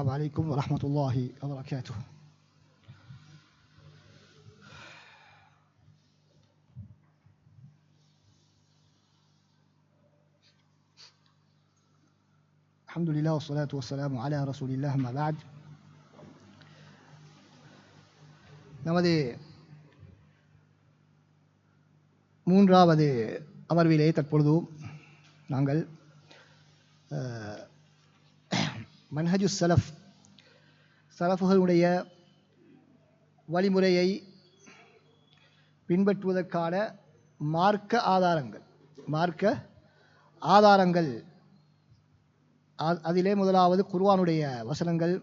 السلام عليكم ورحمة الله وبركاته. الحمد لله والصلاة والسلام على رسول الله ما بعد. நமது மூன்றாவது அமர்விலே தற்பொழுது நாங்கள் மன்ஹஜு சலஃபுகளுடைய வழிமுறையை பின்பற்றுவதற்கான மார்க்க ஆதாரங்கள் அதிலே முதலாவது குர்ஆனுடைய வசனங்கள்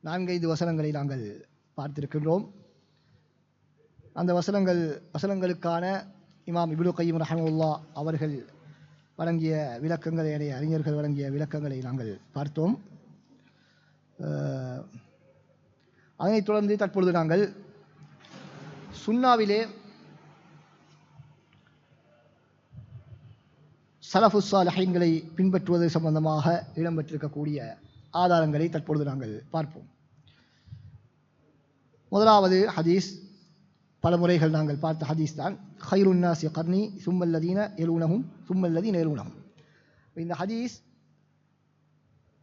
4-5 வசனங்களை நாங்கள் பார்த்திருக்கின்றோம். அந்த வசனங்களுக்கான இமாம் இப்னு கய்யிம் ரஹ்மத்துல்லாஹ் அவர்கள் வழங்கிய விளக்கங்களை, அறிஞர்கள் வழங்கிய விளக்கங்களை நாங்கள் பார்த்தோம். அதனைத் தொடர்ந்து தற்பொழுது நாங்கள் சுன்னாவிலே சலஃபு ஸாலிஹீன்களை பின்பற்றுவது சம்பந்தமாக இடம்பெற்றிருக்கக்கூடிய ஆதாரங்களை தற்பொழுது நாங்கள் பார்ப்போம். முதலாவது ஹதீஸ், பல முறைகள் நாங்கள் பார்த்த ஹதீஸ் தான், ஹைருன் நாஸி கர்னி சும்மல்லதீன யலூனஹும் சும்மல்லதீன யலூனஹும். இந்த ஹதீஸ்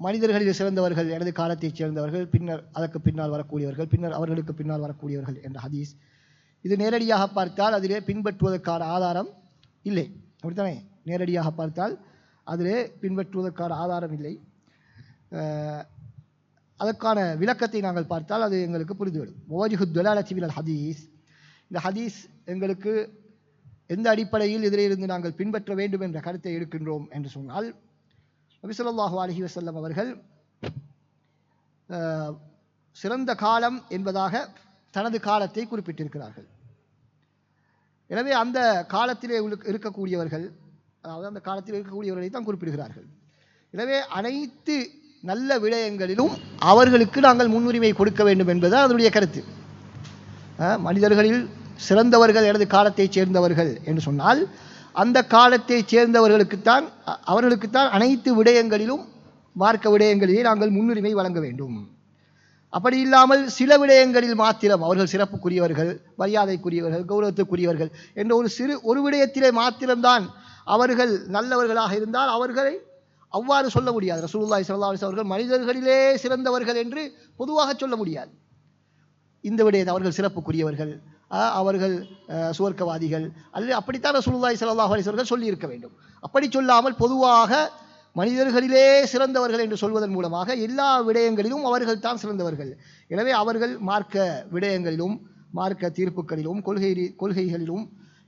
மனிதர்களில் சிறந்தவர்கள் எனது காலத்தைச் சேர்ந்தவர்கள், பின்னர் அதற்கு பின்னால் வரக்கூடியவர்கள், பின்னர் அவர்களுக்கு பின்னால் வரக்கூடியவர்கள் என்ற ஹதீஸ். இது நேரடியாக பார்த்தால் அதிலே பின்பற்றுவதற்கான ஆதாரம் இல்லை. அப்படித்தானே? நேரடியாக பார்த்தால் அதிலே பின்பற்றுவதற்கான ஆதாரம் இல்லை. அதற்கான விளக்கத்தை நாங்கள் பார்த்தால் அது எங்களுக்கு புரிந்துவிடும். வஜ்ஹு துலாலத்தி மினல் ஹதீஸ், இந்த ஹதீஸ் எங்களுக்கு எந்த அடிப்படையில் இதிலிருந்து நாங்கள் பின்பற்ற வேண்டும் என்ற கருத்தை எடுக்கின்றோம் என்று சொன்னால், நபி ஸல்லல்லாஹு அலைஹி வஸல்லம் அவர்கள் சிறந்த காலம் என்பதாக தனது காலத்தை குறிப்பிட்டிருக்கிறார்கள். எனவே அந்த காலத்திலே இருக்கக்கூடியவர்கள், அதாவது அந்த காலத்தில் இருக்கக்கூடியவர்களை தான் குறிப்பிடுகிறார்கள். எனவே அனைத்து நல்ல விடயங்களிலும் அவர்களுக்கு நாங்கள் முன்னுரிமை கொடுக்க வேண்டும் என்பதுதான் அதனுடைய கருத்து. மனிதர்களில் சிறந்தவர்கள் எனது காலத்தைச் சேர்ந்தவர்கள் என்று சொன்னால், அந்த காலத்தைச் அவர்களுக்குத்தான் அனைத்து விடயங்களிலும், மார்க்க விடயங்களிலே நாங்கள் முன்னுரிமை வழங்க வேண்டும். அப்படி இல்லாமல் சில விடயங்களில் மாத்திரம் அவர்கள் சிறப்புக்குரியவர்கள், மரியாதைக்குரியவர்கள், கௌரவத்துக்குரியவர்கள் என்ற ஒரு விடயத்திலே மாத்திரம்தான் அவர்கள் நல்லவர்களாக இருந்தால் அவர்களை அவ்வாறு சொல்ல முடியாது. ரசூலுல்லாஹி ஸல்லல்லாஹு அலைஹி வஸல்லம் அவர்கள் மனிதர்களிலே சிறந்தவர்கள் என்று பொதுவாக சொல்ல முடியாது. இந்த விடயத்தை அவர்கள் சிறப்புக்குரியவர்கள், அவர்கள் சுவர்க்கவாதிகள் அல்லது அப்படித்தான் ரசூலுல்லாஹி ஸல்லல்லாஹு அலைஹி வஸல்லம் சொல்லி இருக்க வேண்டும். அப்படி சொல்லாமல் பொதுவாக மனிதர்களிலே சிறந்தவர்கள் என்று சொல்வதன் மூலமாக எல்லா விடயங்களிலும் அவர்கள் தான் சிறந்தவர்கள். எனவே அவர்கள் மார்க்க விடயங்களிலும், மார்க்க தீர்ப்புகளிலும், கொள்கைகளிலும்,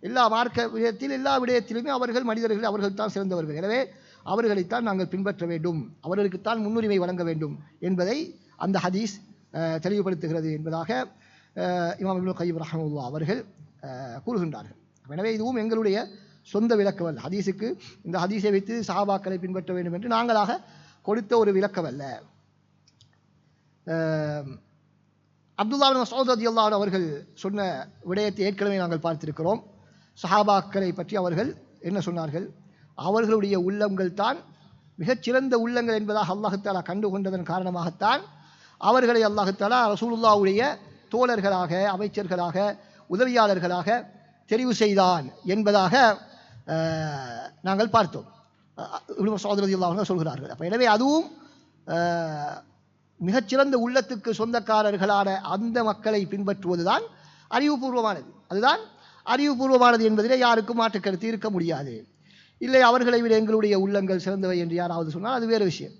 எல்லா மார்க்க விடயத்தில் எல்லா விடயத்திலுமே மனிதர்கள் அவர்கள் தான் சிறந்தவர்கள். எனவே அவர்களைத்தான் நாங்கள் பின்பற்ற வேண்டும், அவர்களுக்குத்தான் முன்னுரிமை வழங்க வேண்டும் என்பதை அந்த ஹதீஸ் தெளிவுபடுத்துகிறது என்பதாக இமாம் இப்னு கய்யிம் ரஹ்மத்துல்லாஹ் அவர்கள் கூறுகின்றார்கள். எனவே இதுவும் எங்களுடைய சொந்த விளக்கமல்ல. ஹதீஸுக்கு இந்த ஹதீஸை வைத்து சஹாபாக்களை பின்பற்ற வேண்டும் என்று நாங்களாக கொடுத்த ஒரு விளக்கமல்ல. அப்துல்லாஹ் இப்னு மஸ்ஊத் ரலியல்லாஹு அன்ஹு அவர்கள் சொன்ன விடயத்தை ஏற்கனவே நாங்கள் பார்த்திருக்கிறோம். சஹாபாக்களை பற்றி அவர்கள் என்ன சொன்னார்கள்? அவர்களுடைய உள்ளங்கள் தான் மிகச்சிறந்த உள்ளங்கள் என்பதாக அல்லாஹ் தஆலா கண்டுகொண்டதன் காரணமாகத்தான் அவர்களை அல்லாஹ் தஆலா ரசூலுல்லாஹ்வுடைய தோழர்களாக, அமைச்சர்களாக, உதவியாளர்களாக தெரிவு செய்தான் என்பதாக நாங்கள் பார்த்தோம். இப்னு மஸ்ஊத் ரலியல்லாஹு அன்ஹு சொல்கிறார்கள். அப்போ எனவே அதுவும் மிகச்சிறந்த உள்ளத்துக்கு சொந்தக்காரர்களான அந்த மக்களை பின்பற்றுவதுதான் அறிவுபூர்வமானது. அதுதான் அறிவுபூர்வமானது என்பதிலே யாருக்கும் மாற்று கருத்து இருக்க முடியாது. இல்லை அவர்களை விட எங்களுடைய உள்ளங்கள் சிறந்தவை என்று யாராவது சொன்னால் அது வேறு விஷயம்.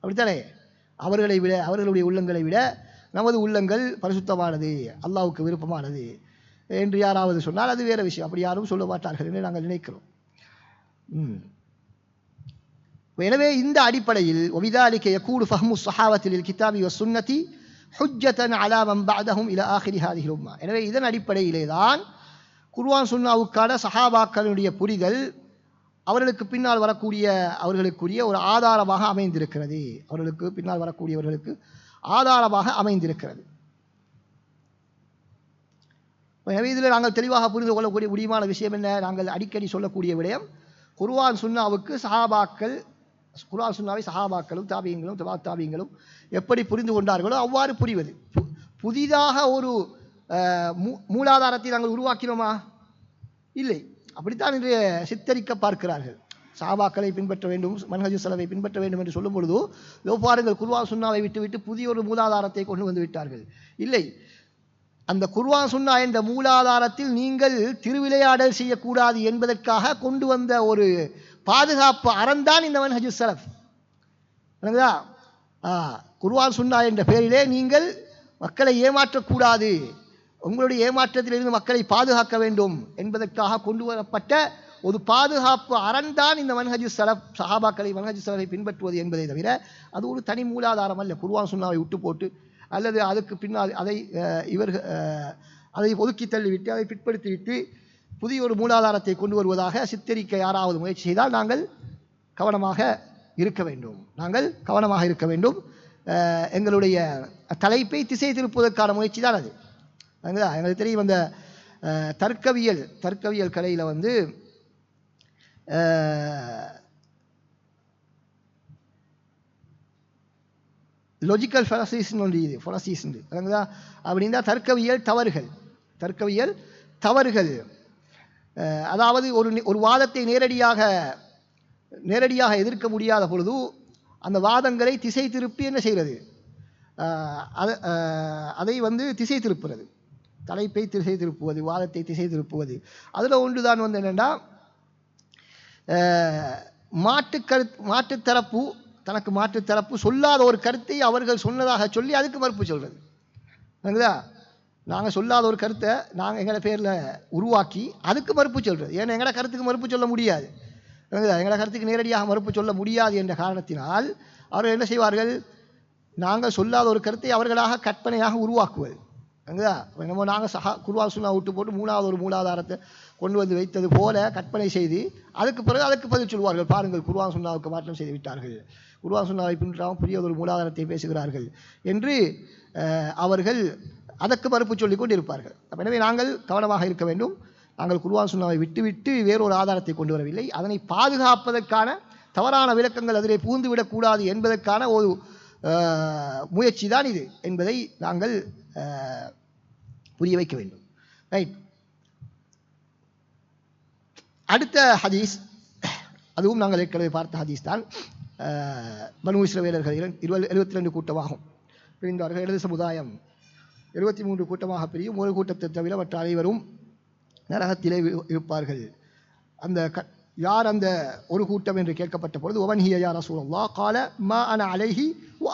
அப்படித்தானே? அவர்களுடைய உள்ளங்களை விட நமது உள்ளங்கள் பரிசுத்தமானது, அல்லாஹ்வுக்கு விருப்பமானது என்று யாராவது சொன்னால் அது வேறு விஷயம். அப்படி யாரும் சொல்ல மாட்டார்கள் என்று நாங்கள் நினைக்கிறோம். எனவே இந்த அடிப்படையில் وبذلك يكون فهم الصحابة للكتاب والسنة حجة على من بعدهم إلى آخر هذه الأمة. எனவே இதன் அடிப்படையிலே தான் குர்ஆன் சுன்னாவுக்கான சஹாபாக்களுடைய புரிதல் அவர்களுக்கு பின்னால் அவர்களுக்குரிய ஒரு ஆதாரமாக அமைந்திருக்கிறது. அவர்களுக்கு பின்னால் வரக்கூடியவர்களுக்கு ஆதாரமாக அமைந்திருக்கிறது. எனவே இதில் நாங்கள் தெளிவாக புரிந்து கொள்ளக்கூடிய முடியுமான விஷயம் என்ன? நாங்கள் அடிக்கடி சொல்லக்கூடிய விடயம், குர்ஆன் சுன்னாவுக்கு சஹாபாக்கள் குர்ஆன் சுன்னாவை சஹாபாக்களும் தாபியங்களும் தாபியங்களும் எப்படி புரிந்து கொண்டார்களோ அவ்வாறு புரிவது. புதிதாக ஒரு மூலாதாரத்தை நாங்கள் உருவாக்கினோமா? இல்லை. அப்படித்தான் இன்றைய சித்தரிக்க பார்க்கிறார்கள். சஹாபாக்களை பின்பற்ற வேண்டும், மன்ஹஜு ஸலஃபை பின்பற்ற வேண்டும் என்று சொல்லும் பொழுது பாருங்கள், குர்ஆன் சுன்னாவை விட்டுவிட்டு புதிய ஒரு மூலாதாரத்தை கொண்டு வந்து விட்டார்கள். இல்லை, அந்த குர்ஆன் சுன்னா என்ற மூலாதாரத்தில் நீங்கள் திருவிளையாடல் செய்யக்கூடாது என்பதற்காக கொண்டு வந்த ஒரு பாதுகாப்பு அறந்தான் இந்த மன்ஹஜு ஸலஃப். குர்ஆன் சுன்னா என்ற பெயரிலே நீங்கள் மக்களை ஏமாற்றக்கூடாது, உங்களுடைய ஏமாற்றத்திலிருந்து மக்களை பாதுகாக்க வேண்டும் என்பதற்காக கொண்டு வரப்பட்ட ஒரு பாதுகாப்பு அறந்தான் இந்த மன்ஹஜு ஸலஃப், சஹாபாக்களை மன்ஹஜு ஸலஃபை பின்பற்றுவது என்பதை தவிர அது ஒரு தனி மூலாதாரம் அல்ல. குர்ஆன் சுன்னாவை விட்டு போட்டு அல்லது அதுக்கு பின்னால் அதை ஒதுக்கி தள்ளிவிட்டு அதை பிற்படுத்திவிட்டு புதிய ஒரு மூலாதாரத்தை கொண்டு வருவதாக சித்தரிக்க யாராவது முயற்சி செய்தால் நாங்கள் கவனமாக இருக்க வேண்டும். எங்களுடைய தலைப்பை திசை திருப்புவதற்கான முயற்சி தான் அது. எங்களுக்கு தெரியும், அந்த தர்க்கவியல் கலையில் வந்து லாஜிக்கல் ஃபெலசிஸ்ன்னு ஒன்று இது, ஃபெலசிஸ்ன்னு அப்படின்னா தர்க்கவியல் தவறுகள். அதாவது ஒரு வாதத்தை நேரடியாக எதிர்க்க முடியாத பொழுது அந்த வாதங்களை திசை திருப்பி என்ன செய்கிறது, அதை வந்து திசை திருப்புறது, தலைப்பை திசை திருப்புவது, வாதத்தை திசை திருப்புவது. அதில் ஒன்று தான் வந்து என்னென்னா, மாற்றுத்தரப்பு தனக்கு மாற்றுத்தரப்பு சொல்லாத ஒரு கருத்தை அவர்கள் சொன்னதாக சொல்லி அதுக்கு மறுப்பு சொல்கிறது. நாங்கள் சொல்லாத ஒரு கருத்தை நாங்கள் எங்களை பேரில் உருவாக்கி அதுக்கு மறுப்பு சொல்கிறது. ஏன்னா எங்களோட கருத்துக்கு மறுப்பு சொல்ல முடியாது, எங்களோட கருத்துக்கு நேரடியாக மறுப்பு சொல்ல முடியாது என்ற காரணத்தினால் அவர்கள் என்ன செய்வார்கள், நாங்கள் சொல்லாத ஒரு கருத்தை அவர்களாக கற்பனையாக உருவாக்குவது. என்னமோ நாங்கள் குர்ஆன் சுன்னா விட்டு போட்டு மூணாவது ஒரு மூலாதாரத்தை கொண்டு வந்து வைத்தது போல கற்பனை செய்து அதுக்கு பதில் சொல்வார்கள். பாருங்கள், குர்ஆன் சுன்னாவுக்கு மாற்றம் செய்து விட்டார்கள், குர்ஆன் சுன்னாவை பின்பற்றாமல் புதிய ஒரு மூலாதாரத்தை பேசுகிறார்கள் என்று அவர்கள் அதற்கு மறுப்பு சொல்லிக் கொண்டு இருப்பார்கள். எனவே நாங்கள் கவனமாக இருக்க வேண்டும். நாங்கள் குர்ஆன் சுன்னாவை விட்டுவிட்டு வேறொரு ஆதாரத்தை கொண்டு வரவில்லை. அதனை பாதுகாப்பதற்கான தவறான விளக்கங்கள் அதிலே புகுந்துவிடக்கூடாது என்பதற்கான ஒரு முயற்சி தான் இது என்பதை நாங்கள் புரிய வைக்க வேண்டும். ரைட். அடுத்த ஹதீஸ், அதுவும் நாங்கள் ஏற்கனவே பார்த்த ஹதீஸ் தான். பனு இஸ்ரவேலர்கள் 72 கூட்டமாகும் பிரிந்தார்கள். இடது சமுதாயம் 73 கூட்டமாக பிரியும். ஒரு கூட்டத்தை தவிர மற்ற அனைவரும் நரகத்திலே இருப்பார்கள். யார் அந்த ஒரு கூட்டம் என்று கேட்கப்பட்ட பொழுது, ஒமன் ஹிய யா ரசூலல்லாஹ் கால மா அன அலைஹி வ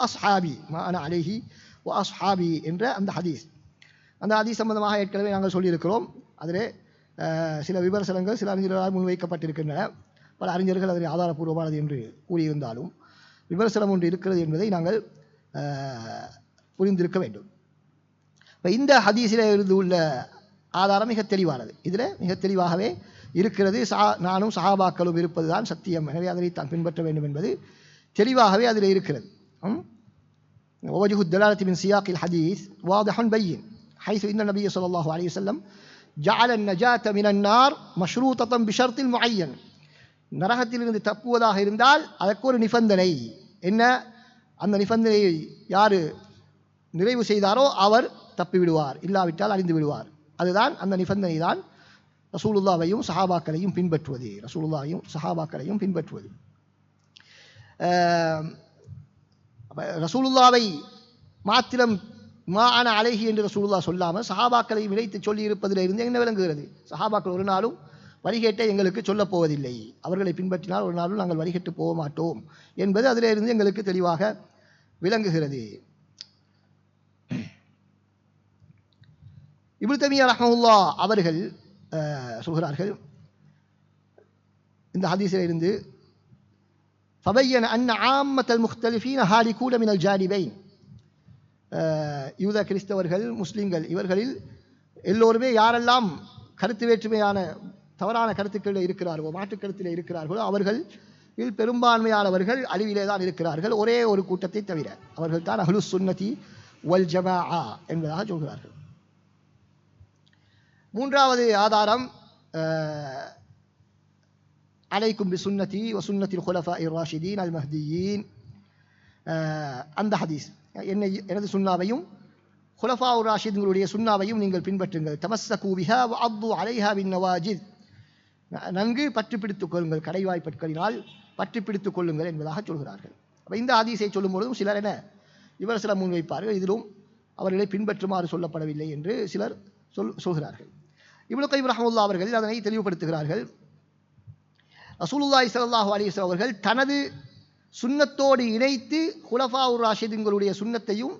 அஸ்ஹாபி என்ற அந்த ஹதீஸ் சம்பந்தமாக ஏற்கனவே நாங்கள் சொல்லியிருக்கிறோம். அதிலே சில விமர்சனங்கள் சில அறிஞர்களால் முன்வைக்கப்பட்டிருக்கின்றன. பல அறிஞர்கள் அதனை ஆதாரபூர்வமானது என்று கூறியிருந்தாலும் விமர்சனம் ஒன்று இருக்கிறது என்பதை நாங்கள் புரிந்திருக்க வேண்டும். இந்த ஹதீஸில் இருந்து உள்ள ஆதாரம் மிக தெளிவானது. இதில் மிக தெளிவாகவே இருக்கிறது. நானும் சஹாபாக்களும் இருப்பது தான் சத்தியம், எனவே அதனை தான் பின்பற்ற வேண்டும் என்பது தெளிவாகவே அதில் இருக்கிறது. ووجه الدلالة من سياق الحديث واضح بين حيث إن النبي صلى الله عليه وسلم جعل النجاة من النار مشروطة بشرط معين. நரகத்திலிருந்து தப்புவதாக இருந்தால் அதற்கு ஒரு நிபந்தனை. என்ன? அந்த நிபந்தனையை யார் நிறைவு செய்தாரோ அவர் தப்பிவிடுவார், இல்லாவிட்டால் அழிந்து விடுவார். அதுதான் அந்த நிபந்தனை தான் ரசூலுல்லாவையும் சஹாபாக்களையும் பின்பற்றுவது. ரசூலுல்லாவை மாத்திரம் மா அன அலைஹி என்று ரசூலுல்லா சொல்லாமல் சஹாபாக்களை விளைத்து சொல்லி இருப்பதிலிருந்து என்ன விளங்குகிறது? சஹாபாக்கள் ஒரு நாளும் வழிகேட்டை எங்களுக்கு சொல்லப் போவதில்லை, அவர்களை பின்பற்றினால் ஒரு நாளும் நாங்கள் வழிகேட்டு போக மாட்டோம் என்பது அதிலிருந்து எங்களுக்கு தெளிவாக விளங்குகிறது. இப்னு தய்மிய்யா ரஹ்மத்துல்லாஹ் அவர்கள் சொல்கிறார்கள், இந்த ஹதீஸில் இருந்து فبين أن عامة المختلفين هالكون من الجانبين. யூத கிறிஸ்தவர்கள் முஸ்லிம்கள் இவர்களில் எல்லோருமே யாரெல்லாம் கருத்து வேற்றுமையான தவறான கருத்துக்களில் இருக்கிறார்களோ, மாற்று கருத்தில் இருக்கிறார்களோ அவர்களில் பெரும்பான்மையானவர்கள் அழிவிலே தான் இருக்கிறார்கள், ஒரே ஒரு கூட்டத்தை தவிர. அவர்கள் தான் அஹ்லுஸ் சுன்னதி வல் ஜமாஅ என்பதாக சொல்கிறார்கள். மூன்றாவது ஆதாரம் அலைக்கும் பி சுன்னதி வ சுன்னத்தில் குலஃபாஇர் ராஷிதீன் அல் மஹ்தியீன். அந்த ஹதீஸ், எனது சுன்னாவையும் குலஃபாஉர் ராஷிதுங்களுடைய சுன்னாவையும் நீங்கள் பின்பற்றுங்கள். தமஸ்ஸகு பிஹா வ அத்து அலைஹா பின் நவாஜித், நன்கு பற்றி பிடித்துக் கொள்ளுங்கள், கடைவாய்ப்பற்களினால் பற்றி பிடித்துக் கொள்ளுங்கள் என்பதாக சொல்கிறார்கள். அப்போ இந்த ஹதீஸை சொல்லும் பொழுதும் சிலர் என்ன விமர்சனம் முன்வைப்பார்கள், இதிலும் அவர்களை பின்பற்றுமாறு சொல்லப்படவில்லை என்று சிலர் சொல்கிறார்கள். இப்னு கய்யிம் ரஹ்மத்துல்லாஹி அவர்கள் அதனை தெளிவுபடுத்துகிறார்கள். ரசூலுல்லாஹி ஸல்லல்லாஹு அலைஹி வஸல்லம் அவர்கள் தனது சுன்னத்தோடு இணைத்து குலஃபாஉர் ராஷிதீன்களுடைய சுன்னத்தையும்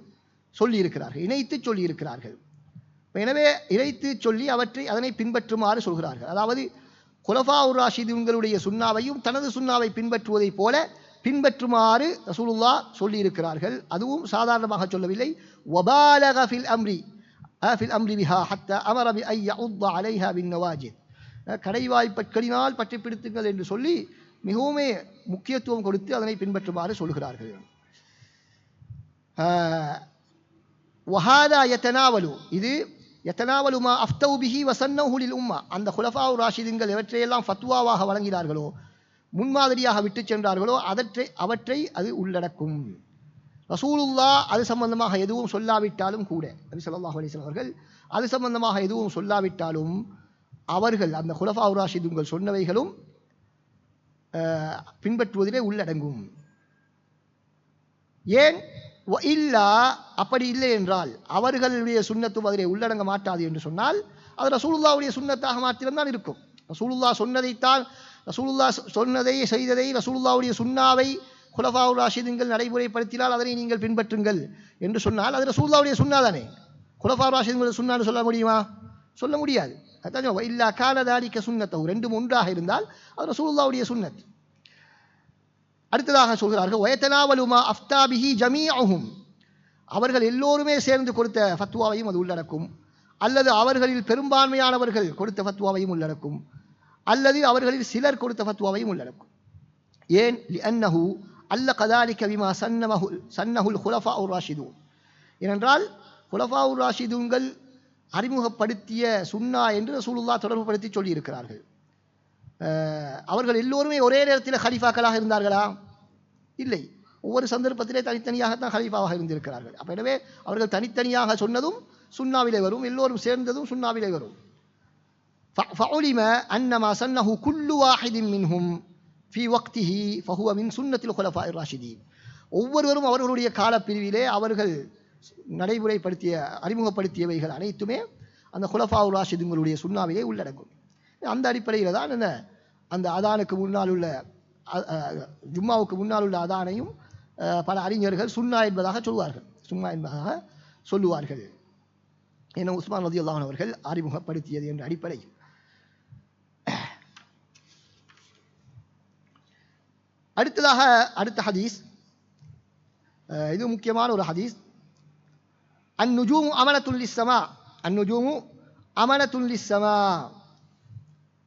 சொல்லியிருக்கிறார்கள், இணைத்து சொல்லியிருக்கிறார்கள். எனவே இணைத்து சொல்லி அதனை பின்பற்றுமாறு சொல்கிறார்கள். அதாவது குலஃபாஉர் ராஷிதீன்களுடைய சுன்னாவையும் தனது சுன்னாவை பின்பற்றுவதைப் போல பின்பற்றுமாறு ரசூலுல்லாஹ் சொல்லியிருக்கிறார்கள். அதுவும் சாதாரணமாக சொல்லவில்லை. வபாலக ஃபில் அம்ரி பிஹா ஹத்தா அமர பி ஐ யஉத்த அலைஹா பின் நவாஜித், கடைவாய்ப்பற்களினால் பற்றி பிடித்துங்கள் என்று சொல்லி மிகவும் முக்கியத்துவம் கொடுத்து அதனை பின்பற்றுமாறு சொல்கிறார்கள். வஹாதா யதனாவலு, இது யதனாவலு மா அஃப்தவு பிஹி வஸன்னஹு லில் உம்மா, அந்த குலஃபாஉர் ராஷிதீன்கள் எவற்றையெல்லாம் ஃபத்வாவாக வழங்கினார்களோ, முன்மாதிரியாக விட்டு சென்றார்களோ அவற்றை அது உள்ளடக்கும். ரசூலுல்லாஹ் அது சம்பந்தமாக எதுவும் சொல்லாவிட்டாலும் கூட, நபி ஸல்லல்லாஹு அலைஹி வஸல்லம் அவர்கள் அது சம்பந்தமாக எதுவும் சொல்லாவிட்டாலும் அவர்கள் அந்த குலஃபாஉர் ராஷிதீன்கள் சொன்னவைகளும் பின்பற்றுவதிலே உள்ளடங்கும். ஏன் இல்லா, அப்படி இல்லை என்றால் அவர்களுடைய சுன்னத்தும் அதிலே உள்ளடங்க மாட்டாது என்று சொன்னால் அது ரசூலுல்லாஹ்வுடைய சுன்னத்தாக மாத்திரம்தான் இருக்கும். ரசூலுல்லாஹ் சொன்னதை செய்ததை ரசூலுல்லாஹ்வுடைய சுன்னாவை குலஃபாஉர் ராஷிதீன்கள் நடைமுறைப்படுத்தினால் அதனை நீங்கள் பின்பற்றுங்கள் என்று சொன்னால் அது ரசூலுல்லாஹ்வுடைய சுன்னா தானே. குலஃபாஉர் ராஷிதீன்கள் சுன்னான்னு சொல்ல முடியுமா? சொல்ல முடியாது. அதான் இல்லா கான தாலிக சுன்னத்தஹு, ரெண்டும் ஒன்றாக இருந்தால் அது ரசூலுல்லாஹ்வுடைய சுன்னத். அடுத்ததாக சொல்கிறார்கள் வயதனாவலு மா அஃப்தா பிஹி ஜமீஅஹும், அவர்கள் எல்லோருமே சேர்ந்து கொடுத்த ஃபத்வாவையும் அது உள்ளடக்கும், அல்லது அவர்களில் பெரும்பான்மையானவர்கள் கொடுத்த ஃபத்வாவையும் உள்ளடக்கும், அல்லது அவர்களில் சிலர் கொடுத்த ஃபத்வாவையும் உள்ளடக்கும். ஏன் லிஅன்னஹு அல்லக ذلك பிமா சன்னஹுல் குலஃபாஉர் ராஷிதூன், ஏனென்றால் குலஃபாஉர் ராஷிதூன்கள் அறிமுகப்படுத்திய சுன்னா என்று ரசூலுல்லாஹ் தொடர்புபடுத்தி சொல்லியிருக்கிறார்கள். அவர்கள் எல்லோருமே ஒரே நேரத்தில் ஹலீஃபாக்களாக இருந்தார்களா? இல்லை, ஒவ்வொரு சந்தர்ப்பத்திலே தனித்தனியாகத்தான் ஹலீஃபாவாக இருந்திருக்கிறார்கள். அப்போ எனவே அவர்கள் தனித்தனியாக சொன்னதும் சுன்னாவிலே வரும், எல்லோரும் சேர்ந்ததும் சுன்னாவிலே வரும். فعلم أن ما سنه كل واحد منهم في وقته فهو من سنة الخلفاء الراشدين. ஒவ்வொருவரும் அவர்களுடைய காலப்பிரிவிலே அவர்கள் அறிமுகப்படுத்தியவைகள் அனைத்துமே அந்த குலஃபாஉர் ராஷிதீன்களுடைய சுன்னாவிலே உள்ளடங்கும். அந்த அடிப்படையில் தான் என்ன அந்த அதானுக்கு முன்னால் உள்ள ஜும்மாவுக்கு முன்னால் உள்ள அதானையும் பல அறிஞர்கள் சுன்னா என்பதாக சொல்லுவார்கள். ஏன்னா உஸ்மான் ரலியல்லாஹு அன்ஹு அவர்கள் அறிமுகப்படுத்தியது என்ற அடிப்படையில். அடுத்த ஹதீஸ், இது முக்கியமான ஒரு ஹதீஸ். அந்நுஜூமு அமனத்துல் லிஸ்ஸமா, அந்நுஜூமு அமனத்துல் லிஸ்ஸமா,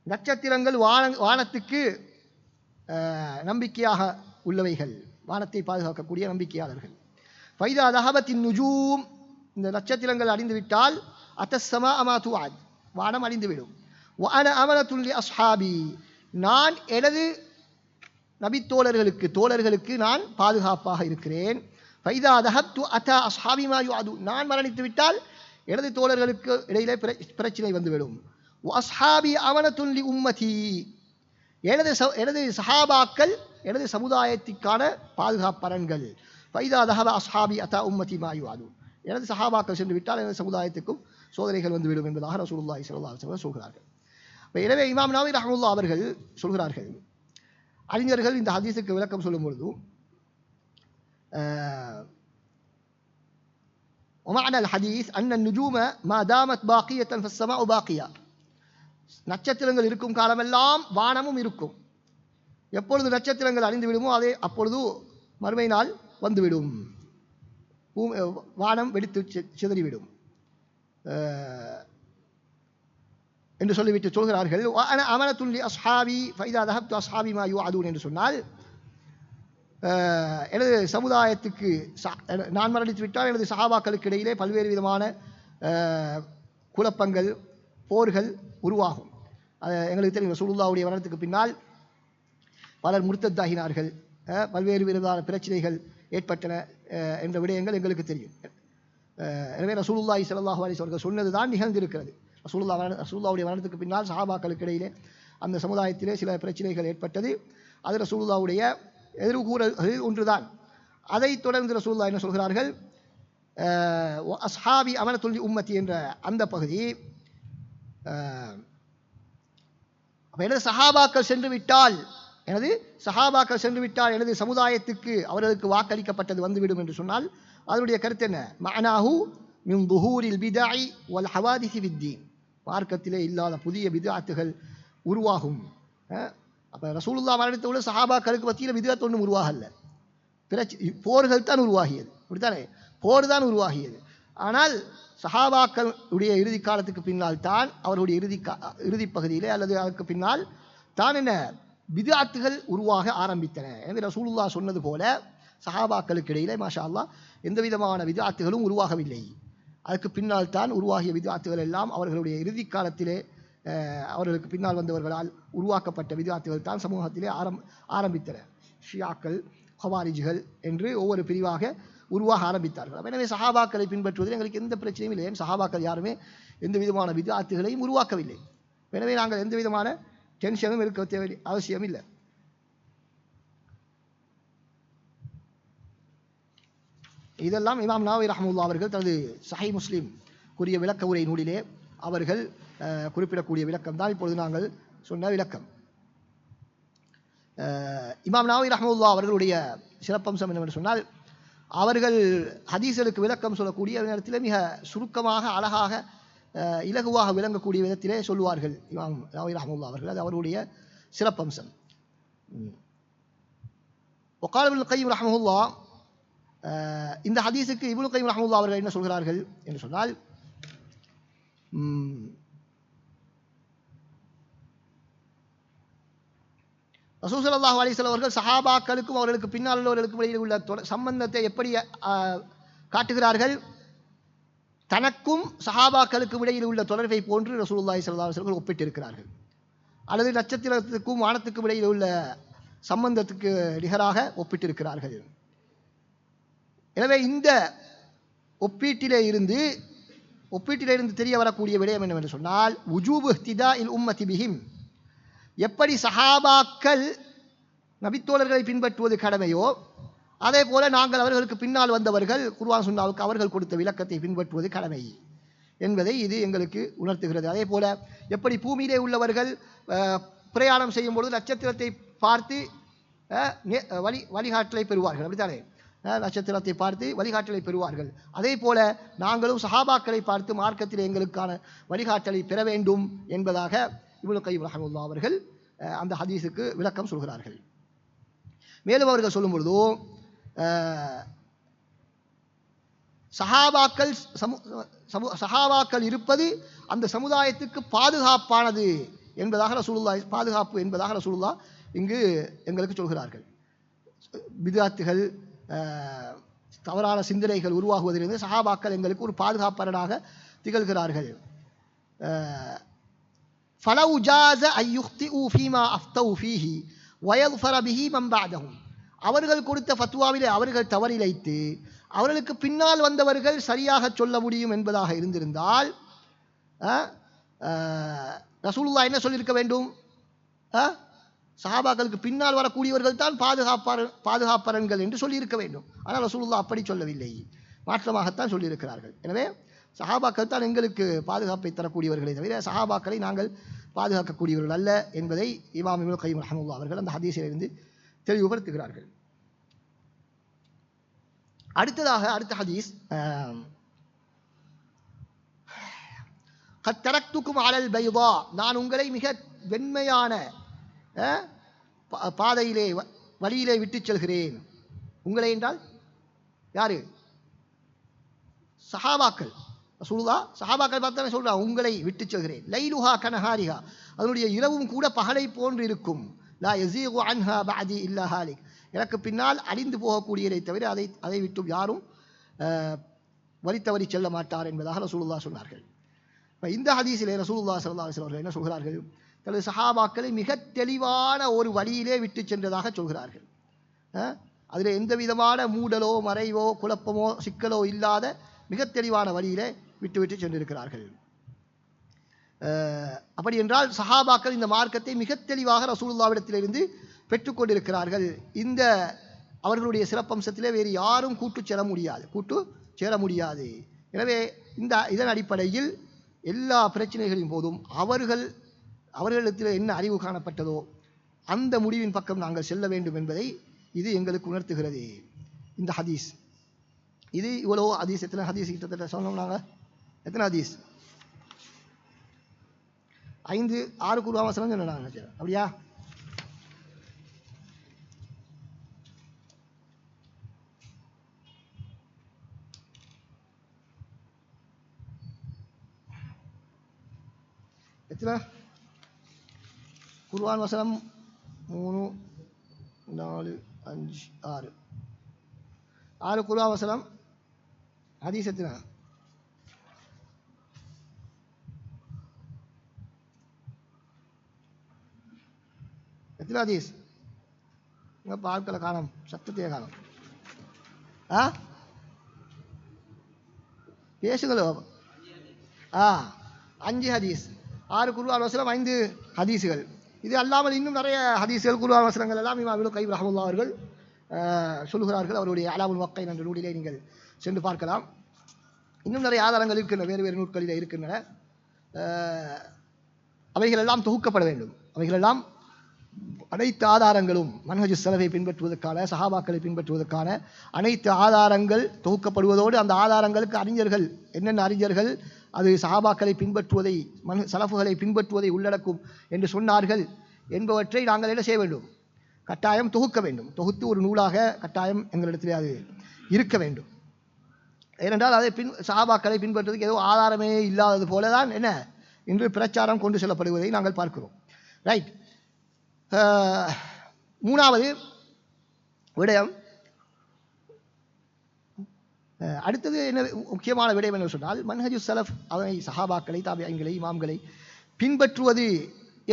நட்சத்திரங்கள் வானத்துக்கு நம்பிக்கையாக உள்ளவைகள், வானத்தை பாதுகாக்கக்கூடிய நம்பிக்கையாளர்கள். ஃபைதா தஹபத்தின் நுஜூம், இந்த நட்சத்திரங்கள் அழிந்துவிட்டால் அத்தஸ்ஸமா அமா துஅத், வானம் அழிந்துவிடும். வஅன அமனத்துல் லி அஸ்ஹாபி, நான் எனது தோழர்களுக்கு நான் பாதுகாப்பாக இருக்கிறேன். ஃபைதா தஹப்து அத்தா அஸ்ஹாபி மா யுஅது, நான் மரணித்து விட்டால் எனது தோழர்களுக்கு இடையிலே பிரச்சனை வந்துவிடும். வஅஸ்ஹாபி அமனத்துல் லி உம்மதி, எனது சஹாபாக்கள் எனது சமுதாயத்திற்கான பாதுகாப்பரன்கள். ஃபைதா தஹப அஸ்ஹாபி அத்தா உம்மதி மா யுஅது, எனது சஹாபாக்கள் சென்று விட்டால் எனது சமுதாயத்துக்கும் சோதனைகள் வந்துவிடும் என்பதாக ரசூலுல்லாஹி ஸல்லல்லாஹு அலைஹி வஸல்லம் சொல்கிறார்கள். எனவே இமாம் நவவி ரஹ்மத்துல்லாஹி அவர்கள் சொல்கிறார்கள், அறிஞர்கள் இந்த ஹதீஸுக்கு விளக்கம் சொல்லும் பொழுது ومعنى الحديث أن النجوم ما دامت باقية فالسماء باقية, நட்சத்திரங்கள் இருக்கும் காலமெல்லாம் வானமும் இருக்கும். எப்பொழுது நட்சத்திரங்கள் அழிந்து விடுமோ அப்பொழுது மறுமை நாள் வந்துவிடும், வானம் வெடித்து சிதறிவிடும் என்று சொல்லிவிட்டு சொல்கிறார்கள். அமனத்துல் லி அஸ்ஹாபி ஃபைதா தஹப்து அஸ்ஹாபி மா யுஅதுன் என்று சொன்னால் எனது சமுதாயத்துக்கு நான் மரணித்து விட்டால் எனது சஹாபாக்களுக்கு இடையிலே பல்வேறு விதமான குழப்பங்கள் போர்கள் உருவாகும். எங்களுக்கு தெரியும் ரசூலுல்லாஹ்வுடைய மரணத்துக்கு பின்னால் பலர் முர்த்தத்தாகினார்கள், பல்வேறு விதமான பிரச்சனைகள் ஏற்பட்டன என்ற விடயங்கள் எங்களுக்கு தெரியும். எனவே ரசூலுல்லாஹி ஸல்லல்லாஹு அலைஹி வஸல்லம் சொன்னது தான் நிகழ்ந்திருக்கிறது. ரசூலுல்லாஹுடைய மரணத்துக்கு பின்னால் சஹாபாக்களுக்கு இடையிலே அந்த சமுதாயத்திலே சில பிரச்சனைகள் ஏற்பட்டது. அது ரசூலுல்லாஹுடைய எதிர்கூறல்களில் ஒன்றுதான். அதைத் தொடர்ந்து ரசூலுல்லாஹ் என்ன சொல்கிறார்கள், அஸ்ஹாபி அமனத்துல் உம்மத்தி என்ற அந்த பகுதி, எனது சஹாபாக்கள் சென்று விட்டால் எனது சமுதாயத்துக்கு அவர்களுக்கு வாக்களிக்கப்பட்டது வந்துவிடும் என்று சொன்னால் அதனுடைய கருத்து என்ன? மஅனாஹு மின் துஹூரில் பிதஇ வல் ஹவாதிஸி ஃபித்தீன், மார்க்கத்திலே இல்லாத புதிய பித்அத்துகள் உருவாகும். அப்ப ரசூலுல்லாஹ் மரணத்தோடு சஹாபாக்களுக்கு மத்தியில் பித்அத் ஒன்றும் உருவாகல, போர்கள் தான் உருவாகியது. அப்படித்தானே, போர் தான் உருவாகியது. ஆனால் சஹாபாக்களுடைய இறுதி காலத்துக்கு பின்னால் தான், அவருடைய இறுதி பகுதியிலே அல்லது அதற்கு பின்னால் தான் என்ன பித்அத்துகள் உருவாக ஆரம்பித்தன. எனவே ரசூலுல்லாஹ் சொன்னது போல சஹாபாக்களுக்கு இடையிலே மாஷா அல்லாஹ் எந்த விதமான பித்அத்துகளும் உருவாகவில்லை. அதுக்கு பின்னால் தான் உருவாகிய பித்அத்துகள் எல்லாம் அவர்களுடைய இறுதி காலத்திலே அவர்களுக்கு பின்னால் வந்தவர்களால் உருவாக்கப்பட்ட பித்அத்துகள் தான் சமூகத்திலே ஆரம்பித்தன. ஷியாக்கள், ஹவாரிஜ்கள் என்று ஒவ்வொரு பிரிவாக உருவாக ஆரம்பித்தார்கள். எனவே சஹாபாக்களை பின்பற்றுவதில் எங்களுக்கு எந்த பிரச்சனையும் இல்லை. சஹாபாக்கள் யாருமே எந்த விதமான பித்அத்துகளையும் உருவாக்கவில்லை. எனவே நாங்கள் எந்த விதமான டென்ஷனும் இருக்க தேவை அவசியம் இல்லை. இதெல்லாம் இமாம் நவவி ரஹ்மத்துல்லாஹி அவர்கள் தனது சஹீஹ் முஸ்லிம் கூறிய விளக்க உரை நூலிலே அவர்கள் குறிப்பிடக்கூடிய விளக்கம் தான் இப்பொழுது நாங்கள் சொன்ன விளக்கம். இமாம் நவவி ரஹ்மத்துல்லாஹி அவர்களுடைய சிறப்பம்சம் என்னவென்று சொன்னால், அவர்கள் ஹதீஸ்களுக்கு விளக்கம் சொல்லக்கூடிய நேரத்தில் மிக சுருக்கமாக, அழகாக, இலகுவாக விளங்கக்கூடிய விதத்திலே சொல்லுவார்கள் இமாம் நவவி ரஹ்மத்துல்லாஹி அவர்கள். அது அவருடைய சிறப்பம்சம். வகால இப்னுல் கய்யிம் ரஹ்மத்துல்லாஹ், இந்த ஹதீஸுக்கு இப்னுல் கய்யிம் ரஹ்மத்துல்லாஹி அவர்கள் என்ன சொல்கிறார்கள் என்று சொன்னால், ரசூல் ஸல்லல்லாஹு அலைஹி வஸல்லம் அவர்கள் சஹாபாக்களுக்கும் அவர்களுக்கு பின்னால் உள்ளவர்களுக்கும் இடையில் உள்ள சம்பந்தத்தை எப்படி காட்டுகிறார்கள்? தனக்கும் சஹாபாக்களுக்கும் இடையில் உள்ள தொடர்பை போன்று ரசூலுல்லாஹி ஸல்லல்லாஹு அலைஹி வஸல்லம் ஒப்பிட்டிருக்கிறார்கள். அல்லது நட்சத்திரத்துக்கும் வானத்துக்கும் இடையில் உள்ள சம்பந்தத்துக்கு நிகராக ஒப்பிட்டிருக்கிறார்கள். எனவே இந்த ஒப்பீட்டிலே இருந்து தெரிய வரக்கூடிய விடயம் என்னவென்று சொன்னால், வுஜூபு இஹ்திதாஇல் உம்மத்தி பிஹிம், எப்படி சஹாபாக்கள் நபித்தோழர்களை பின்பற்றுவது கடமையோ அதே போல நாங்கள் அவர்களுக்கு பின்னால் வந்தவர்கள் குர்ஆன் சுன்னாவுக்கு அவர்கள் கொடுத்த விளக்கத்தை பின்பற்றுவது கடமை என்பதை இது எங்களுக்கு உணர்த்துகிறது. அதே போல எப்படி பூமியிலே உள்ளவர்கள் பிரயாணம் செய்யும் பொழுது நட்சத்திரத்தை பார்த்து வழிகாட்டலை பெறுவார்கள், அப்படித்தானே? நட்சத்திரத்தை பார்த்து வழிகாட்டலை பெறுவார்கள். அதே போல நாங்களும் சஹாபாக்களை பார்த்து மார்க்கத்தில் எங்களுக்கான வழிகாட்டலை பெற வேண்டும் என்பதாக இப்னுல் கய்யிம் ரஹ்மத்துல்லாஹி அவர்கள் அந்த ஹதீஸுக்கு விளக்கம் சொல்கிறார்கள். மேலும் அவர்கள் சொல்லும் பொழுதோ, சஹாபாக்கள் இருப்பது அந்த சமுதாயத்துக்கு பாதுகாப்பானது என்பதாக ரசூலுல்லாஹ், பாதுகாப்பு என்பதாக ரசூலுல்லாஹ் இங்கு எங்களுக்கு சொல்கிறார்கள். பித்அத்துகள், தவறான சிந்தனைகள் உருவாகுவதிலிருந்து சஹாபாக்கள் எங்களுக்கு ஒரு பாதுகாப்பரனாக திகழ்கிறார்கள். فَلَوْ جَازَ أَنْ يُخْطِئُوا فِيمَا أَفْتَوْا فِيهِ وَيَظْفَرَ بِهِ مَنْ بَعْدَهُمْ, அவர்கள் கொடுத்த ஃபத்வாவிலே அவர்கள் தவறிழைத்து அவர்களுக்கு பின்னால் வந்தவர்கள் சரியாக சொல்ல முடியும் என்பதாக இருந்திருந்தால் ரசூலுல்லாஹ் என்ன சொல்லியிருக்க வேண்டும்? சஹாபாக்களுக்கு பின்னால் வரக்கூடியவர்கள் தான் பாதுகாப்பரன்கள் என்று சொல்லியிருக்க வேண்டும். ஆனால் ரசூலுல்லாஹ் அப்படி சொல்லவில்லை, மாற்றமாகத்தான் சொல்லியிருக்கிறார்கள். எனவே சஹாபாக்கள் தான் எங்களுக்கு பாதுகாப்பை தரக்கூடியவர்களை தவிர சஹாபாக்களை நாங்கள் பாதுகாக்கக்கூடியவர்கள் அல்ல என்பதை இமாம் இப்னுல் கய்யிம் ரஹ்மத்துல்லாஹி அவர்கள் அந்த ஹதீஸிலிருந்து தெளிவுபடுத்துகிறார்கள். அடுத்த ஹதீஸ், கத் தரக்துக்கும் அலல் பைதா, நான் உங்களை மிக வெண்மையான பாதையிலே, வழியிலே விட்டுச் செல்கிறேன். உங்களை என்றால் யாரு? சஹாபாக்கள். ரசூலுல்லாஹ் சஹாபாக்கள் பார்த்து சொல்றான், உங்களை விட்டுச் செல்கிறேன். லைலுஹா கனஹாரிஹா, அதனுடைய இரவும் கூட பகலை போன்று இருக்கும். லா யஸீகு அன்ஹா பஅதி இல்லா ஹாலிக், எனக்கு பின்னால் அழிந்து போகக்கூடியதை தவிர அதை விட்டு யாரும் வழி தவறி செல்ல மாட்டார் என்பதாக ரசூலுல்லாஹ் சொன்னார்கள். இந்த ஹதீஸிலே ரசூலுல்லாஹ் ஸல்லல்லாஹு அலைஹி வஸல்லம் என்ன சொல்கிறார்கள்? தனது சஹாபாக்களை மிக தெளிவான ஒரு வழியிலே விட்டு சென்றதாக சொல்கிறார்கள். அதில் எந்த விதமான மூடலோ மறைவோ குழப்பமோ சிக்கலோ இல்லாத மிக தெளிவான வழியிலே விட்டு சென்றிருக்கிறார்கள். அப்படி என்றால் சஹாபாக்கள் இந்த மார்க்கத்தை மிக தெளிவாக ரசூலுல்லாஹ்விடத்திலிருந்து பெற்றுக்கொண்டிருக்கிறார்கள். இந்த அவர்களுடைய சிறப்பம்சத்திலே வேறு யாரும் கூட்டு சேர முடியாது. எனவே இதன் அடிப்படையில் எல்லா பிரச்சனைகளின் போதும் அவர்களிடத்தில் என்ன அறிவு காணப்பட்டதோ அந்த முடிவின் பக்கம் நாங்கள் செல்ல வேண்டும் என்பதை இது எங்களுக்கு உணர்த்துகிறது. இந்த ஹதீஸ் இது இவ்வளோ ஹதீஸ், எத்தனை ஹதீஸ் கிட்டத்தட்ட சொன்னோம் நாங்கள்? எத்தனை ஹதீஸ்? 5-6 குர்ஆன் வசனம் சொன்னாங்க. அப்படியா? எத்தனை குர்ஆன் வசனம்? 3, 4, 5, 6. 6 குர்ஆன் வசனம். ஹதீஸ் எத்தனை? எத்தனை ஹதீஸ்? ஆட்களை காணும், சத்தத்தையே காணும். பேசுங்களோ. 5 ஹதீஸ், 6 குர்ஆன் வசனம், 5 ஹதீஸுகள். இது அல்லாமல் இன்னும் நிறைய ஹதீஸ்கள் குர்ஆன் வசனங்கள் எல்லாம் இமாம் இப்னு கைம் ரஹ்மத்துல்லாஹி அவர்கள் சொல்லுகிறார்கள். அவருடைய அலாமுல் வக்கைன் என்ற நூலிலே நீங்கள் சென்று பார்க்கலாம். இன்னும் நிறைய ஆதாரங்கள் இருக்கின்றன, வேறு வேறு நூல்களிலே இருக்கின்றன. அவைகளெல்லாம் தொகுக்கப்பட வேண்டும். அவைகளெல்லாம் அனைத்து ஆதாரங்களும் மன்ஹஜுஸ் ஸலஃபை பின்பற்றுவதற்கான, சஹாபாக்களை பின்பற்றுவதற்கான அனைத்து ஆதாரங்கள் தொகுக்கப்படுவதோடு அந்த ஆதாரங்களுக்கு அறிஞர்கள் என்னென்ன அறிஞர்கள் அது சஹாபாக்களை பின்பற்றுவதை சலஃபுகளை பின்பற்றுவதை உள்ளடக்கும் என்று சொன்னார்கள் என்பவற்றை நாங்கள் என்ன செய்ய வேண்டும்? கட்டாயம் தொகுக்க வேண்டும். தொகுத்து ஒரு நூலாக கட்டாயம் எங்களிடத்தில் அது இருக்க வேண்டும். ஏனென்றால் அதை சஹாபாக்களை பின்பற்றுவதற்கு ஏதோ ஆதாரமே இல்லாதது போல தான் என்ன இன்று பிரச்சாரம் கொண்டு செல்லப்படுவதை நாங்கள் பார்க்கிறோம். ரைட். 3வது விடயம், அடுத்தது என்ன முக்கியமான விடயம் என்று சொன்னால், மன்ஹஜுஸ் ஸலஃப் அவரை சஹாபாக்களை தாபிஈன்களை இமாம்களை பின்பற்றுவது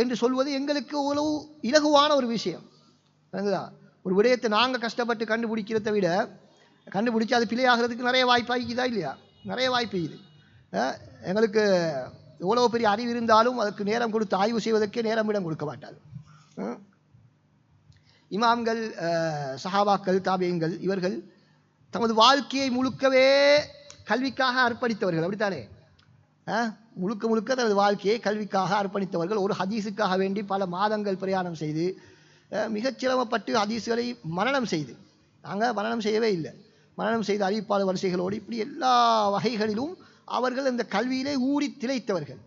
என்று சொல்வது எங்களுக்கு அவ்வளவு இலகுவான ஒரு விஷயம். ஒரு விடயத்தை நாங்கள் கஷ்டப்பட்டு கண்டுபிடிக்கிறத விட கண்டுபிடிச்சி அது பிழையாகிறதுக்கு நிறைய வாய்ப்பாகிக்குதா இல்லையா? நிறைய வாய்ப்பு இது. எங்களுக்கு எவ்வளோ பெரிய அறிவு இருந்தாலும் அதுக்கு நேரம் கொடுத்து ஆய்வு செய்வதற்கே நேரம் கொடுக்க மாட்டார். இமாம்கள், சஹாபாக்கள், தாபிஈன்கள் இவர்கள் தமது வாழ்க்கையை முழுக்கவே கல்விக்காக அர்ப்பணித்தவர்கள். அப்படித்தானே? முழுக்க தனது வாழ்க்கையை கல்விக்காக அர்ப்பணித்தவர்கள். ஒரு ஹதீஸுக்காக வேண்டி பல மாதங்கள் பிரயாணம் செய்து மிகச் சிரமப்பட்டு ஹதீஸ்களை மனனம் செய்து, நாங்கள் மனனம் செய்யவே இல்லை, மனனம் செய்த அறிவிப்பாளர் வரிசைகளோடு இப்படி எல்லா வகைகளிலும் அவர்கள் இந்த கல்வியிலே ஊறி திளைத்தவர்கள்.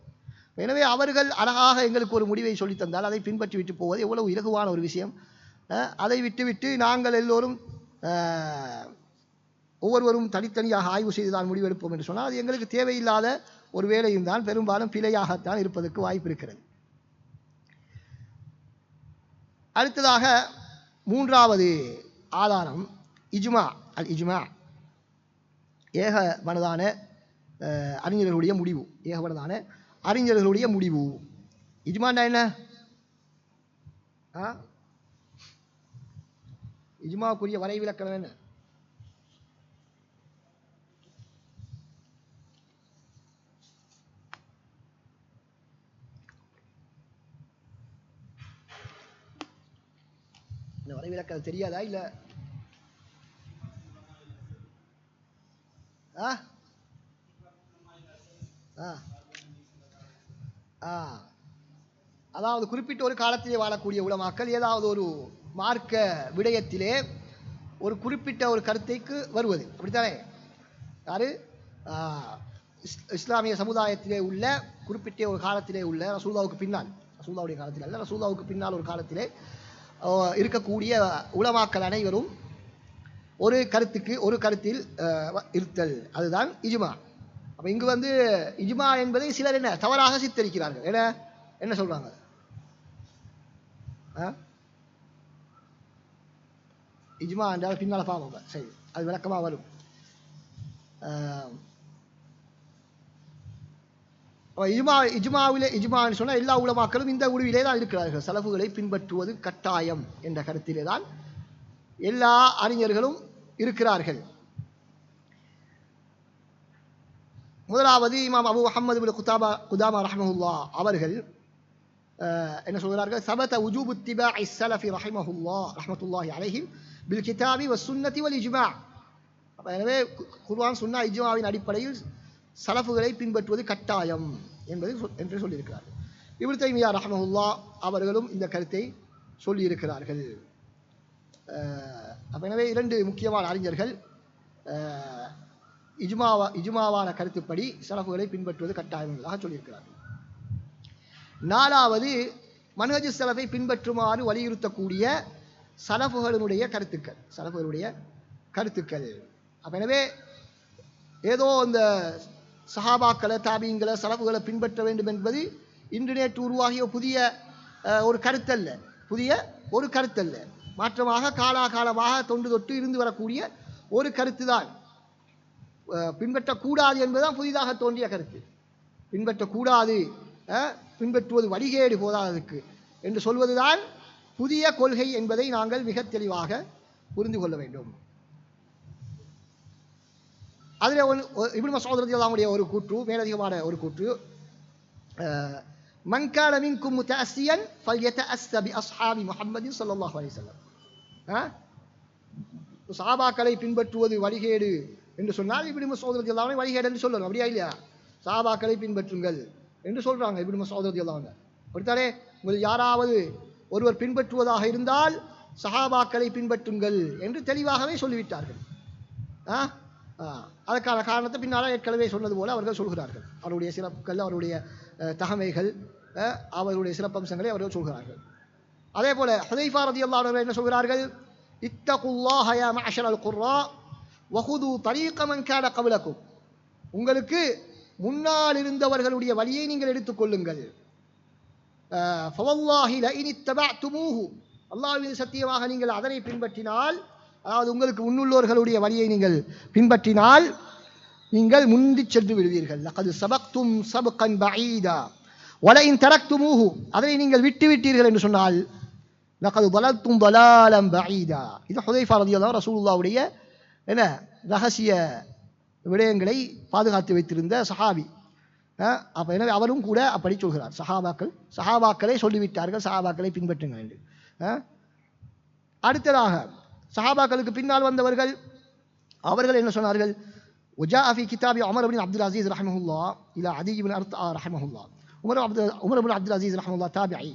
எனவே அவர்கள் அழகாக எங்களுக்கு ஒரு முடிவை சொல்லித்தந்தால் அதை பின்பற்றி விட்டு போவது எவ்வளவு இலகுவான ஒரு விஷயம். அதை விட்டுவிட்டு நாங்கள் எல்லோரும் ஒவ்வொருவரும் தனித்தனியாக ஆய்வு செய்துதான் முடிவெடுப்போம் என்று சொன்னால் அது எங்களுக்கு தேவையில்லாத ஒரு வேலையும் தான், பெரும்பாலும் பிழையாகத்தான் இருப்பதற்கு வாய்ப்பு இருக்கிறது. அடுத்ததாக 3வது ஆதாரம் இஜ்மா. அல் இஜ்மா, ஏகமனதான அறிஞர்களுடைய முடிவு. ஏகமனதான அறிஞர்களுடைய முடிவு. இஜ்மான்னா என்ன? இஜ்மாவுக்குரிய வரைவிலக்கணம் என்ன? இந்த வரைவிலக்கணம் தெரியாதா இல்ல? அதாவது குறிப்பிட்ட ஒரு காலத்திலே வாழக்கூடிய உலமாக்கள் ஏதாவது ஒரு மார்க்க விடயத்திலே ஒரு குறிப்பிட்ட ஒரு கருத்தைக்கு வருவது. அப்படித்தானே? யாரு? இஸ்லாமிய சமுதாயத்திலே உள்ள குறிப்பிட்ட ஒரு காலத்திலே உள்ள ரசூலுல்லாஹ்வுக்கு பின்னால், ரசூலுல்லாஹ்வுடைய காலத்தில் அல்ல, ரசூலுல்லாஹ்வுக்கு பின்னால் ஒரு காலத்திலே இருக்கக்கூடிய உலமாக்கள் அனைவரும் ஒரு கருத்தில் இருத்தல், அதுதான் இஜ்மா. அப்போ இங்கு இஜ்மா என்பதை சிலர் என்ன தவறாக சித்தரிக்கிறார்கள். என்ன சொல்றாங்க? இஜ்மா என்றால் பின்னால பாவம், சரி, அது விளக்கமாக வரும். இஜ்மான்னு சொன்னால் எல்லா உலமாக்களும் இந்த முடிவிலே தான் இருக்கிறார்கள். சலஃபுகளை பின்பற்றுவது கட்டாயம் என்ற கருத்திலே தான் எல்லா அறிஞர்களும் இருக்கிறார்கள். முதலாவது இமாம் அபு முஹம்மது பின் குதாமா ரஹ்மஹுல்லாஹ் அவர்கள் என்ன சொல்கிறார்கள்? சபத உஜூபு இத்திபாஇ ஸலஃபி ரஹ்மத்துல்லாஹி அலைஹிம் பில் கிதாபி வஸ் சுன்னதி வல் இஜ்மா. எனவே குர்ஆன் சுன்னா இஜ்மாவின் அடிப்படையில் சலஃபுகளை பின்பற்றுவது கட்டாயம் என்று சொல்லியிருக்கிறார்கள். இப்னு தைமியா ரஹ்மஹுல்லாஹ் அவர்களும் இந்த கருத்தை சொல்லியிருக்கிறார்கள். எனவே இரண்டு முக்கியமான அறிஞர்கள் இஜ்மாவான கருத்துப்படி சலஃபுகளை பின்பற்றுவது கட்டாயம் என்பதாக சொல்லியிருக்கிறார்கள். நாலாவது மன்ஹஜு ஸலஃபை பின்பற்றுமாறு வலியுறுத்தக்கூடிய சலஃபுகளுடைய கருத்துக்கள். எனவே ஏதோ இந்த சஹாபாக்களை தாபீங்களை சலஃபுகளை பின்பற்ற வேண்டும் என்பது இன்று நேற்று உருவாகிய புதிய ஒரு கருத்தல்ல. மாற்றமாக காலாகாலமாக தொண்டு தொட்டு இருந்து வரக்கூடிய ஒரு கருத்து தான். பின்பற்றக்கூடாது என்பதுதான் புதிதாக தோன்றிய கருத்து. பின்பற்றக்கூடாது, பின்பற்றுவது வழிகேடு போதாததுக்கு என்று சொல்வதுதான் புதிய கொள்கை என்பதை நாங்கள் மிக தெளிவாக புரிந்து கொள்ள வேண்டும். அதில் இப்னு மஸ்ஊத் ரலியல்லாஹு அன்ஹு ஒரு கூற்று, மேலதிகமான ஒரு கூற்று, மன் கான மின்கும் முத்தஅஸ்ஸியன் ஃபல்யதஅஸ்ஸ பி அஸ்ஹாபி முஹம்மதின் ஸல்லல்லாஹு அலைஹி வஸல்லம். சஹாபாக்களை பின்பற்றுவது வழிகேடு என்று சொன்னால் இப்னு மஸ்ஊத் ரலியல்லாஹு அன்ஹு வழிகேடு என்று சொல்லணும். அப்படியா இல்லையா? சஹாபாக்களை பின்பற்றுங்கள் என்று சொல்றாங்க இப்னு மஸ்ஊத் ரலியல்லாஹு அன்ஹு. அப்படித்தானே? உங்கள் யாராவது ஒருவர் பின்பற்றுவதாக இருந்தால் சஹாபாக்களை பின்பற்றுங்கள் என்று தெளிவாகவே சொல்லிவிட்டார்கள். அதற்கான காரணத்தை பின்னால் ஏற்கனவே சொன்னது போல அவர்கள் சொல்கிறார்கள். அவருடைய சிறப்புகள், அவருடைய தகமைகள், அவருடைய சிறப்பம்சங்களை அவர்கள் சொல்கிறார்கள். அதே போல ஹுதைஃபா ரலியல்லாஹு அன்ஹு என்ன சொல்கிறார்கள்? இத்தகுல்லாஹ யா மஅஷரல் குர்ரா வஹுது தரீக மன் கான கப்லகும். உங்களுக்கு முன்னால் இருந்தவர்களுடைய வழியை நீங்கள் எடுத்துக்கொள்ளுங்கள். ஃபவல்லாஹி லஇன் இத்தபஅதுமூஹு, அல்லாஹ்வின் சத்தியமாக நீங்கள் அதனை பின்பற்றினால், அதாவது உங்களுக்கு முன்னுள்ளவர்களுடைய வழியை நீங்கள் பின்பற்றினால் நீங்கள் முந்தி சென்று விடுவீர்கள். லகது சபக்தும் சபகன் பஈதா வலஇன் தரக்துமூஹு, அதனை நீங்கள் விட்டுவிட்டீர்கள் என்று சொன்னால் லகது தலல்தும் தலாலம் பஈதா. இது ஹுதைஃபா ரலியல்லாஹு அன்ஹு ரசூலுல்லாஹ்வுடைய என்ன ரகசிய விடயங்களை பாதுகாத்து வைத்திருந்த சஹாபி. அப்போ எனவே அவரும் கூட அப்படி சொல்கிறார். சஹாபாக்களை சொல்லிவிட்டார்கள், சஹாபாக்களை பின்பற்றுங்கள் என்று. அடுத்ததாக சஹாபாக்களுக்கு பின்னால் வந்தவர்கள் அவர்கள் என்ன சொன்னார்கள்? وجاء في كتاب عمر بن عبد العزيز رحمه الله الى عدي بن ارطاء رحمه الله. உமர் بن عبد العزيز رحمه الله தாபிஈ.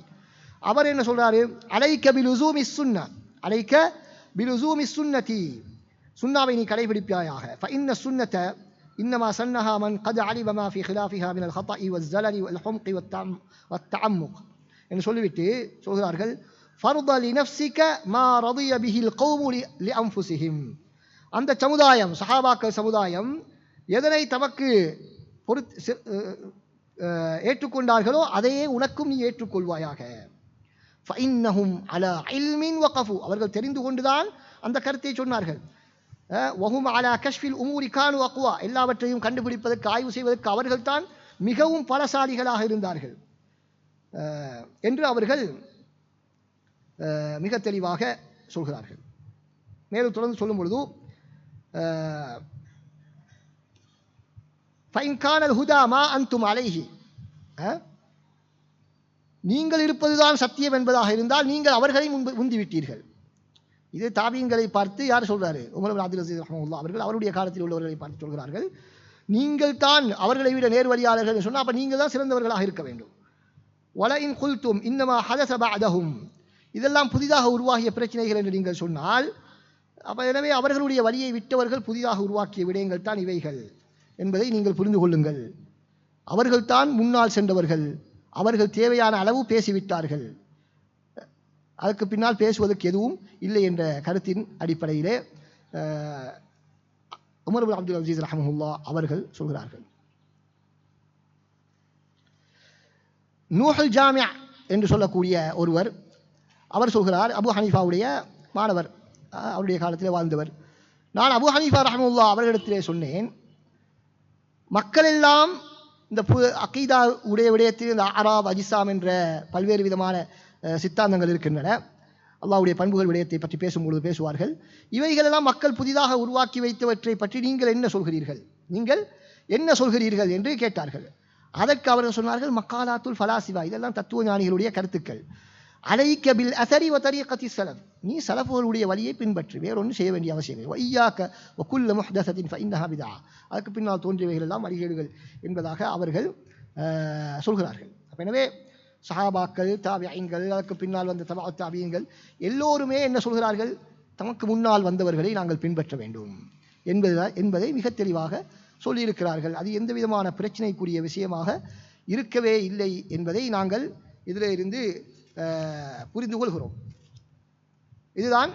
அவர் என்ன சொல்றாரு? அலைக்க பிலுசூமி சுன்னா, அலைக்க பிலுசூமி சுன்னதி, சுன்னாவை நீ கடைபிடிப்பாயாக. فإن السنة إنما سنها من قد علم ما في خلافها من الخطأ والزلل والحمق والتعمق என்று சொல்லிவிட்டு சொல்கிறார்கள், فرض لنفسك ما رضي به القوم لأنفسهم. அந்த சமுதாயம், சஹாபாக்கள் சமுதாயம் எதனை தமக்கு ஏற்றுக்கொண்டார்களோ அதையே உனக்கும் நீ ஏற்றுக்கொள்வாயாக. فإنهم على علم وقفوا, அவர்கள் தெரிந்து கொண்டுதான் அந்த கருத்தை சொன்னார்கள். وهم على كشف الأمور كانوا أقوى, எல்லாவற்றையும் கண்டுபிடிப்பதற்கு ஆய்வு செய்வதற்கு அவர்கள் தான் மிகவும் பலசாலிகளாக இருந்தார்கள் என்று அவர்கள் மிக தெளிவாக சொல்கிறார்கள். மேலும் தொடர்ந்து சொல்லும் பொழுது فإن كان الهدى ما أنتم عليه, நீங்கள் இருப்பதுதான் சத்தியம் என்பதாக இருந்தால் நீங்கள் அவர்களை முந்திவிட்டீர்கள். இது தாபீங்களை பார்த்து யார் சொல்றாரு? உமர் இப்னு அப்துல் அஸீஸ் ரஹ்மத்துல்லாஹி அவர்கள் அவருடைய காலத்தில் உள்ளவர்களை பார்த்து சொல்கிறார்கள், நீங்கள் தான் அவர்களை விட நேர்வழியாளர்கள் என்று சொன்னால் அப்ப நீங்கள் தான் சிறந்தவர்களாக இருக்க வேண்டும். வலஇன் குல்தும் இன்னமா ஹதஸ பஅதஹும், இதெல்லாம் புதிதாக உருவாகிய பிரச்சனைகள் என்று நீங்கள் சொன்னால் அப்ப எனவே அவர்களுடைய வழியை விட்டவர்கள் புதிதாக உருவாக்கிய விடயங்கள் தான் இவைகள் என்பதை நீங்கள் புரிந்து கொள்ளுங்கள். அவர்கள் தான் முன்னால் சென்றவர்கள், அவர்கள் தேவையான அளவு பேசிவிட்டார்கள், அதற்கு பின்னால் பேசுவதற்கு எதுவும் இல்லை என்ற கருத்தின் அடிப்படையிலே உமர் இப்னு அப்துல் அஸீஸ் ரஹ்மத்துல்லாஹி அவர்கள் சொல்கிறார்கள். நூஹுல் ஜாமி' என்று சொல்லக்கூடிய ஒருவர், அவர் சொல்கிறார், அபு ஹனீஃபாவுடைய மாணவர், அவருடைய காலத்திலே வாழ்ந்தவர். நான் அபு ஹனீஃபா ரஹ்மத்துல்லாஹி அவர்களிடத்திலே சொன்னேன், மக்கள் எல்லாம் இந்த அகீதா உடைய விடயத்தில் இந்த ஆராப் அஜிசாம் என்ற பல்வேறு விதமான சித்தாந்தங்கள் இருக்கின்றன. அல்லாஹ்வுடைய பண்புகள் விடயத்தை பற்றி பேசும்பொழுது பேசுவார்கள். இவைகளெல்லாம் மக்கள் புதிதாக உருவாக்கி வைத்தவற்றை பற்றி நீங்கள் என்ன சொல்கிறீர்கள், நீங்கள் என்ன சொல்கிறீர்கள் என்று கேட்டார்கள். அதற்கு அவர்கள் சொன்னார்கள், மக்காலாத்துல் ஃபலாசிவா, இதெல்லாம் தத்துவ ஞானிகளுடைய கருத்துக்கள். அலைக்க பில் அஸரி வ தரீகத்தி ஸலஃப், நீ சலஃபுகளுடைய வழியை பின்பற்று, வேறொன்றும் செய்ய வேண்டிய அவசியம் இல்லை. வையாக்க வ குல்ல முஹ்தஸத்தின் ஃபஇன்னஹா பித்ஆ, அதுக்கு பின்னால் தோன்றியவைகள் எல்லாம் வழிகேடுகள் என்பதாக அவர்கள் சொல்கிறார்கள். எனவே சஹாபாக்கள், தாபிஈன்கள், அதற்கு பின்னால் வந்த தபஅத் தாபிஈன்கள் எல்லோருமே என்ன சொல்கிறார்கள், தமக்கு முன்னால் வந்தவர்களை நாங்கள் பின்பற்ற வேண்டும் என்பதை மிக தெளிவாக சொல்லியிருக்கிறார்கள். அது எந்த விதமான பிரச்சனைக்குரிய விஷயமாக இருக்கவே இல்லை என்பதை நாங்கள் இதில் இருந்து புரிந்து கொள்கிறோம். இதுதான்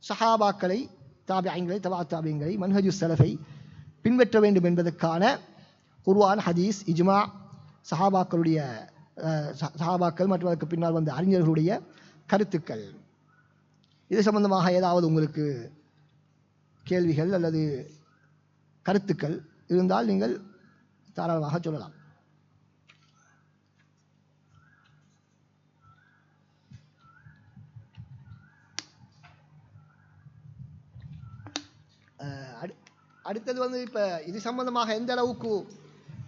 சஹாபாக்களை, தாபிஈன்களை, தபஅத் தாபிஈன்களை, மன்ஹஜு ஸலஃபை பின்பற்ற வேண்டும் என்பதற்கான குர்ஆன், ஹதீஸ், இஜ்மா, சஹாபாக்கள் மற்றும் அதற்கு பின்னால் வந்த அறிஞர்களுடைய கருத்துக்கள். இது சம்பந்தமாக ஏதாவது உங்களுக்கு கேள்விகள் அல்லது கருத்துக்கள் இருந்தால் நீங்கள் தாராளமாக சொல்லலாம். அடுத்தது இப்போ இது சம்பந்தமாக எந்த அளவுக்கு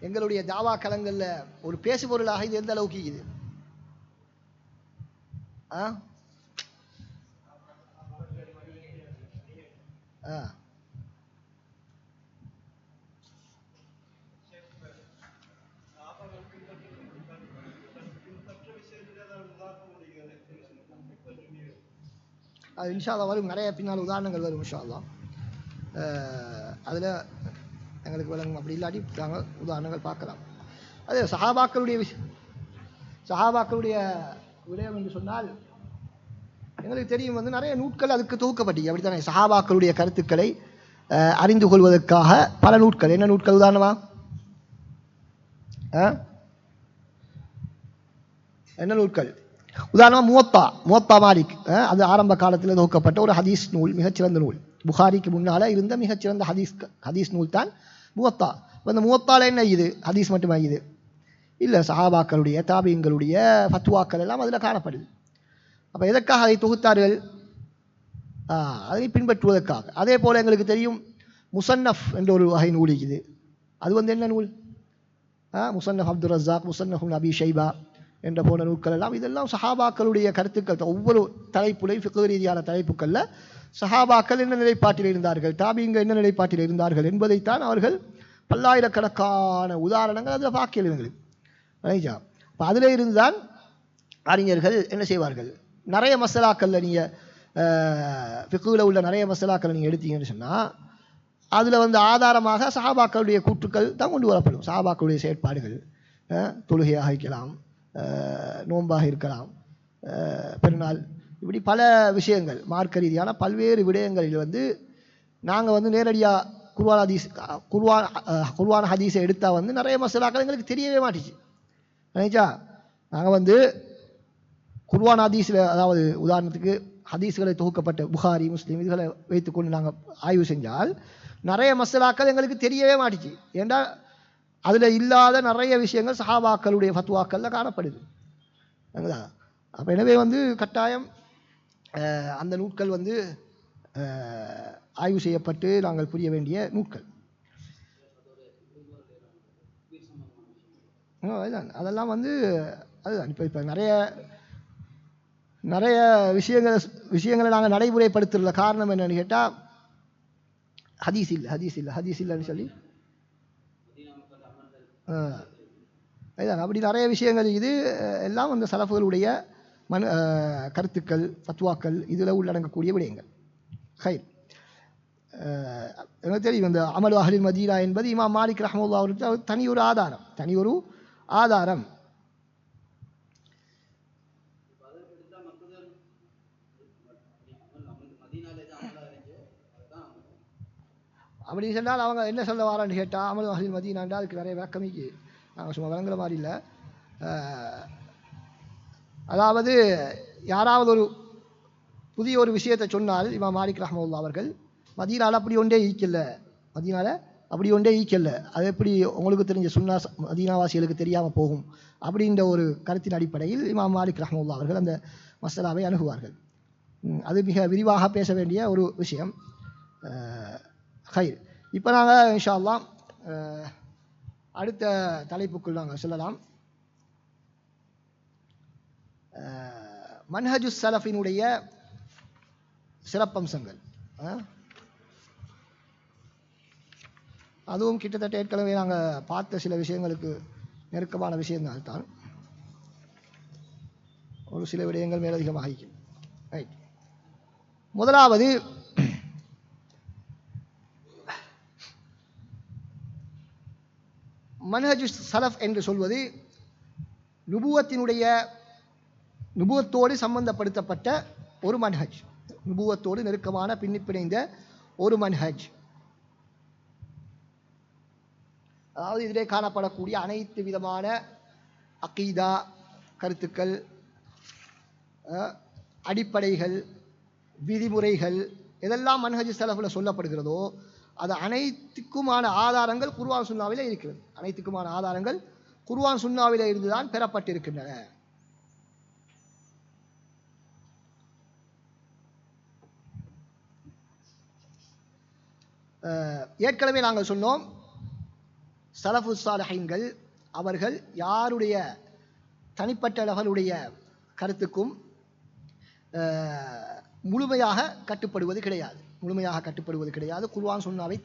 எங்களுடைய தாவா களங்களில் ஒரு பேசுபொருளாக இது எந்த அளவுக்கு இது அது இன்ஷா அல்லாஹ் வரும், நிறைய பின்னால் உதாரணங்கள் வரும் இன்ஷா அல்லாஹ். அதில் எங்களுக்கு விளங்கும், அப்படி இல்லாட்டி நாங்கள் உதாரணங்கள் பார்க்கலாம். அது சஹாபாக்களுடைய விடயம் என்று சொன்னால் எங்களுக்கு தெரியும், நிறைய நூட்கள் அதுக்கு தொகுக்கப்பட்டு, அப்படித்தானே சஹாபாக்களுடைய கருத்துக்களை அறிந்து கொள்வதற்காக பல நூட்கள். என்ன நூட்கள் உதாரணமா? என்ன நூட்கள்? உதாரணமாக முவத்தா மாலிக், அது ஆரம்ப காலத்தில் தொகுக்கப்பட்ட ஒரு ஹதீஸ் நூல், மிகச்சிறந்த நூல். புகாரிக்கு முன்னால் இருந்த மிகச்சிறந்த ஹதீஸ் நூல் தான் முவத்தா. அந்த முவத்தால என்ன இது ஹதீஸ் மட்டுமா இது? இல்லை, சஹாபாக்களுடைய, தாபிஈன்களுடைய ஃபத்வாக்கள் எல்லாம் அதில் காணப்படுது. அப்போ எதற்காக அதை தொகுத்தார்கள்? அதை பின்பற்றுவதற்காக. அதே போல் எங்களுக்கு தெரியும் முசன்னஃப் என்ற ஒரு வகை நூல் இருக்குது. அது என்ன நூல்? முசன்னஃப் அப்துல் ரஸாக், முசன்னஃப் அபி ஷைபா என்ற போன்ற நூல்கள் எல்லாம், இதெல்லாம் சஹாபாக்களுடைய கருத்துக்கள். ஒவ்வொரு தலைப்புலையும் ஃபிக்ஹ் ரீதியான தலைப்புகளில் சஹாபாக்கள் என்ன நிலைப்பாட்டில் இருந்தார்கள், தாபிஈன்கள் என்ன நிலைப்பாட்டில் இருந்தார்கள் என்பதைத்தான் அவர்கள் பல்லாயிரக்கணக்கான உதாரணங்கள் அதில் பார்க்கல எங்களுக்கு. ரைஜா, இப்போ அதில் இருந்து தான் அறிஞர்கள் என்ன செய்வார்கள், நிறைய மசலாக்களில் நீங்கள் ஃபிக்ஹ்ல உள்ள நிறைய மசலாக்களை நீங்கள் எடுத்தீங்கன்னு சொன்னால் அதில் ஆதாரமாக சஹாபாக்களுடைய கூற்றுக்கள் தான் கொண்டு வரப்படும். சஹாபாக்களுடைய செயற்பாடுகள், தொழுகையாக இருக்கலாம், நோன்பாக இருக்கலாம், பெருநாள், இப்படி பல விஷயங்கள், மார்க்க ரீதியான பல்வேறு விடயங்களில் நாங்கள் நேரடியாக குர்ஆன் ஹதீஸை எடுத்தால் நிறைய மசலாக்கள் எங்களுக்கு தெரியவே மாட்டிச்சு. நினைச்சா நாங்கள் குர்ஆன் ஹதீஸில், அதாவது உதாரணத்துக்கு ஹதீஸ்களை தொகுக்கப்பட்ட புகாரி, முஸ்லீம் இதுகளை வைத்துக்கொண்டு நாங்கள் ஆய்வு செஞ்சால் நிறைய மசலாக்கள் எங்களுக்கு தெரியவே மாட்டிச்சு. ஏன்னா அதில் இல்லாத நிறைய விஷயங்கள் சஹாபாக்களுடைய ஃபத்வாக்களில் காணப்படுது. அப்போ எனவே கட்டாயம் அந்த நூட்கள் ஆய்வு செய்யப்பட்டு நாங்கள் புரிய வேண்டிய நூட்கள். அதுதான், அதெல்லாம் அதுதான். இப்போ நிறைய விஷயங்களை நாங்கள் நடைமுறைப்படுத்துகிற காரணம் என்னன்னு கேட்டால் ஹதீஸ் இல்லைன்னு சொல்லி அதுதான். அப்படி நிறைய விஷயங்கள் இது எல்லாம் அந்த சலஃபுகளுடைய கருத்துக்கள், ஃபத்வாக்கள் இதில் உள்ளடங்கக்கூடிய விடயங்கள். ஹைர், எனக்கு தெரியும் இந்த அமலு அஹ்லில் மதீனா என்பது இமாம் மாலிக் ரஹ்மத்துல்லாஹி அவருக்கு தனி ஒரு ஆதாரம். அப்படி சொன்னால் அவங்க என்ன சொல்ல வாரான்னு கேட்டால், அமலு அஹ்லில் மதீனாண்டா அதுக்கு நிறைய விளக்கமிக்கு நாங்கள் சும்மா விளங்குற மாதிரி இல்லை. அதாவது யாராவது ஒரு புதிய ஒரு விஷயத்தை சொன்னால் இமாம் மாலிக் ரஹ்மத்துல்லாஹி அவர்கள் மதீனால அப்படி ஒன்றே இருக்கல, மதீனால அப்படி ஒன்றே ஈக்கல்ல. அது எப்படி உங்களுக்கு தெரிஞ்ச சுன்னா மதீனாவாசிகளுக்கு தெரியாமல் போகும் அப்படின்ற ஒரு கருத்தின் அடிப்படையில் இமாம் மாலிக் ரஹ்மத்துல்லாஹி அவர்கள் அந்த மஸ்அலாவை அணுகுவார்கள். அது மிக விரிவாக பேச வேண்டிய ஒரு விஷயம். ஹைர், இப்போ நாங்கள் இன்ஷா அல்லாஹ் அடுத்த தலைப்புக்குள் நாங்கள் செல்லலாம். மன்ஹஜு ஸலஃபினுடைய சிறப்பம்சங்கள். அதுவும் கிட்டத்தட்ட ஏற்கனவே நாங்கள் பார்த்த சில விஷயங்களுக்கு நெருக்கமான விஷயங்கள் தான். ஒரு சில விடயங்கள் மேலதிகமாக ஆகிக்கும். ரைட், முதலாவது மன்ஹஜு ஸலஃப் என்று சொல்வது நுபுவத்தோடு சம்பந்தப்படுத்தப்பட்ட ஒரு மன்ஹஜ், நுபுவத்தோடு நெருக்கமான பின்னிப்பிணைந்த ஒரு மன்ஹஜ். அதாவது இதிலே காணப்படக்கூடிய அனைத்து விதமான அகீதா கருத்துக்கள், அடிப்படைகள், விதிமுறைகள் எதெல்லாம் மன்ஹஜ் ஸலஃப்ல சொல்லப்படுகிறதோ அது அனைத்துக்குமான ஆதாரங்கள் குர்ஆன் சுன்னாவிலே இருக்கிறது. அனைத்துக்குமான ஆதாரங்கள் குர்ஆன் சுன்னாவிலே இருந்துதான் பெறப்பட்டிருக்கின்றன. ஏற்கனவே நாங்கள் சொன்னோம், ஸலஃபு ஸாலிஹீன்கள் அவர்கள் யாருடைய தனிப்பட்டவர்களுடைய கருத்துக்கும் முழுமையாக கட்டுப்படுவது கிடையாது. குர்ஆன் சுன்னாவை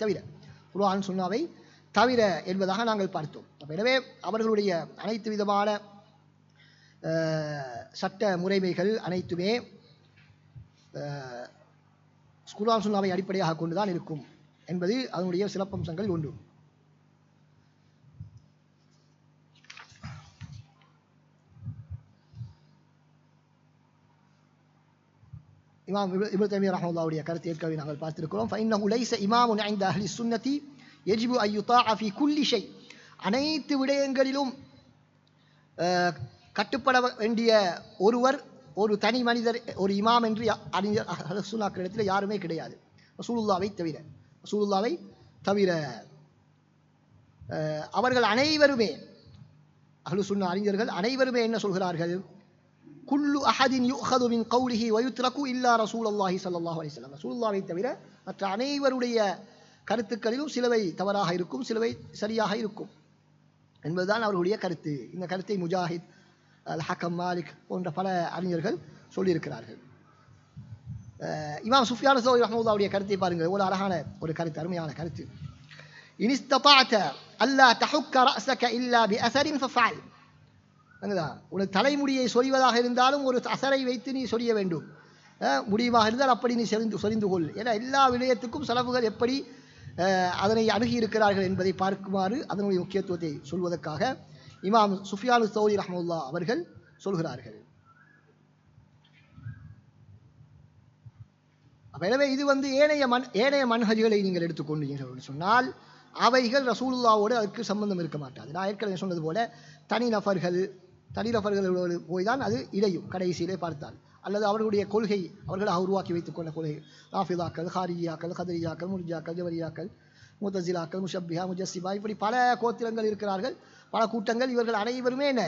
தவிர என்பதாக நாங்கள் பார்த்தோம். எனவே அவர்களுடைய அனைத்து விதமான சட்ட முறைமைகள் அனைத்துமே குர்ஆன் சுன்னாவை அடிப்படையாக கொண்டுதான் இருக்கும் என்பது அதனுடைய சிறப்பம்சங்கள் ஒன்று. இமாம் இப்னு தைமிய்யா ரஹ்மத்துல்லாஹுடைய கருத்தை ஏற்கனவே நாங்கள் பார்த்திருக்கிறோம். ஃபஇன்னஹு லைஸ இமாமுன் இன்த அஹ்லி சுன்னதி யஜிபு அன் யுதாஅ ஃபீ குல்லி ஷை. அனைத்து விடயங்களிலும் கட்டுப்பட வேண்டிய ஒருவர், ஒரு தனி மனிதர், ஒரு இமாம் என்று அறிஞர் சுன்னாக்களிடத்தில் யாருமே கிடையாது, ரசூலுல்லாஹ்வை தவிர. அவர்கள் அனைவருமே, அஹ்லு சுன்னா அறிஞர்கள் அனைவருமே என்ன சொல்கிறார்கள்? குல்லு அஹதின் யுஅஹது மின் கௌலிஹி வ யுத்ரகு இல்லா ரசூலுல்லாஹி ஸல்லல்லாஹு அலைஹி வஸல்லம். ரசூலுல்லாஹ்வை தவிர மற்ற அனைவருடைய கருத்துக்களிலும் சிலவை தவறாக இருக்கும், சிலவை சரியாக இருக்கும் என்பதுதான் அவர்களுடைய கருத்து. இந்த கருத்தை முஜாஹித், அல் ஹக்கம், மாலிக் போன்ற பல அறிஞர்கள் சொல்லியிருக்கிறார்கள். இமாம் சுஃபியான் ஸௌரி ரஹ்மத்துல்லாஹுடைய கருத்தை பாருங்கள், ஒரு அழகான ஒரு கருத்து, அருமையான கருத்து. இனிஸ்ததாஅத அல்லா தஹுக்க ரஅஸக இல்லா பிஅஸரின் ஃபஃஅல். உனது தலைமுடியை சொரிவதாக இருந்தாலும் ஒரு அசரை வைத்து நீ சொரிய வேண்டும், முடியுமாக இருந்தால் அப்படி நீ சொரிந்து கொள். ஏன்னா எல்லா விடயத்துக்கும் ஸலஃபுகள் எப்படி அதனை அணுகி இருக்கிறார்கள் என்பதை பார்க்குமாறு அதனுடைய முக்கியத்துவத்தை சொல்வதற்காக இமாம் சுஃபியான் ஸௌரி ரஹ்மத்துல்லாஹ் அவர்கள் சொல்கிறார்கள். எனவே இது ஏனைய மன்ஹஜ்களை நீங்கள் எடுத்துக்கொண்டீர்கள் என்று சொன்னால் அவைகள் ரசூலுல்லாவோடு அதற்கு சம்பந்தம் இருக்க மாட்டாது. நான் ஏற்கனவே சொன்னது போல தனிநபர்களோடு போய் தான் அது இடையும் கடைசியிலே பார்த்தால், அல்லது அவர்களுடைய கொள்கை அவர்களாக உருவாக்கி வைத்துக் கொண்ட கொள்கை, ராஃபிதாக்கள், ஹாரியாக்கள், கதரியாக்கள், முர்ஜியாக்கள், ஜபரியாக்கள், முத்தஸிலாக்கள், முஷப்பிஹா, முஜஸ்ஸிபா, இப்படி பல கோத்திரங்கள் இருக்கிறார்கள், பல கூட்டங்கள். இவர்கள் அனைவருமே என்ன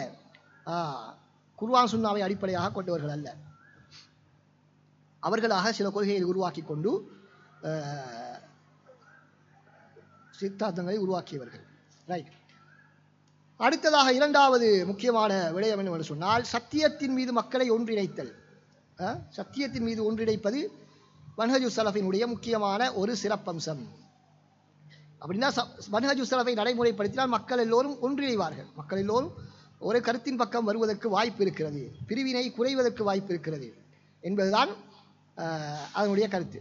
குர்ஆன் சுன்னாவை அடிப்படையாக கொண்டவர்கள் அல்ல. அவர்களாக சில கொள்கையை உருவாக்கி கொண்டு சித்தாந்தங்களை உருவாக்கியவர்கள். ரைட். அடுத்ததாக இரண்டாவது முக்கியமான விடயம் என்னவென்று சொன்னால், சத்தியத்தின் மீது மக்களை ஒன்றிணைத்தல். சத்தியத்தின் மீது ஒன்றிணைப்பது மன்ஹஜு ஸலஃபினுடைய முக்கியமான ஒரு சிறப்பம்சம். அப்படின்னா மன்ஹஜு ஸலஃபை நடைமுறைப்படுத்தினால் மக்கள் எல்லோரும் ஒன்றிணைவார்கள், மக்கள் எல்லோரும் ஒரு கருத்தின் பக்கம் வருவதற்கு வாய்ப்பு இருக்கிறது, பிரிவினை குறைவதற்கு வாய்ப்பு இருக்கிறது என்பதுதான் அதனுடைய கருத்து.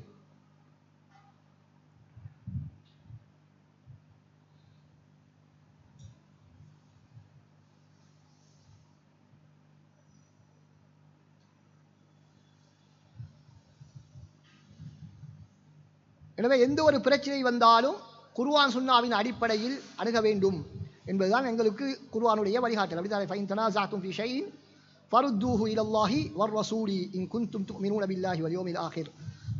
எனவே எந்த ஒரு பிரச்சனை வந்தாலும் குர்ஆன் சுன்னாவின் அடிப்படையில் அணுக வேண்டும் என்பதுதான் எங்களுக்கு குர்ஆனுடைய வழிகாட்டல். அப்படிதான் ஃபைன் தனாஸஅதும் ஃபீ ஷைஇன் ஃபருத்தூஹு இலல்லாஹி வர் ரசூலி இன் குன்தும் துமினூன பில்லாஹி வல் யௌமில் ஆகிர்.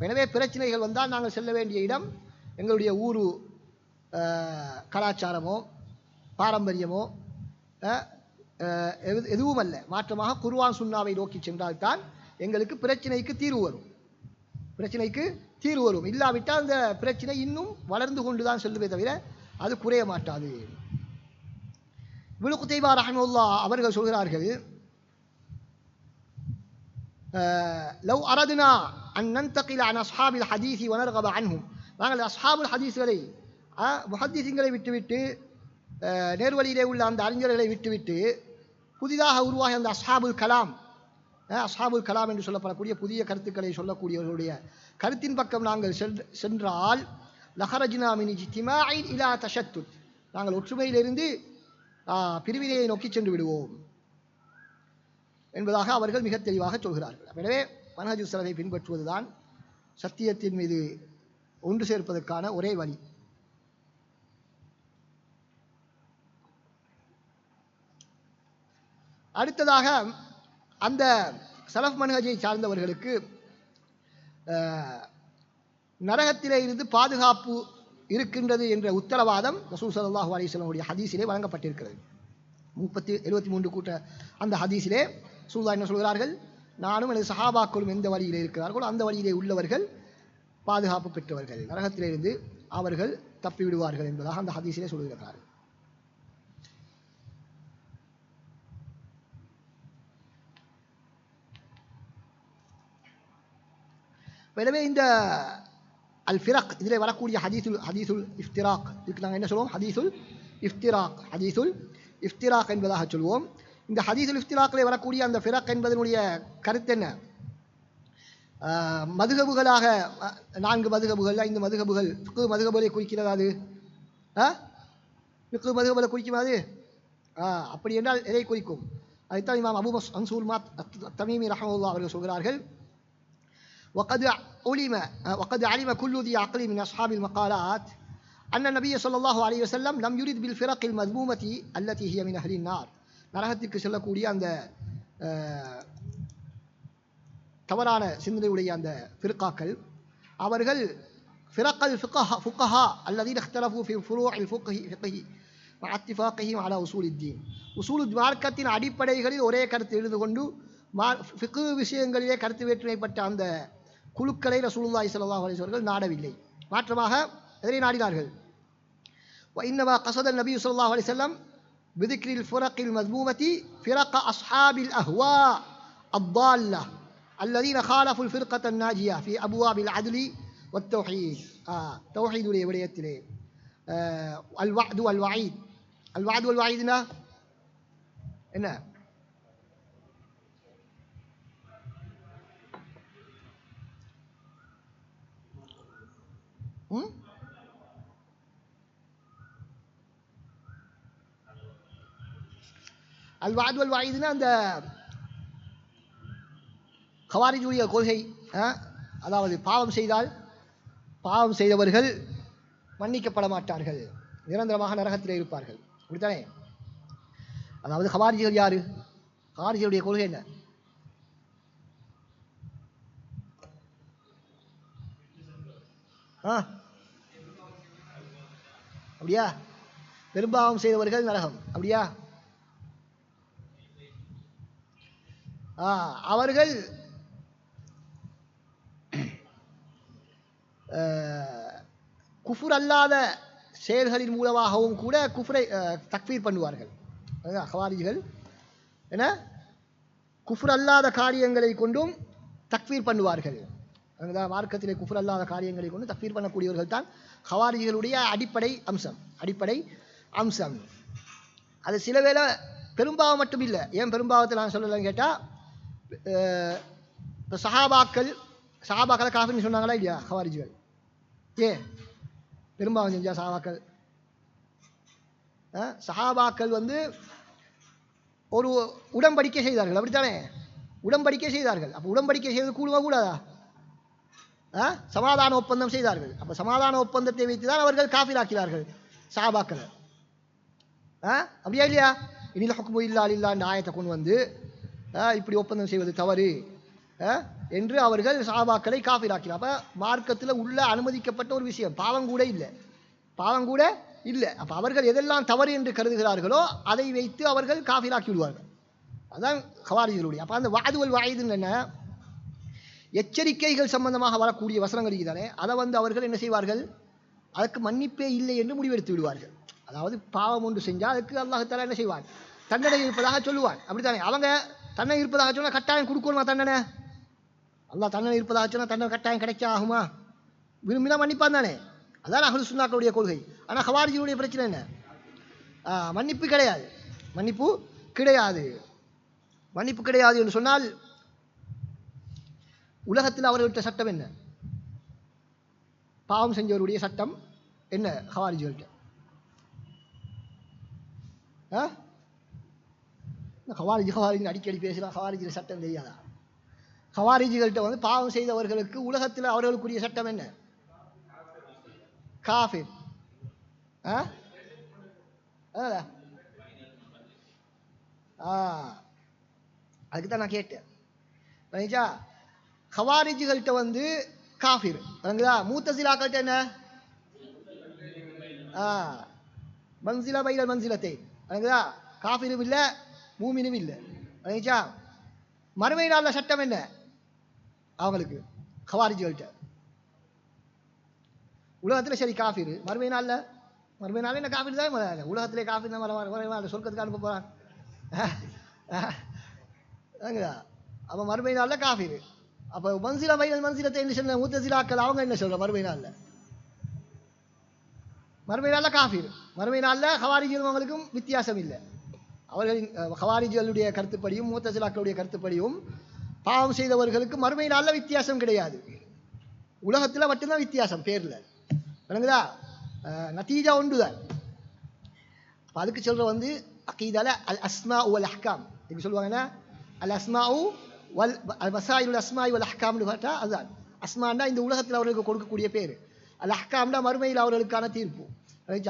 எனவே பிரச்சனைகள் வந்தால் நாங்கள் செல்ல வேண்டிய இடம் எங்களுடைய ஊரு கலாச்சாரமோ பாரம்பரியமோ எதுவும் அல்ல. மாற்றமாக குர்ஆன் சுன்னாவை நோக்கி சென்றால்தான் எங்களுக்கு பிரச்சனைக்கு தீர்வு வரும். இல்லாவிட்டால் அந்த பிரச்சனை இன்னும் வளர்ந்து கொண்டுதான் செல்லுமே தவிர அது குறைய மாட்டாது. இப்னு குதைபா ரஹ்மத்துல்லாஹ் அவர்கள் சொல்கிறார்கள், லவ் அரதுனா அன் நன்தகில அன் அஸ்ஹாபில் ஹதீஸ் வ நர்கப அன்ஹும், நாங்கள் அஸ்ஹாபுல் ஹதீஸ்களை முஹத்திஸிங்களை விட்டுவிட்டு நேர்வழியிலே உள்ள அந்த அறிஞர்களை விட்டுவிட்டு புதிதாக உருவாகிய அந்த அஸ்ஹாபுல் கலாம் என்று சொல்லப்படக்கூடிய புதிய கருத்துக்களை சொல்லக்கூடியவர்களுடைய கருத்தின் பக்கம் நாங்கள் சென்றால் லஹரஜ்னா மின் இஜ்திமாஇன் இலா தஷத்துத், நாங்கள் ஒற்றுமையிலிருந்து பிரிவினையை நோக்கி சென்று விடுவோம் என்பதாக அவர்கள் மிக தெளிவாக சொல்கிறார்கள். எனவே மன்ஹஜு ஸலஃபை பின்பற்றுவதுதான் சத்தியத்தின் மீது ஒன்று சேர்ப்பதற்கான ஒரே வழி. அடுத்ததாக அந்த சலஃப் மன்ஹஜை சார்ந்தவர்களுக்கு நரகத்திலே இருந்து பாதுகாப்பு இருக்கின்றது என்ற உத்தரவாதம் ரசூல் ஸல்லல்லாஹு அலைஹி வஸல்லம் உடைய ஹதீஸிலே வழங்கப்பட்டிருக்கிறது. 73 கூட்ட அந்த ஹதீஸிலே ரசூலுல்லாஹ் என்ன சொல்கிறார்கள், நானும் எனது சஹாபாக்களும் எந்த வழியிலே இருக்கிறார்களோ அந்த வழியிலே உள்ளவர்கள் பாதுகாப்பு பெற்றவர்கள், நரகத்திலிருந்து அவர்கள் தப்பிவிடுவார்கள் என்பதாக அந்த ஹதீஸிலே சொல்கிறார்கள். எனவே இந்த அல் ஃபிரக் இதில் வரக்கூடிய ஹதீசுல் இஃப்திராக், இதுக்கு நாங்கள் என்ன சொல்வோம், ஹதீசுல் இஃப்திராக் என்பதாக சொல்வோம். இந்த ஹதீசுல் இஃப்திராக்கில் வரக்கூடிய அந்த ஃபிரக் என்பதனுடைய கருத்து என்ன? மதுகபுகளாக 4 மதுகபுகள் 5 மதுகபுகள் ஃபிக்ஹ் மதுகபுகளை குறிக்கிறது. அது ஃபிக்ஹ் மதுகபுகளை குறிக்கும். அது அப்படி என்றால் எதை குறிக்கும்? அதைத்தான் இமாம் அபூ மன்சூர் தமீமி ரஹ்மத்துல்லாஹி அவர்கள் சொல்கிறார்கள், وقد علم كل ذي عقل من أصحاب المقالات أن النبي صلى الله عليه وسلم لم يرد بالفرق المذمومة التي هي من أهل النار. நரகத்திற்கு செல்லக்கூடிய அந்த தவறான சிந்தனையுடைய அந்த ஃபிர்காக்கள், அவர்கள் ஃபிரக்கல் ஃபுகஹா அல்லதீன இக்தலஃபு ஃபி ஃபுரூஇல் ஃபிக்ஹி மஅ இத்திஃபாகிஹிம் அலா உஸூலித்தீன், மார்க்கத்தின் அடிப்படைகளில் ஒரே கருத்து எழுந்து கொண்டு ஃபிக்ஹ் விஷயங்களிலே கருத்து வேற்றுமைப்பட்ட அந்த குழுக்களை ரசூலுல்லாஹி ஸல்லல்லாஹு அலைஹி வஸல்லம் நாடவில்லை. மாற்றமாக எதை நாடினார்கள்? وإنما قصد النبي صلى الله عليه وسلم بذكر الفرق المذمومة فرق أصحاب الأهواء الضالة الذين خالفوا الفرقة الناجية في أبواب العدل والتوحيد. توحيد الولية الوعد والوعيد. الوعد والوعيد إنه அல்வாத் வல் வாயிதுனா அந்த கவாரிஜுடைய கொள்கை, அதாவது பாவம் செய்தவர்கள் மன்னிக்கப்பட மாட்டார்கள், நிரந்தரமாக நரகத்திலே இருப்பார்கள், அப்படித்தானே? அதாவது கவாரிஜிகள் யாரு? கவாரிஜுடைய கொள்கை என்ன? அப்படியா? பெரும்பாவம் செய்தவர்கள் நரகம், அப்படியா? அவர்கள் குஃபுர் அல்லாத செயல்களின் மூலமாகவும் கூட குஃப்ரை தக்ஃபீர் பண்ணுவார்கள். ஹவாரிஜிகள் என்ன குஃபுர் அல்லாத காரியங்களை கொண்டும் தக்ஃபீர் பண்ணுவார்கள். மார்க்கத்திலே குஃபுர் அல்லாத காரியங்களை கொண்டு தக்ஃபீர் பண்ணக்கூடியவர்கள் தான் ஹவாரிஜிகளுடைய அடிப்படை அம்சம். அது சில வேளை பெரும்பாவம் மட்டும் இல்லை. ஏன் பெரும்பாவத்தை நான் சொல்லலன்னு கேட்டால், இப்போ சஹாபாக்களை காஃபிர்னு சொன்னாங்களா இல்லையா ஹவாரிஜிகள்? பெரும்பாவம் செஞ்சா சஹாபாக்கள் ஒரு உடன்படிக்கை செய்தார்கள், அப்படித்தானே? உடன்படிக்கை செய்தார்கள். அப்போ உடன்படிக்கை செய்வது கூடுவா கூடாதா? சமாதான ஒப்பந்தம் செய்தார்கள். அப்போ சமாதான ஒப்பந்தத்தை வைத்து தான் அவர்கள் காஃபிராக்கிறார்கள் சஹாபாக்களை, அப்படியா இல்லையா? இனில் ஹுக்மு இல்லா லில்லாஹ் என்ற ஆயத்தை கொண்டு இப்படி ஒப்பந்தம் செய்வது தவறு என்று அவர்கள் சஹாபாக்களை காஃபிராக்கிறார். அப்போ மார்க்கத்தில் உள்ள அனுமதிக்கப்பட்ட ஒரு விஷயம், பாவம் கூட இல்லை. பாவம் கூட இல்லை. அப்போ அவர்கள் எதெல்லாம் தவறு என்று கருதுகிறார்களோ அதை வைத்து அவர்கள் காஃபிராக்கி விடுவார்கள். அதுதான் ஹவாரிஜிகளுடைய. அப்போ அந்த வாதுவல் வாயுதுன்னு என்ன, எச்சரிக்கைகள் சம்பந்தமாக வரக்கூடிய வசனங்கள் இருக்குதானே, அதை அவர்கள் என்ன செய்வார்கள், அதுக்கு மன்னிப்பே இல்லை என்று முடிவெடுத்து விடுவார்கள். அதாவது பாவம் ஒன்று செஞ்சால் அதுக்கு அல்லாஹ் தஆலா என்ன செய்வான், தண்டனை இருப்பதாக சொல்லுவான். அப்படித்தானே, அவங்க தண்டனை இருப்பதாக சொன்னால் கட்டாயம் கொடுக்கணுமா தண்டனை? அல்லாஹ் தண்டனை இருப்பதாக சொன்னால் தண்டனை கட்டாயம் கிடைச்சா ஆகுமா? விரும்பினா மன்னிப்பான் தானே. அதான் அஹ்லு சுன்னாக்களுடைய கொள்கை. ஆனால் ஹவாரிஜிகளுடைய பிரச்சனை என்ன, மன்னிப்பு கிடையாது. மன்னிப்பு கிடையாது. மன்னிப்பு கிடையாது என்று சொன்னால் உலகத்தில் அவர்கள்ட்ட சட்டம் என்ன, பாவம் செஞ்சவருடைய சட்டம் என்ன ஹவாரிஜிகள்கிட்ட? ஹவாரிஜி அடிக்கடி பேசலாம். ஹவாரிஜி சட்டம் தெரியாதா? ஹவாரிஜிகள்கிட்ட பாவம் செய்தவர்களுக்கு உலகத்தில் அவர்களுக்குரிய சட்டம் என்ன? காஃபிர். அதுக்கு தான் நான் கேட்டேன். ஹவாரிஜிகள்கிட்ட காஃபிர் வழங்குதா. மூத்தசிலாக்கள்கிட்ட என்ன? மன்சிலா பைனல் மன்சிலத்தை வழங்குதா. காஃபிரும் இல்லை மூமினும் இல்லை. வழங்கிச்சா. மறுமை நாள்ல சட்டம் என்ன அவங்களுக்கு ஹவாரிஜிகள்கிட்ட? உலகத்தில் சரி காஃபிர், மறுமை நாளில் என்ன காஃபிர் தான். உலகத்திலே காஃபிர் தான் சொர்க்கத்துக்கு அனுப்ப போகிறான். அப்போ மறுமை நாளில் காஃபிர். அப்போ மன்சிலா பைனல் மன்சிலத்தை என்ன சொல்ல மூத்தசிலாக்கள் அவங்க என்ன சொல்ற? மறுமை நாளில் காஃபிர். மறுமை நாளில் ஹவாரிஜிகளும் அவங்களுக்கும் வித்தியாசம் இல்லை. அவர்களின் ஹவாரிஜிகளுடைய கருத்துப்படியும் மூத்தசிலாக்களுடைய கருத்துப்படியும் பாவம் செய்தவர்களுக்கு மறுமை நாளில் வித்தியாசம் கிடையாது. உலகத்தில் மட்டும்தான் வித்தியாசம் பேரில். விளங்குதா? நத்தீஜா ஒன்று தான். அதுக்கு சொல்ற அகீதால அல் அஸ்மா வல் அஹ்காம் எப்படி சொல்லுவாங்கன்னா, அல் அஸ்மா வல் வசாயிலுல் அஸ்மாஇ வல் அஹ்காம்னு பார்த்தா அதுதான். அஸ்மான்னா இந்த உலகத்தில் அவர்களுக்கு கொடுக்கக்கூடிய பேர், அல் அஹ்காம்னா மறுமையில் அவர்களுக்கான தீர்ப்பு.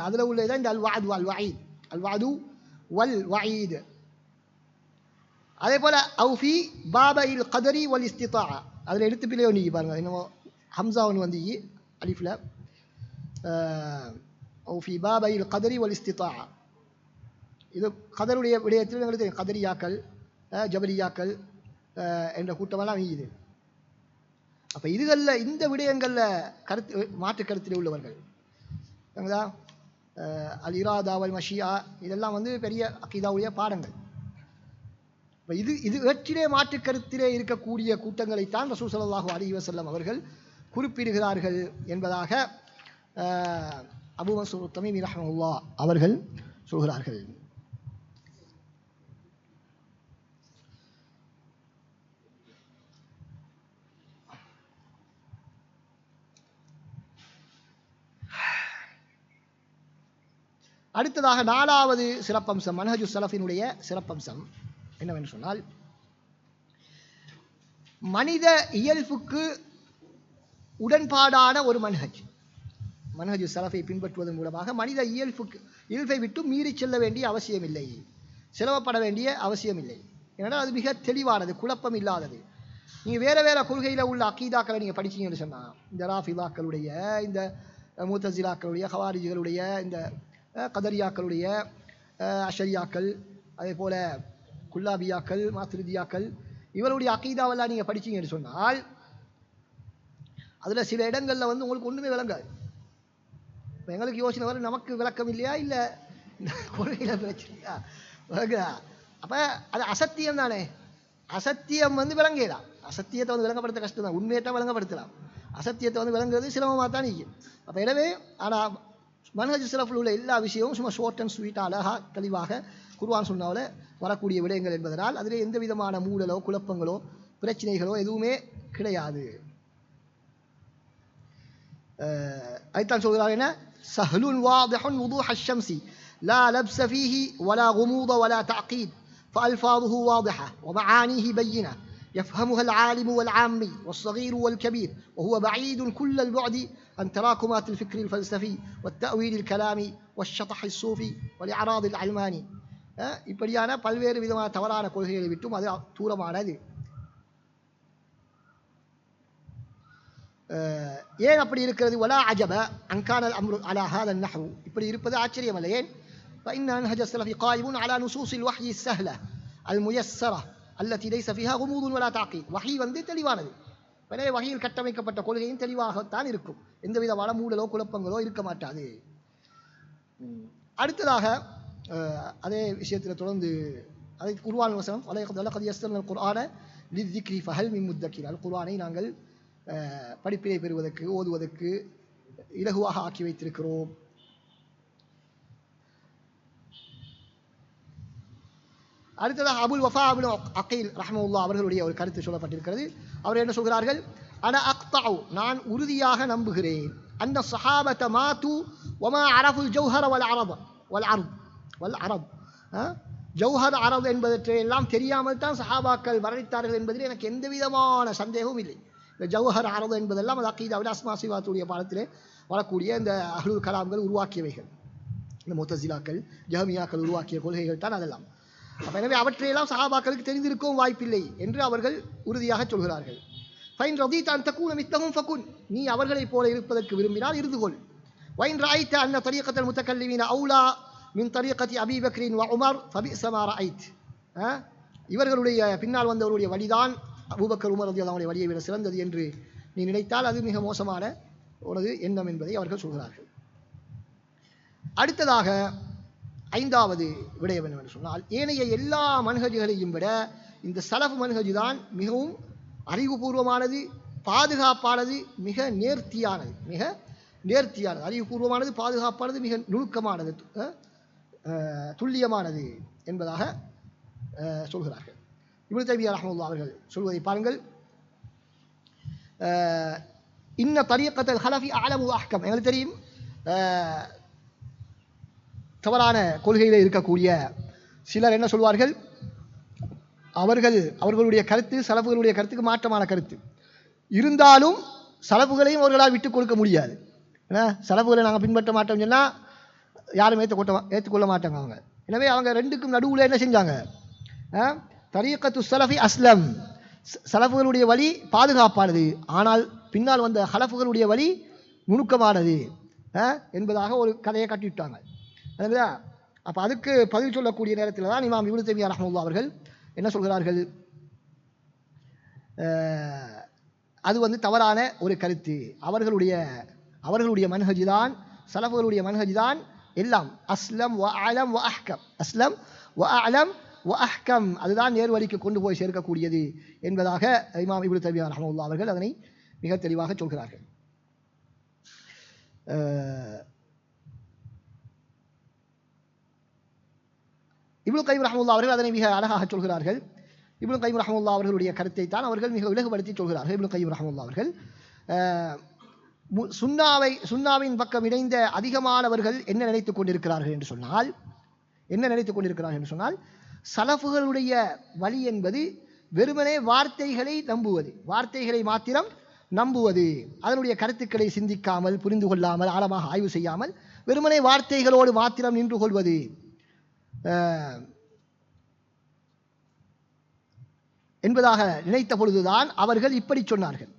அதில் உள்ளதான் இந்த அல் வாது அல் வயீத், அல் வாது வல் வயீத். அதே போல அவுஃபி பாபைல் கதரி வல் இஸ்திதா, அதில் எடுத்து பிள்ளையோ நீங்க பாருங்க, என்னமோ ஹம்சாவன் அலிஃப்ல அவுஃபி பாபைல் கதரி வல் இஸ்திதா. இது கதருடைய விடயத்தில் எங்களுக்கு தெரியும். கதரியாக்கள் ஜபரியாக்கள் என்ற கூட்டமெல்லாம் இது. அப்போ இதுகளில் இந்த விடயங்களில் மாற்று கருத்தில் உள்ளவர்கள் அல் இராதாவல் மஷியா இதெல்லாம் பெரிய அகீதாவுடைய பாடங்கள். இப்போ இது வெற்றிலே மாற்று கருத்திலே இருக்கக்கூடிய கூட்டங்களைத்தான் ரசூல் ஸல்லல்லாஹு அலைஹி வஸல்லம் அவர்கள் குறிப்பிடுகிறார்கள் என்பதாக அபூ மன்சூர் தமீமி ரஹ்மத்துல்லாஹ் அவர்கள் சொல்கிறார்கள். அடுத்ததாக 4வது சிறப்பம்சம் மன்ஹஜு ஸலஃபினுடைய சிறப்பம்சம் என்னவென்று சொன்னால், மனித இயல்புக்கு உடன்பாடான ஒரு மன்ஹஜு ஸலஃபை பின்பற்றுவதன் மூலமாக மனித இயல்பை விட்டு மீறி செல்ல வேண்டிய அவசியமில்லை, சிரமப்பட வேண்டிய அவசியமில்லை. ஏன்னா அது மிக தெளிவானது, குழப்பம் இல்லாதது. நீங்கள் வேறு கொள்கையில் உள்ள அகீதாக்களை நீங்கள் படிச்சீங்கன்னு சொன்னால், இந்த ராஃபிதாக்களுடைய, இந்த முத்தஸிலாக்களுடைய, ஹவாரிஜிகளுடைய, இந்த கதரியாக்களுடைய, அஷரியாக்கள், அதே போல குல்லாபியாக்கள், மாத்துரிதியாக்கள், இவருடைய அகீதாவெல்லாம் நீங்கள் படிச்சீங்கன்னு சொன்னால் அதில் சில இடங்களில் உங்களுக்கு ஒன்றுமே விளங்காது. இப்போ எங்களுக்கு யோசனை வரும், நமக்கு விளக்கம் இல்லையா, இல்லை கொள்கையில் பிரச்சனையா விளங்குதா? அப்போ அது அசத்தியம் தானே. அசத்தியம் விளங்கலாம், அசத்தியத்தை விளங்கப்படுத்த கஷ்டம் தான். உண்மையை தான் விளங்கப்படுத்தலாம், அசத்தியத்தை விளங்குறது சிரமமாக தான் நீக்கும். அப்போ எனவே ஆனால் மன்ஹஜ் ஸலஃபில் உள்ள எல்லா விஷயமும் சும்மா ஷார்ட் அண்ட் ஸ்வீட்டாக அழகாக தெளிவாக குர்ஆன் சுன்னாவில் வரக்கூடிய விடயங்கள் என்பதனால் அதில் எந்த விதமான மூடலோ குழப்பங்களோ பிரச்சனைகளோ எதுவுமே கிடையாது. அதைத்தான் சொல்கிறார் என்ன, சஹ்லுன் வாதிஹுன் வுதூஹ் அஷ்-ஷம்ஸி லா லப்ஸ ஃபீஹி வலா குமூத வலா தஅகீத் فألفاظه واضحة ومعانيه بينة يفهمها العالم والعامي والصغير والكبير وهو بعيد كل البعد عن تراكمات الفكر الفلسفي والتأويل الكلامي والشطح الصوفي والإعراض العلماني. இப்படியான பல்வேறு விதமான தவறான கொள்கைகளை விட்டும் அது தூரமானது. ஏன் அப்படி இருக்கிறது? வலா அஜப அன்கானல் அம்ரு அலா ஹாதன் நஹ்வு, இப்படி இருப்பது ஆச்சரியமல்ல. ஏன்? فإن منهج السلف قائم على نصوص الوحي السهلة الميسرة التي ليس فيها غموض ولا تعقيد. வஹி தெளிவானது. எனவே வஹியில் கட்டமைக்கப்பட்ட கொள்கையும் தெளிவாகத்தான் இருக்கும். எந்தவித வளமூடலோ குழப்பங்களோ இருக்க மாட்டாது. அடுத்ததாக அதே விஷயத்தில் தொடர்ந்து அதை குர்ஆன் வசனம் வலகத் யஸ்ஸர்னல் குர்ஆன லிذிக்ரி ஃபஹல் மின் முத்தக்கிர், அல் குர்ஆனை நாங்கள் படிப்பினை பெறுவதற்கு ஓதுவதற்கு இலகுவாக ஆக்கி வைத்திருக்கிறோம். அடுத்ததாக அபுல் வஃபா இப்னு அகீல் ரஹ்மத்துல்லாஹ் அவர்களுடைய ஒரு கருத்து சொல்லப்பட்டிருக்கிறது. அவர் என்ன சொல்கிறார்கள்? அன அக்தஉ, நான் உறுதியாக நம்புகிறேன், அன்ன ஸஹாபத மாது வமா அரஃபுல் ஜௌஹர வல் அரத் ஜௌஹர் அரத் என்பவற்றை எல்லாம் தெரியாமல் தான் சஹாபாக்கள் மரணித்தார்கள் என்பதில் எனக்கு எந்த விதமான சந்தேகமும் இல்லை. இந்த ஜௌஹர் அரத் என்பதெல்லாம் அது அகீதாவில் அஸ்மா சிவாத்துடைய பாடத்திலே வரக்கூடிய இந்த அஹ்லுல் கலாம்கள் உருவாக்கியவைகள், இந்த முத்தஸிலாக்கள் ஜஹமியாக்கள் உருவாக்கிய கொள்கைகள் தான் அதெல்லாம். எனவே அவற்றையெல்லாம் சஹாபாக்களுக்கு தெரிந்திருக்கவும் வாய்ப்பில்லை என்று அவர்கள் உறுதியாக சொல்கிறார்கள். ஃபைன் ரதீத அன் தகூன மித்லஹும் ஃபகுன், நீ அவர்களைப் போல இருப்பதற்கு விரும்பினால் இருந்து கொள். வைன் ரஅய்த அன்ன தரீகத்தல் முத்தகல்லிமீன அவுலா மின் தரீகத்தி அபீ பக்ரின் வ உமர் ஃபபிஸ மா ரஅய்த், இவர்களுடைய பின்னால் வந்தவருடைய வழிதான் அபூபக்கர் உமர் ரலியல்லாஹு அன்ஹுடைய வழியை விட சிறந்தது என்று நீ நினைத்தால் அது மிக மோசமான உனது எண்ணம் என்பதை அவர்கள் சொல்கிறார்கள். அடுத்ததாக ஐந்தாவது விடயம் என்னவென்று சொன்னால், ஏனைய எல்லா மன்ஹஜுகளையும் விட இந்த சலஃப் மன்ஹஜ் தான் மிகவும் அறிவுபூர்வமானது, பாதுகாப்பானது, மிக நேர்த்தியானது, அறிவுபூர்வமானது, பாதுகாப்பானது, மிக நுணுக்கமானது, துல்லியமானது என்பதாக சொல்கிறார்கள். இப்னு தைமிய்யா ரஹ்மத்துல்லாஹி அவர்கள் சொல்வதை பாருங்கள். இன்ன தரீகத்தல் ஹலஃபி அஅலமு அஹ்கம், எங்களுக்கு தெரியும் தவறான கொள்கையில் இருக்கக்கூடிய சிலர் என்ன சொல்வார்கள், அவர்களுடைய கருத்து சலஃபுகளுடைய கருத்துக்கு மாற்றமான கருத்து இருந்தாலும் சலஃபுகளையும் அவர்களால் விட்டுக் கொடுக்க முடியாது. ஏன்னா சலஃபுகளை நாங்கள் பின்பற்ற மாட்டோம் சொன்னால் யாரும் ஏற்றுக்கொள்ள மாட்டாங்க அவங்க. எனவே அவங்க ரெண்டுக்கும் நடுவில் என்ன செஞ்சாங்க, தரீகத்து ஸலஃபி அஸ்லம், சலஃபுகளுடைய வழி பாதுகாப்பானது, ஆனால் பின்னால் வந்த ஹலஃபுகளுடைய வழி நுணுக்கமானது என்பதாக ஒரு கதையை கட்டிவிட்டாங்க. அதுங்களா? அப்போ அதுக்கு பதில் சொல்லக்கூடிய நேரத்தில் தான் இமாம் இப்னு தைமிய்யா ரஹ்மத்துல்லாஹி அவர்கள் என்ன சொல்கிறார்கள், அது தவறான ஒரு கருத்து, அவர்களுடைய மன்ஹஜ் தான், சலஃபுகளுடைய மன்ஹஜ் தான் எல்லாம் அஸ்லம் வ அலம் வ அஹ்கம், அஸ்லம் வ அலம் வ அஹ்கம், அதுதான் நேர்வழிக்கு கொண்டு போய் சேர்க்கக்கூடியது என்பதாக இமாம் இப்னு தைமிய்யா ரஹ்மத்துல்லாஹி அவர்கள் அதனை மிக தெளிவாக சொல்கிறார்கள். இப்னு கைம் ரஹ்மத்துல்லாஹி அவர்கள் அதனை மிக அழகாக சொல்கிறார்கள். இப்னு கைம் ரஹ்மத்துல்லாஹி அவர்களுடைய கருத்தை தான் அவர்கள் மிக இலகுபடுத்தி சொல்கிறார்கள். இப்னு கைம் ரஹ்மத்துல்லாஹி அவர்கள் சுன்னாவின் பக்கம் இணைந்த அதிகமானவர்கள் என்ன நினைத்துக் கொண்டிருக்கிறார்கள் என்று சொன்னால், சலஃபுகளுடைய வழி என்பது வெறுமனே வார்த்தைகளை மாத்திரம் நம்புவது, அதனுடைய கருத்துக்களை சிந்திக்காமல், புரிந்து கொள்ளாமல், ஆழமாக ஆய்வு செய்யாமல் வெறுமனே வார்த்தைகளோடு மாத்திரம் நின்று கொள்வது என்பதாக நினைத்த பொழுதுதான் அவர்கள் இப்படி சொன்னார்கள்.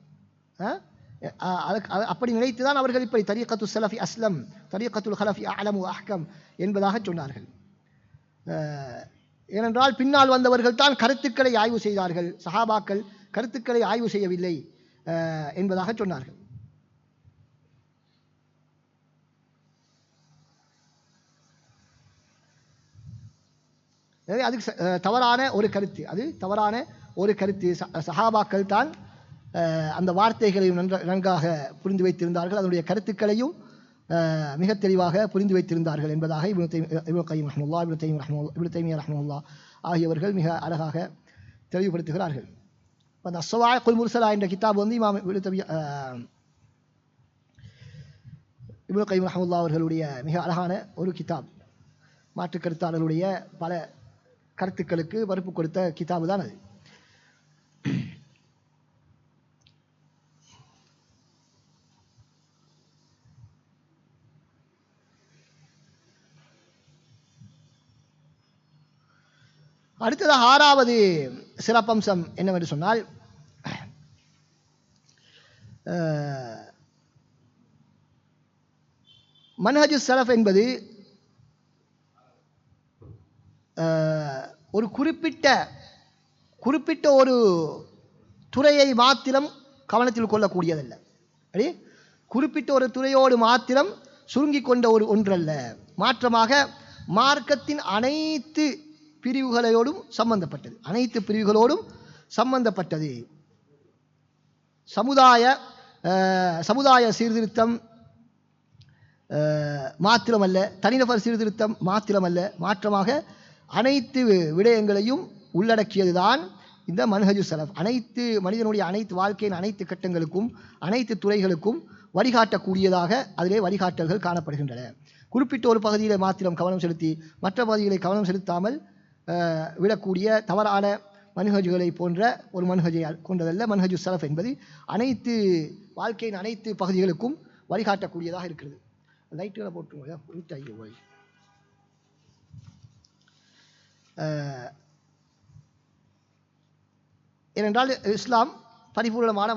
அப்படி நினைத்துதான் அவர்கள் இப்படி தரீகத்து ஸலஃபி அஸ்லம், தரீகத்துல் ஹலஃபி அஅலமு அஹ்கம் என்பதாக சொன்னார்கள். ஏனென்றால் பின்னால் வந்தவர்கள் தான் கருத்துக்களை ஆய்வு செய்தார்கள், சஹாபாக்கள் கருத்துக்களை ஆய்வு செய்யவில்லை என்பதாக சொன்னார்கள். எனவே அது தவறான ஒரு கருத்து, சஹாபாக்கள் தான் அந்த வார்த்தைகளையும் நன்றாக புரிந்து வைத்திருந்தார்கள், அதனுடைய கருத்துக்களையும் மிக தெளிவாக புரிந்து வைத்திருந்தார்கள் என்பதாக இப்னு கைம் ரஹ்மத்துல்லாஹி, இப்னு தைமிய்யா ரஹ்மத்துல்லாஹி ஆகியவர்கள் மிக அழகாக தெளிவுபடுத்துகிறார்கள். அந்த அஸ்ஸவாஇகுல் முர்ஸலா என்ற கிதாப் இமாம் இப்னு கைம் ரஹ்மத்துல்லாஹி அவர்களுடைய மிக அழகான ஒரு கிதாப், மாற்று கருத்தாளர்களுடைய பல கருத்துக்களுக்கு மறுப்பு கொடுத்த கிதாபு தான் அது. அடுத்ததாக ஆறாவது சிறப்பம்சம் என்னவென்று சொன்னால், மன்ஹஜு ஸலஃப் என்பது ஒரு குறிப்பிட்ட ஒரு துறையை மாத்திரம் கவனத்தில் கொள்ளக்கூடியதல்ல. அப்படி குறிப்பிட்ட ஒரு துறையோடு மாத்திரம் சுருங்கி கொண்ட ஒரு ஒன்றல்ல, மாற்றமாக மார்க்கத்தின் அனைத்து பிரிவுகளோடும் சம்பந்தப்பட்டது. சமுதாய சீர்திருத்தம் மாத்திரமல்ல, தனிநபர் சீர்திருத்தம் மாத்திரமல்ல, மாற்றமாக அனைத்து விடயங்களையும் உள்ளடக்கியதுதான் இந்த மன்ஹஜு ஸலஃப். அனைத்து மனிதனுடைய அனைத்து வாழ்க்கையின் அனைத்து கட்டங்களுக்கும் அனைத்து துறைகளுக்கும் வழிகாட்டக்கூடியதாக அதிலே வழிகாட்டல்கள் காணப்படுகின்றன. குறிப்பிட்ட ஒரு பகுதியில் மாத்திரம் கவனம் செலுத்தி மற்ற பகுதிகளை கவனம் செலுத்தாமல் விடக்கூடிய தவறான மன்ஹஜுகளை போன்ற ஒரு மன்ஹஜை கொண்டதல்ல. மன்ஹஜு ஸலஃப் என்பது அனைத்து வாழ்க்கையின் அனைத்து பகுதிகளுக்கும் வழிகாட்டக்கூடியதாக இருக்கிறது. லைட்டுகளை போட்டுருவோம். ஏனென்றால் இஸ்லாம் பரிபூரணமான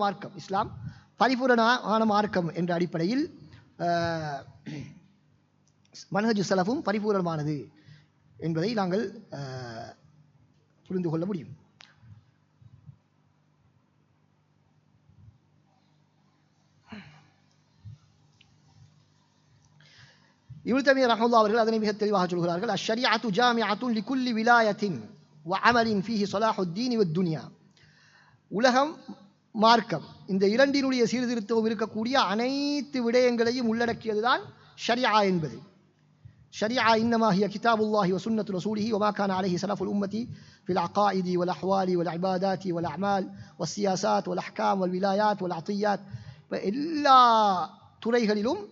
மார்க்கம் என்ற அடிப்படையில் மன்ஹஜு ஸலஃபும் பரிபூரணமானது என்பதை நாங்கள் புரிந்து கொள்ள முடியும். இப்னு தய்மிய்யா ரஹ்மத்துல்லாஹி அவர்கள் அதனை மிக தெளிவாக சொல்கிறார்கள். அஷ்ஷரீஅத்து ஜாமிஅத்துன் லிகுல்லி விலாயத்தின் வ அமலின் ஃபீஹி ஸலாஹுத்தீன் வத்துன்யா. உலகம், மார்க்கம், இந்த இரண்டினுடைய சீர்திருத்தம் இருக்கக்கூடிய அனைத்து விடயங்களையும் உள்ளடக்கியதுதான் ஷரியா என்பது. ஷரியா இன்னமா ஹிய கிதாபுல்லாஹி வ சுன்னத்து ரசூலிஹி வ மா கான அலைஹி ஸலஃபுல் உம்மதி ஃபில் அகாயிதி வல் அஹ்வாலி வல் இபாதாத்தி வல் அமால் வஸ் சியாசாத் வல் அஹ்காம் வல் விலாயாத் வல் அத்தியாத். எல்லா துறைகளிலும்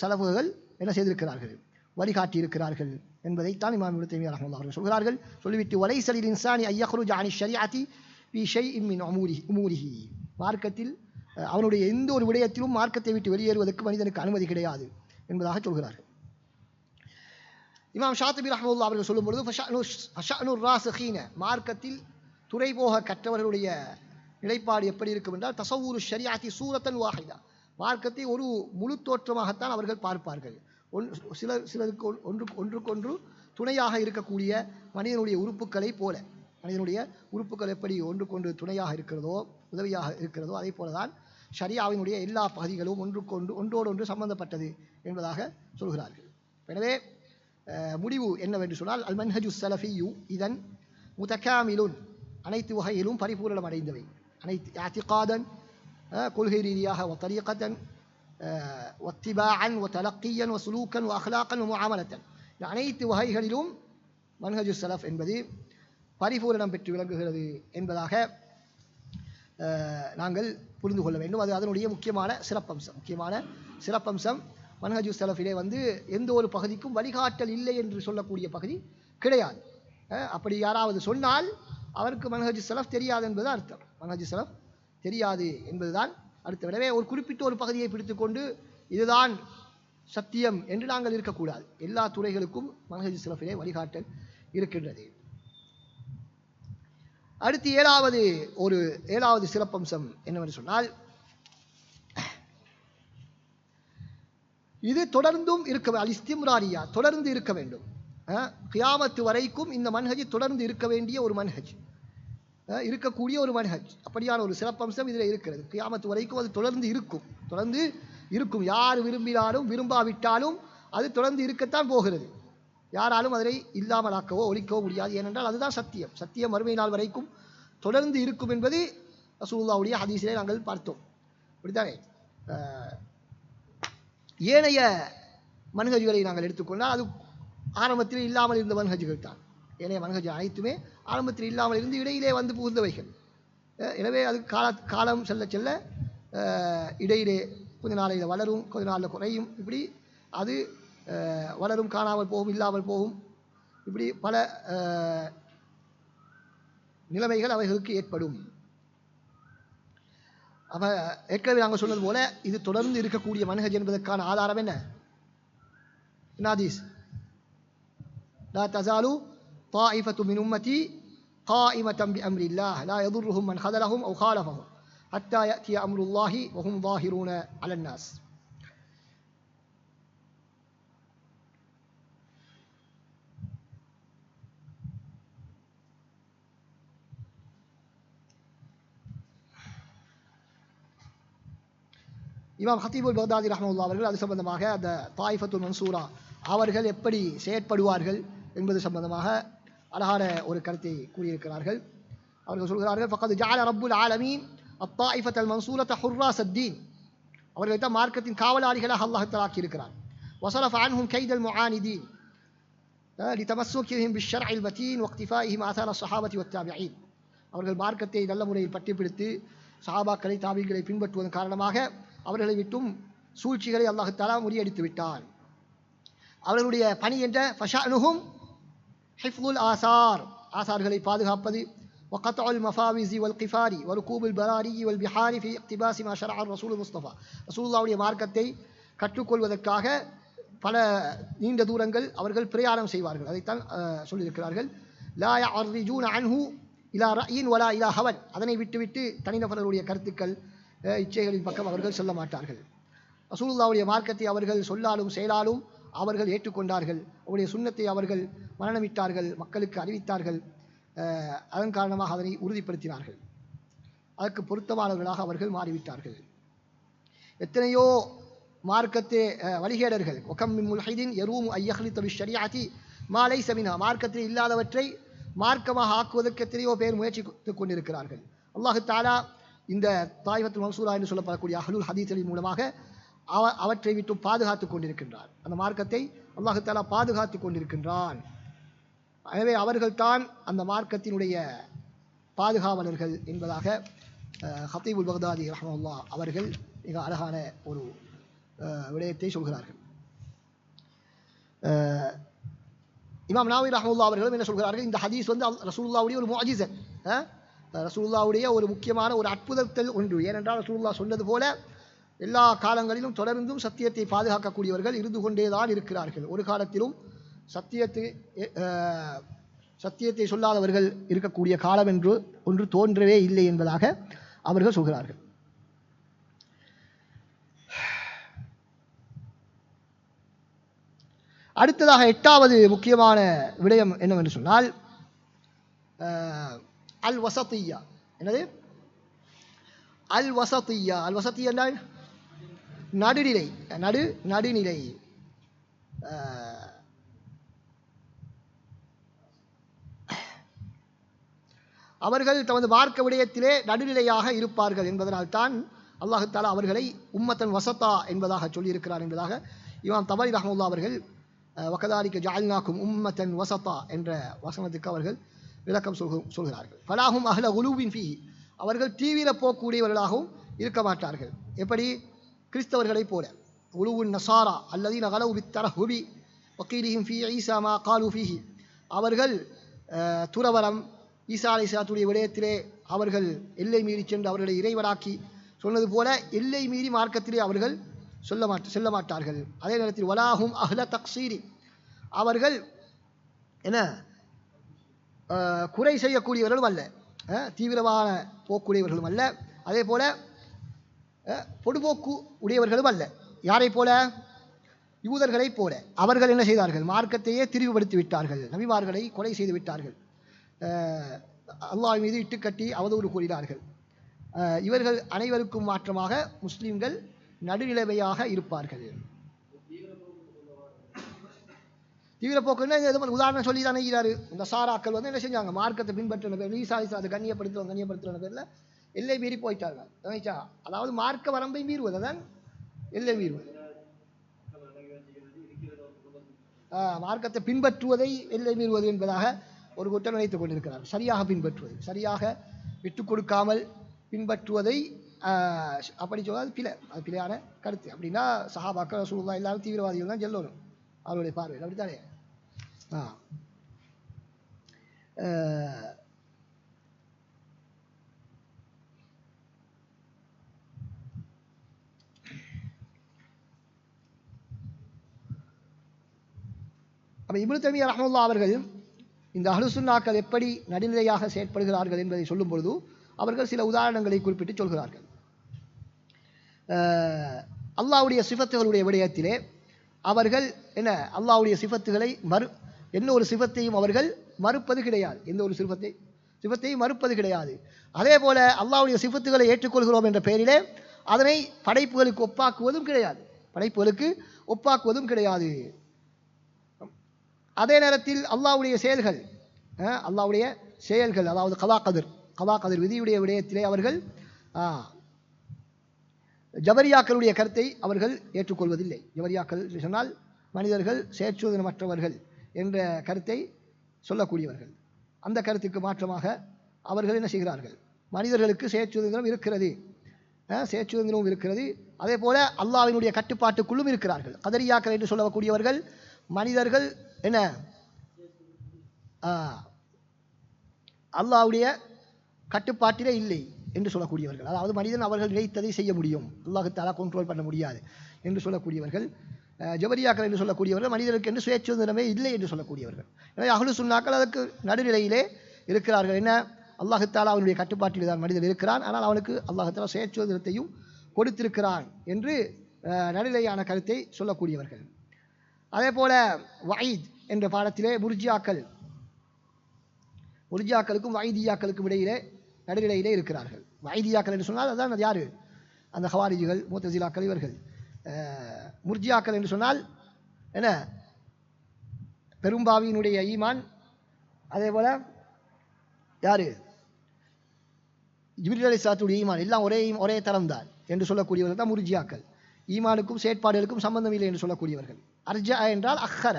சலஃபுகள் என்ன செய்திருக்கிறார்கள், வழிகாட்டி இருக்கிறார்கள் என்பதைத்தான் இமாம் இப்னு தய்மிய்யா ரஹ்மத்துல்லாஹி அவர்கள் சொல்கிறார்கள். சொல்லிவிட்டு வலைஸ லில் இன்சானி அன் யக்ருஜ அனி ஷரீஅத்தி ஃபீ ஷைஇன் மின் உமூரிஹி. மார்க்கத்தில் அவனுடைய எந்த ஒரு விடயத்திலும் மார்க்கத்தை விட்டு வெளியேறுவதற்கு மனிதனுக்கு அனுமதி கிடையாது என்பதாக சொல்கிறார்கள். இமாம் ஷாத்திபி ரஹ்மத்துல்லாஹி அவர்கள் சொல்லும் பொழுது ஃபஷஅனுர் ராஸிகீன, மார்க்கத்தில் துறை போக கற்றவர்களுடைய நிலைப்பாடு எப்படி இருக்கும் என்றால் தஸவ்வுரு ஷரீஅத்தி சூரத்தன் வாஹிதா, மார்க்கத்தை ஒரு முழு தோற்றமாகத்தான் அவர்கள் பார்ப்பார்கள். சிலருக்கு ஒன்றுக்கொன்று துணையாக இருக்கக்கூடிய மனிதனுடைய உறுப்புகளை போல, மனிதனுடைய உறுப்புகள் எப்படி ஒன்றுக்கொன்று துணையாக இருக்கிறதோ உதவியாக இருக்கிறதோ அதே போலதான் ஷரியாவினுடைய எல்லா பகுதிகளும் ஒன்றோடொன்று சம்பந்தப்பட்டது என்பதாக சொல்கிறார்கள். எனவே முடிவு என்னவென்று சொன்னால் அல் மன்ஹஜு ஸலஃபியு இதன் முதகாமிலுன், அனைத்து வகையிலும் பரிபூரணம் அடைந்தவை. அனைத்து இஅ்திகாதன், கொள்கை ரீதியாக, வதரீகத்தன், வத்திபாஅன், வதலக்கியன், வசுலூக்கன், வஅக்லாகன், வமுஆமலத்தன், இந்த அனைத்து வகைகளிலும் மன்ஹஜு ஸலஃப் என்பது பரிபூரணம் பெற்று விளங்குகிறது என்பதாக நாங்கள் புரிந்து கொள்ள வேண்டும். அது அதனுடைய முக்கியமான சிறப்பம்சம். மன்ஹஜு ஸலஃபிலே எந்த ஒரு பகுதிக்கும் வழிகாட்டல் இல்லை என்று சொல்லக்கூடிய பகுதி கிடையாது. அப்படி யாராவது சொன்னால் அவருக்கு மன்ஹஜு ஸலஃப் தெரியாது என்பது அர்த்தம். மன்ஹஜு ஸலஃப் தெரியாது என்பதுதான் அர்த்தம். எனவே ஒரு குறிப்பிட்ட ஒரு பகுதியை பிடித்துக்கொண்டு இதுதான் சத்தியம் என்று நாங்கள் இருக்கக்கூடாது. எல்லா துறைகளுக்கும் மன்ஹஜு ஸலஃபிலே வழிகாட்டல் இருக்கின்றது. அடுத்து ஏழாவது சிறப்பம்சம் என்னவென்று சொன்னால், இது தொடர்ந்தும் இருக்க, அல் இஸ்திம்ராரியா, தொடர்ந்து இருக்க வேண்டும். கியாமத்து வரைக்கும் இந்த மன்ஹஜ் தொடர்ந்து இருக்க வேண்டிய ஒரு மன்ஹஜ், இருக்கக்கூடிய ஒரு மன்ஹஜ். அப்படியான ஒரு சிறப்பம்சம் இதில் இருக்கிறது. கியாமத்து வரைக்கும் அது தொடர்ந்து இருக்கும். யார் விரும்பினாலும் விரும்பாவிட்டாலும் அது தொடர்ந்து இருக்கத்தான் போகிறது. யாராலும் அதனை இல்லாமலாக்கவோ ஒழிக்கவோ முடியாது. ஏனென்றால் அதுதான் சத்தியம் மறுமை நாள் வரைக்கும் தொடர்ந்து இருக்கும் என்பது ரசூலுல்லாஹ்வுடைய ஹதீஸிலே நாங்கள் பார்த்தோம். அப்படித்தானே? ஏனைய மன்ஹஜ்களை நாங்கள் எடுத்துக்கொண்டால் அது ஆரம்பத்தில் இல்லாமல் இருந்த மன்ஹஜ்கள் தான். ஏனைய மன்ஹஜ் அனைத்துமே ஆரம்பத்தில் இல்லாமல் இருந்து இடையிலே வந்து புகுந்தவைகள். எனவே அது காலம் செல்ல செல்ல இடையிலே கொஞ்ச நாளையில் வளரும், கொஞ்ச நாளில் குறையும். இப்படி அது வளரும், காணாமல் போகும், இல்லாமல் போகும். இப்படி பல நிலைமைகள் அவைகளுக்கு ஏற்படும். ஏற்கனவே நாங்கள் சொன்னது போல இது தொடர்ந்து இருக்கக்கூடிய மன்ஹஜ் என்பதற்கான ஆதாரம் என்ன? ஹதீஸ், லா தஸாலு தாயிஃபத்து மின் உம்மதி காயிமத்தன் பிஅம்ரில்லாஹ் லா யதுர்ருஹும் மன் ஹதலஹும் அவ் காலஃபஹும் ஹத்தா யஅதிய அம்ருல்லாஹி வஹும் ஸாஹிரூன அலன் நாஸ். இமாம் ஹத்தீபுல் பக்தாதி ரஹ்மத்துல்லாஹி அவர்கள் அது சம்பந்தமாக அந்த தாயிஃபத்துல் மன்சூரா அவர்கள் எப்படி செயற்படுவார்கள் என்பது சம்பந்தமாக அழகான ஒரு கருத்தை கூறியிருக்கிறார்கள். அவர்கள் சொல்கிறார்கள், ஃபக்கத் ஜஅல ரப்புல் ஆலமீன் அத்தாயிஃபத்தல் மன்சூரத ஹுர்ராஸத்தீன், அவர்களை தான் மார்க்கத்தின் காவலாளிகளாக அல்லாஹ் தஆலா ஆக்கியிருக்கிறார். வஸரஃப அன்ஹும் கைதல் முஆனிதீன் லிதமஸ்ஸுகிஹிம் பிஷ்ஷர்இல் மதீன் வக்திஃபாஇஹிம் ஆசார ஸஹாபத்தி வத்தாபிஈன், அவர்கள் மார்க்கத்தை நல்ல முறையில் பற்றி பிடித்து சஹாபாக்களை தாபீகளை பின்பற்றுவதன் காரணமாக அவர்களை விட்டும் சூழ்ச்சிகளை அல்லாஹ் தஆலா முறியடித்து விட்டான். அவர்களுடைய பணி என்ற ஃபஷஅனுஹும் ஹிஃப்துல் ஆசார், ஆசார்களை பாதுகாப்பது, வகத்உல் மஃபாவிஸி வல் கிஃபாரி வருகூபுல் பராரி வல் பிஹாரி ஃபி இக்திபாஸி மா ஷரஅ ரசூல் முஸ்தஃபா, ரசூலுல்லாஹ்வுடைய மார்க்கத்தை கற்றுக்கொள்வதற்காக பல நீண்ட தூரங்கள் அவர்கள் பிரயாணம் செய்வார்கள். அதைத்தான் சொல்லியிருக்கிறார்கள். லா யஅர்ரிஜூன அன்ஹு இலா ரஅயின் வலா இலா ஹவன், அதனை விட்டுவிட்டு தனிநபர்களுடைய கருத்துக்கள் இச்சைகளின் பக்கம் அவர்கள் செல்ல மாட்டார்கள். ரசூலுல்லாஹ்வுடைய மார்க்கத்தை அவர்கள் சொல்லாலும் செயலாலும் அவர்கள் ஏற்றுக்கொண்டார்கள். அவருடைய சுன்னத்தை அவர்கள் மரணமிட்டார்கள், மக்களுக்கு அறிவித்தார்கள். அதன் காரணமாக அதனை உறுதிப்படுத்தினார்கள். அதற்கு பொருத்தமானவர்களாக அவர்கள் மாறிவிட்டார்கள். எத்தனையோ மார்க்கத்தே வழிகேடர்கள், ஒகம் மின் முல்ஹிதின் யரூமு ஐயஹ்லித பிஷ்ஷரீஅத்தி மா லைஸ மின்ஹா, மார்க்கத்தில் இல்லாதவற்றை மார்க்கமாக ஆக்குவதற்கு எத்தனையோ பேர் முயற்சித்துக் கொண்டிருக்கிறார்கள். அல்லாஹ் தஆலா இந்த தாயிஃபத்துல் மன்சூரா என்று சொல்லப்படக்கூடிய அஹ்லுல் ஹதீஸ்களின் மூலமாக அவற்றை விட்டு பாதுகாத்துக் கொண்டிருக்கின்றார். அந்த மார்க்கத்தை அல்லாஹ் தஆலா பாதுகாத்துக் கொண்டிருக்கின்றான். எனவே அவர்கள்தான் அந்த மார்க்கத்தினுடைய பாதுகாவலர்கள் என்பதாக ஹத்தீபுல் பக்தாதி ரஹ்மத்துல்லாஹ் அவர்கள் மிக அழகான ஒரு விடயத்தை சொல்கிறார்கள். இமாம் நவவி ரஹ்மத்துல்லாஹ் அவர்களும் என்ன சொல்கிறார்கள், இந்த ஹதீஸ் வந்து ரசூலுல்லாஹ்வுடைய ஒரு முஅஜிஸத், ரசூலுல்லாஹ்வுடைய ஒரு முக்கியமான ஒரு அற்புதத்தில் ஒன்று. ஏனென்றால் ரசூலுல்லாஹ் சொன்னது போல எல்லா காலங்களிலும் தொடர்ந்தும் சத்தியத்தை பாதுகாக்கக்கூடியவர்கள் இருந்து கொண்டேதான் இருக்கிறார்கள். ஒரு காலத்திலும் சத்தியத்தை சொல்லாதவர்கள் இருக்கக்கூடிய காலம் என்று ஒன்று தோன்றவே இல்லை என்பதாக அவர்கள் சொல்கிறார்கள். அடுத்ததாக 8வது முக்கியமான விடயம் என்னவென்று சொன்னால் அல் வசத்தியா. என்னது அல் வசத்தியா? அல் வசத்தியா என்றால் நடுநிலை, நடுநிலை. அவர்கள் தமது மார்க்க விடயத்திலே நடுநிலையாக இருப்பார்கள் என்பதனால்தான் அல்லாஹ் தஆலா அவர்களை உம்மத்தன் வசத்தா என்பதாக சொல்லியிருக்கிறார் என்பதாக இமாம் தபரி ரஹ்மத்துல்லாஹ் அவர்கள் வகதாலிக ஜஅல்னாக்கும் உம்மத்தன் வசத்தா என்ற வசனத்துக்கு அவர்கள் விளக்கம் சொல்கிறார்கள். ஃபலாஹும் அஹ்ல குலூபின் ஃபீஹி, அவர்கள் தீவிர போக்கூடியவர்களாகவும் இருக்க மாட்டார்கள். எப்படி? கிறிஸ்தவர்களைப் போல. குலூவுன் நசாரா அல்லதீன கலவு பித்தரஹுபி வகீலிஹிம் ஃபீ ஈஸா மா காலு ஃபீஹி, அவர்கள் துறவரம் ஈசா அலைஹிஸ்ஸலாத்துடைய விடயத்திலே அவர்கள் எல்லை மீறி சென்று அவர்களை இறைவனாக்கி சொன்னது போல எல்லை மீறி மார்க்கத்திலே அவர்கள் செல்ல மாட்டார்கள். அதே நேரத்தில் வலாஹும் அஹ்ல தக்சீரி, அவர்கள் என்ன குறை செய்யக்கூடியவர்களும் அல்ல, தீவிரமான போக்குடையவர்களும் அல்ல, அதே போல பொடுபோக்கு உடையவர்களும் அல்ல. யாரை போல? யூதர்களைப் போல. அவர்கள் என்ன செய்தார்கள்? மார்க்கத்தையே திரிவுபடுத்தி விட்டார்கள், நபிமார்களை கொலை செய்து விட்டார்கள், அல்லாஹ் மீது இட்டுக்கட்டி அவதூறு கூறினார்கள். இவர்கள் அனைவருக்கும் மாற்றமாக முஸ்லிம்கள் நடுநிலைமையாக இருப்பார்கள். தீவிரப்போக்குன்னா உதாரணம் சொல்லி தானே இருக்கிறாரு. இந்த சாராக்கள் வந்து என்ன செஞ்சாங்க? மார்க்கத்தை பின்பற்றின பேர் ஈசா அலைஹிஸ்ஸலாத்தை கண்ணியப்படுத்துற பேரில் எல்லை மீறி போயிட்டார்கள். அதாவது மார்க்க வரம்பை மீறுவது, அதான் எல்லை மீறுவது. மார்க்கத்தை பின்பற்றுவதை எல்லை மீறுவது என்பதாக ஒரு குற்றம் நினைத்துக் கொண்டிருக்கிறார். சரியாக பின்பற்றுவது, சரியாக விட்டுக் கொடுக்காமல் பின்பற்றுவதை அப்படி சொன்னால் அது பிழை, அது பிழையான கருத்து. அப்படின்னா சஹாபாக்கள் ரசூலுல்லாஹ் எல்லாரும் தீவிரவாதிகள் தான் சொல்லணும் அவருடைய பார்வையில், அப்படித்தானே? அப்ப இப்னு தய்மிய்யா ரஹ்மத்துல்லாஹ் அவர்கள் இந்த அஹ்லுஸ் சுன்னாக்கள் எப்படி நடுநிலையாக செயற்படுகிறார்கள் என்பதை சொல்லும் பொழுது அவர்கள் சில உதாரணங்களை குறிப்பிட்டு சொல்கிறார்கள். அல்லாஹ்வுடைய சிஃபத்துகளுடைய விடயத்திலே அவர்கள் என்ன அல்லாஹ்வுடைய சிஃபத்துகளை எந்த ஒரு சிஃபத்தையும் அவர்கள் மறுப்பது கிடையாது, எந்த ஒரு சிஃபத்தையும் மறுப்பது கிடையாது. அதே போல அல்லாஹ்வுடைய சிஃபத்துகளை ஏற்றுக்கொள்கிறோம் என்ற பெயரிலே அதனை படைப்புகளுக்கு ஒப்பாக்குவதும் கிடையாது. அதே நேரத்தில் அல்லாஹ்வுடைய செயல்கள் அதாவது கலா கதிர் விதியுடைய விடயத்திலே அவர்கள் ஜபரியாக்களுடைய கருத்தை அவர்கள் ஏற்றுக்கொள்வதில்லை. ஜபரியாக்கள் சொன்னால் மனிதர்கள் செயற்சோதனமற்றவர்கள் என்ற கருத்தை சொல்லக்கூடியவர்கள். அந்த கருத்துக்கு மாற்றமாக அவர்கள் என்ன செய்கிறார்கள்? மனிதர்களுக்கு செயற்சுதந்திரம் இருக்கிறது, அதே போல அல்லாஹ்வினுடைய கட்டுப்பாட்டுக்குள்ளும் இருக்கிறார்கள். கதரியாக்கள் என்று சொல்லக்கூடியவர்கள் மனிதர்கள் என்ன அல்லாஹ்வுடைய கட்டுப்பாட்டிலே இல்லை என்று சொல்லக்கூடியவர்கள். அதாவது மனிதன் அவர்கள் நினைத்ததை செய்ய முடியும், அல்லாஹ் தஆலா கண்ட்ரோல் பண்ண முடியாது என்று சொல்லக்கூடியவர்கள். ஜபரியாக்கள் என்று சொல்லக்கூடியவர்கள் மனிதனுக்கு என்று சுயசுதந்திரமே இல்லை என்று சொல்லக்கூடியவர்கள். எனவே அஹ்லு சுன்னாக்கள் அதற்கு நடுநிலையிலே இருக்கிறார்கள். என்ன, அல்லாஹ் தஆலா அவனுடைய கட்டுப்பாட்டில் தான் மனிதன் இருக்கிறான், ஆனால் அவனுக்கு அல்லாஹ் தஆலா சுயசுதந்திரத்தையும் கொடுத்திருக்கிறான் என்று நடுநிலையான கருத்தை சொல்லக்கூடியவர்கள். அதே போல வயீத் என்ற பாடத்திலே முர்ஜியாக்களுக்கும் வயீதியாக்களுக்கும் இடையிலே நடுநிலையிலே இருக்கிறார்கள். வயீதியாக்கள் என்று சொன்னால் அதான் அது யாரு? அந்த ஹவாரிஜிகள், முத்தஸிலாக்கள் இவர்கள். முர்ஜியாக்கள் என்று சொன்னால் என்ன, பெரும்பாவியினுடைய ஈமான், அதே போல யாரு ஜிப்ரீல் அலைஹிஸ்ஸலாத்துடைய ஈமான் எல்லாம் ஒரே தரம் தான் என்று சொல்லக்கூடியவர்கள் தான் முர்ஜியாக்கள். ஈமானுக்கும் செயற்பாடுகளுக்கும் சம்பந்தம் இல்லை என்று சொல்லக்கூடியவர்கள். அர்ஜா என்றால் அஹ்ஹர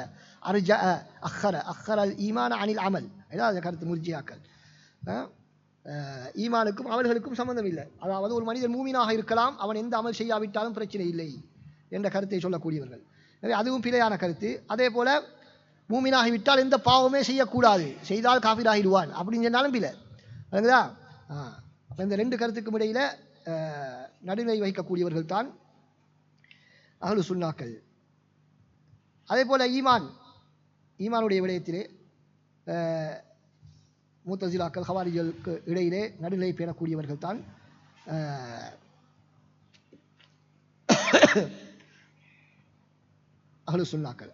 ஈமான அனில் அமல், இதான் கருத்து முர்ஜியாக்கள். ஈமானுக்கும் அமல்களுக்கும் சம்பந்தம் இல்லை. அதாவது ஒரு மனிதன் மூமினாக இருக்கலாம், அவன் எந்த அமல் செய்யாவிட்டாலும் பிரச்சனை இல்லை என்ற கருத்தை சொல்லக்கூடியவர்கள். எனவே அதுவும் பிழையான கருத்து. அதே போல மூமினாகிவிட்டால் எந்த பாவமே செய்யக்கூடாது, செய்தால் காஃபிராகிடுவான் அப்படின்னு சொன்னாலும் பிழை. அதுங்களா? அப்போ இந்த ரெண்டு கருத்துக்கும் இடையில நடுநிலை வகிக்கக்கூடியவர்கள் தான் அஹ்லு சுன்னாக்கள். அதே போல ஈமானுடைய விடயத்திலே முத்தஸிலாக்கள் ஹவாரிஜிகளுக்கு இடையிலே நடுநிலை பேணக்கூடியவர்கள் தான் அஹ்லு சுன்னாக்கள்.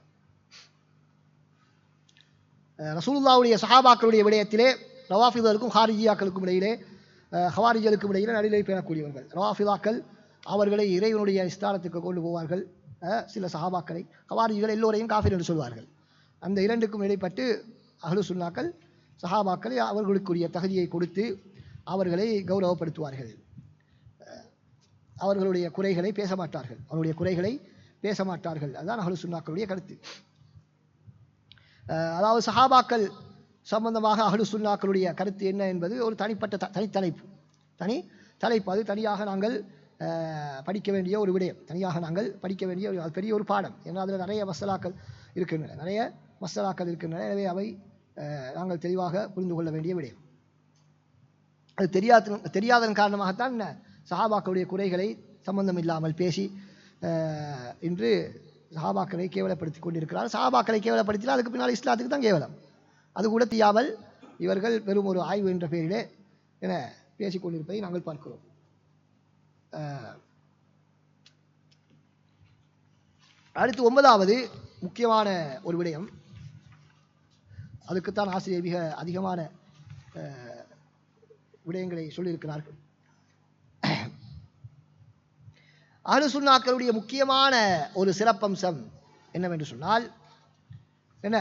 ரசூலுல்லாஹ்வுடைய சஹாபாக்களுடைய விடயத்திலே ரவாஃபிதுகளுக்கும் ஹாரிஜியாக்களுக்கும் இடையிலே ஹவாரிஜிகளுக்கும் இடையிலே நடுநிலை பேணக்கூடியவர்கள். ரவாஃபிதாக்கள் அவர்களை இறைவனுடைய ஸ்தானத்துக்கு கொண்டு போவார்கள் சில சஹாபாக்களை, ஹவாரிஜிகள் எல்லோரையும் காஃபிர் என்று சொல்வார்கள். அந்த இரண்டுக்கும் இடைப்பட்டு அஹ்லு சுன்னாக்கள் சஹாபாக்களை அவர்களுக்குரிய தகுதியை கொடுத்து அவர்களை கௌரவப்படுத்துவார்கள். அவர்களுடைய குறைகளை பேச மாட்டார்கள். அதுதான் அஹ்லு சுன்னாக்களுடைய கருத்து. அதாவது சஹாபாக்கள் சம்பந்தமாக அஹ்லு சுன்னாக்களுடைய கருத்து என்ன என்பது ஒரு தனிப்பட்ட தலைப்பு. அது தனியாக நாங்கள் படிக்க வேண்டிய ஒரு விடயம், அது பெரிய ஒரு பாடம். ஏன்னா அதில் நிறைய மஸ்அலாக்கள் இருக்கின்றன. எனவே அவை நாங்கள் தெளிவாக புரிந்து கொள்ள வேண்டிய விடயம். அது தெரியாததன் காரணமாகத்தான் சஹாபாக்களுடைய குறைகளை சம்பந்தம் இல்லாமல் பேசி இன்று சஹாபாக்களை கேவலப்படுத்தி கொண்டிருக்கிறார். சஹாபாக்களை கேவலப்படுத்தினால் அதுக்கு பின்னால் இஸ்லாத்துக்கு தான் கேவலம். அது கூட தெரியாமல் இவர்கள் வெறும் ஒரு ஆய்வு என்ற பெயரிலே என பேசிக்கொண்டிருப்பதை நாங்கள் பார்க்கிறோம். அடுத்து 9வது முக்கியமான ஒரு விடயம், அதுக்குத்தான் ஆசிரியர் மிக அதிகமான விடயங்களை சொல்லியிருக்கிறார்கள். அஹ்லு சுன்னாக்களுடைய முக்கியமான ஒரு சிறப்பம்சம் என்னவென்று சொன்னால் என்ன,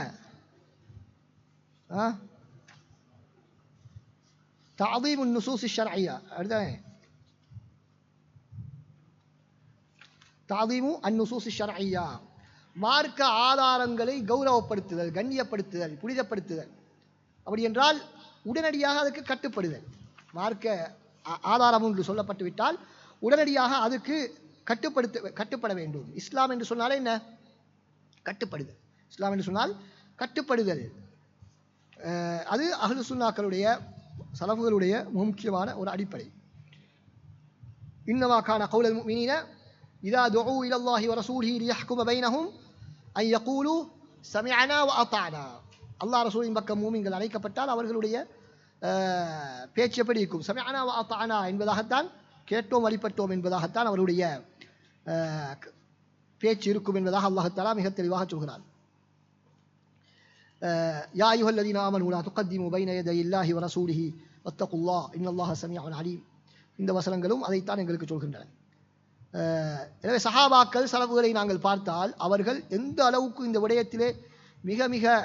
தஅதீம் அன்-நுஸூஸ் அஷ்-ஷர்இய்யா. அடுத்தானே தஅதீம் அன்-நுஸூஸ் அஷ்-ஷர்இய்யா, மார்க்க ஆதாரங்களை கௌரவப்படுத்துதல், கண்ணியப்படுத்துதல், புனிதப்படுத்துதல். அப்படி என்றால் உடனடியாக அதுக்கு கட்டுப்படுதல். மார்க்க ஆதாரம் என்று சொல்லப்பட்டு விட்டால் உடனடியாக அதுக்கு கட்டுப்பட வேண்டும். இஸ்லாம் என்று சொன்னாலே என்ன? கட்டுப்படுதல். இஸ்லாம் என்று சொன்னால் கட்டுப்படுதல். அது அஹ்லு சுன்னாக்களுடைய சலஃபுகளுடைய முக்கியமான ஒரு அடிப்படை. இன்னமா கான கௌலல் முஃமினீன இதா துஉ இலல்லாஹி வ ரசூலிஹி லியஹ்கும பைனஹும் அன் யகூலு சமிஅனா வ அதானா. அல்லாஹ் ரசூலின் பக்கம் மூமின்கள் அழைக்கப்பட்டால் அவர்களுடைய பேச்சு எப்படி இருக்கும்? சமிஅனா வ அதானா என்பதாகத்தான், கேட்டோம் வழிபட்டோம் என்பதாகத்தான் அவருடைய பேச்சு இருக்கும் என்பதாக அல்லாஹ் தஆலா மிக தெளிவாக சொல்கிறார். யா அய்யுஹல்லதீன ஆமனூ லா துகத்திமு பைன யதையில்லாஹி வ ரசூலிஹி வத்தகுல்லாஹ் இன்னல்லாஹ ஸமீஉன் அலீம். இந்த வசனங்களும் அதைத்தான் எங்களுக்கு சொல்கின்றன. எனவே சஹாபாக்கள் சலஃபுகளை நாங்கள் பார்த்தால் அவர்கள் எந்த அளவுக்கு இந்த விடயத்திலே மிக மிக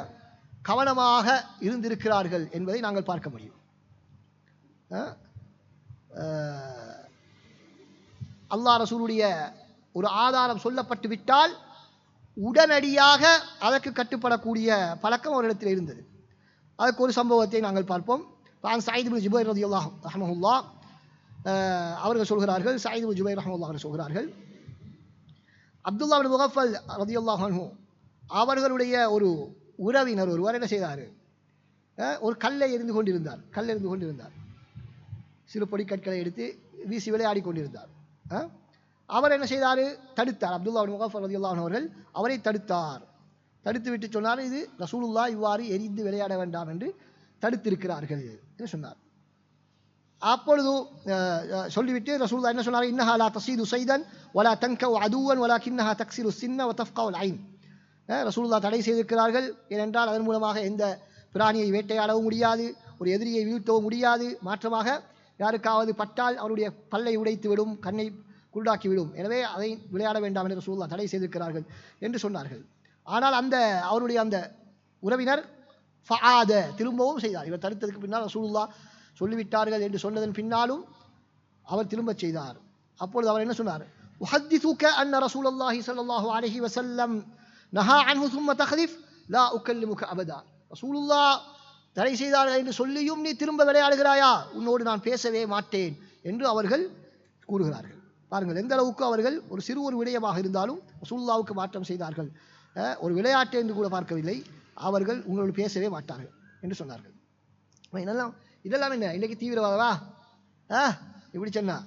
கவனமாக இருந்திருக்கிறார்கள் என்பதை நாங்கள் பார்க்க முடியும். அல்லாஹ் ரசூலுடைய ஒரு ஆதாரம் சொல்லப்பட்டு விட்டால் உடனடியாக அதற்கு கட்டுப்படக்கூடிய பழக்கம் அவரிடத்தில் இருந்தது. அதற்கு ஒரு சம்பவத்தை நாங்கள் பார்ப்போம். சயீத் இப்னு ஜுபைர் ரலியல்லாஹு ரஹ்மஹுல்லாஹ் அவர்கள் சொல்கிறார்கள், சயீத் இப்னு ஜுபைர் ரஹ்மஹுல்லாஹ் அவர்கள் சொல்கிறார்கள், அப்துல்லா இப்னு முகஃபல் ரலியல்லாஹு அன்ஹு அவர்களுடைய ஒரு உறவினர் ஒருவர் என்ன செய்தார், ஒரு கல்லை எறிந்து கொண்டிருந்தார். சிறு பொடி கற்களை எடுத்து வீசி விளையாடி கொண்டிருந்தார். அவர் என்ன செய்தார், தடுத்தார். அப்துல்லா இப்னு முகஃபல் ரலியல்லாஹு அன்ஹு அவர்கள் அவரை தடுத்து விட்டு சொன்னார், இது ரசூலுல்லாஹ் இவ்வாறு எரிந்து விளையாட வேண்டாம் என்று தடுத்திருக்கிறார்கள் என்று சொன்னார். அப்பொழுது சொல்லிவிட்டு ரசூலுல்லாஹ் என்ன சொன்னார், இன்னஹா லா தஸீது ஸைதன் வலா தன்கவு அதுவன் வலாகின்னஹா தக்ஸிரு ஸின்ன வ தஃப்கவுல் ஐன். ரசூலுல்லாஹ் தடை செய்திருக்கிறார்கள். ஏனென்றால் அதன் மூலமாக எந்த பிராணியை வேட்டையாடவும் முடியாது, ஒரு எதிரியை வீழ்த்தவும் முடியாது. மாற்றமாக யாருக்காவது பட்டால் அவருடைய பல்லை உடைத்து விடும், கண்ணை குருடாக்கி விடும். எனவே அதை விளையாட வேண்டாம் என்று ரசூலுல்லாஹ் தடை செய்திருக்கிறார்கள் என்று சொன்னார்கள். ஆனால் அவருடைய அந்த உறவினர் ஃபஆத திரும்பவும் செய்தார். இவர் தடுத்ததுக்கு பின்னால் ரசூலுல்லாஹ் சொல்லிவிட்டார்கள் என்று சொன்னதன் பின்னாலும் அவர் திரும்ப செய்தார். அப்பொழுது அவர் என்ன சொன்னார், உஹத்திஸுக அன்ன ரசூலுல்லாஹி ஸல்லல்லாஹு அலைஹி வஸல்லம் நஹா அன்ஹு ஸும்ம தக்லிஃப் லா உகல்லிமுக அபதா. ரசூலுல்லாஹ் தடை செய்தார்கள் என்று சொல்லியும் நீ திரும்ப விளையாடுகிறாயா, உன்னோடு நான் பேசவே மாட்டேன் என்று அவர்கள் கூறுகிறார்கள். பாருங்கள் எந்த அளவுக்கு அவர்கள் ஒரு சிறு ஒரு விடயமாக இருந்தாலும் ரசூலுல்லாஹ்வுக்கு மாற்றம் செய்தார்கள். ஒரு விளையாட்டு என்று கூட பார்க்கவில்லை, அவர்கள் உங்களோடு பேசவே மாட்டார்கள் என்று சொன்னார்கள். இதெல்லாம் என்ன இன்றைக்கு தீவிரவாதவா இப்படி சொன்னா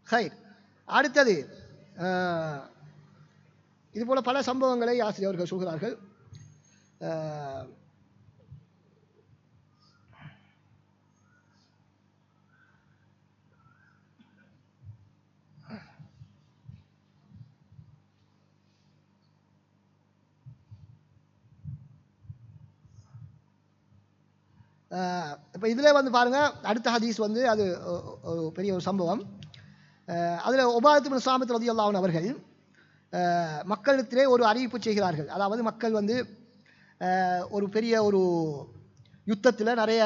ஹைர். அடுத்தது இது போல பல சம்பவங்களை ஆசிரியர் அவர்கள் சொல்கிறார்கள். இப்போ இதில் வந்து பாருங்கள், அடுத்த ஹதீஸ் வந்து அது ஒரு பெரிய ஒரு சம்பவம். அதில் உபாதத் இப்னு ஸாமித் ரலியல்லாஹு அன்ஹு அவர்கள் மக்களிடத்திலே ஒரு அறிவிப்பு செய்கிறார்கள். அதாவது மக்கள் வந்து ஒரு பெரிய ஒரு யுத்தத்தில் நிறைய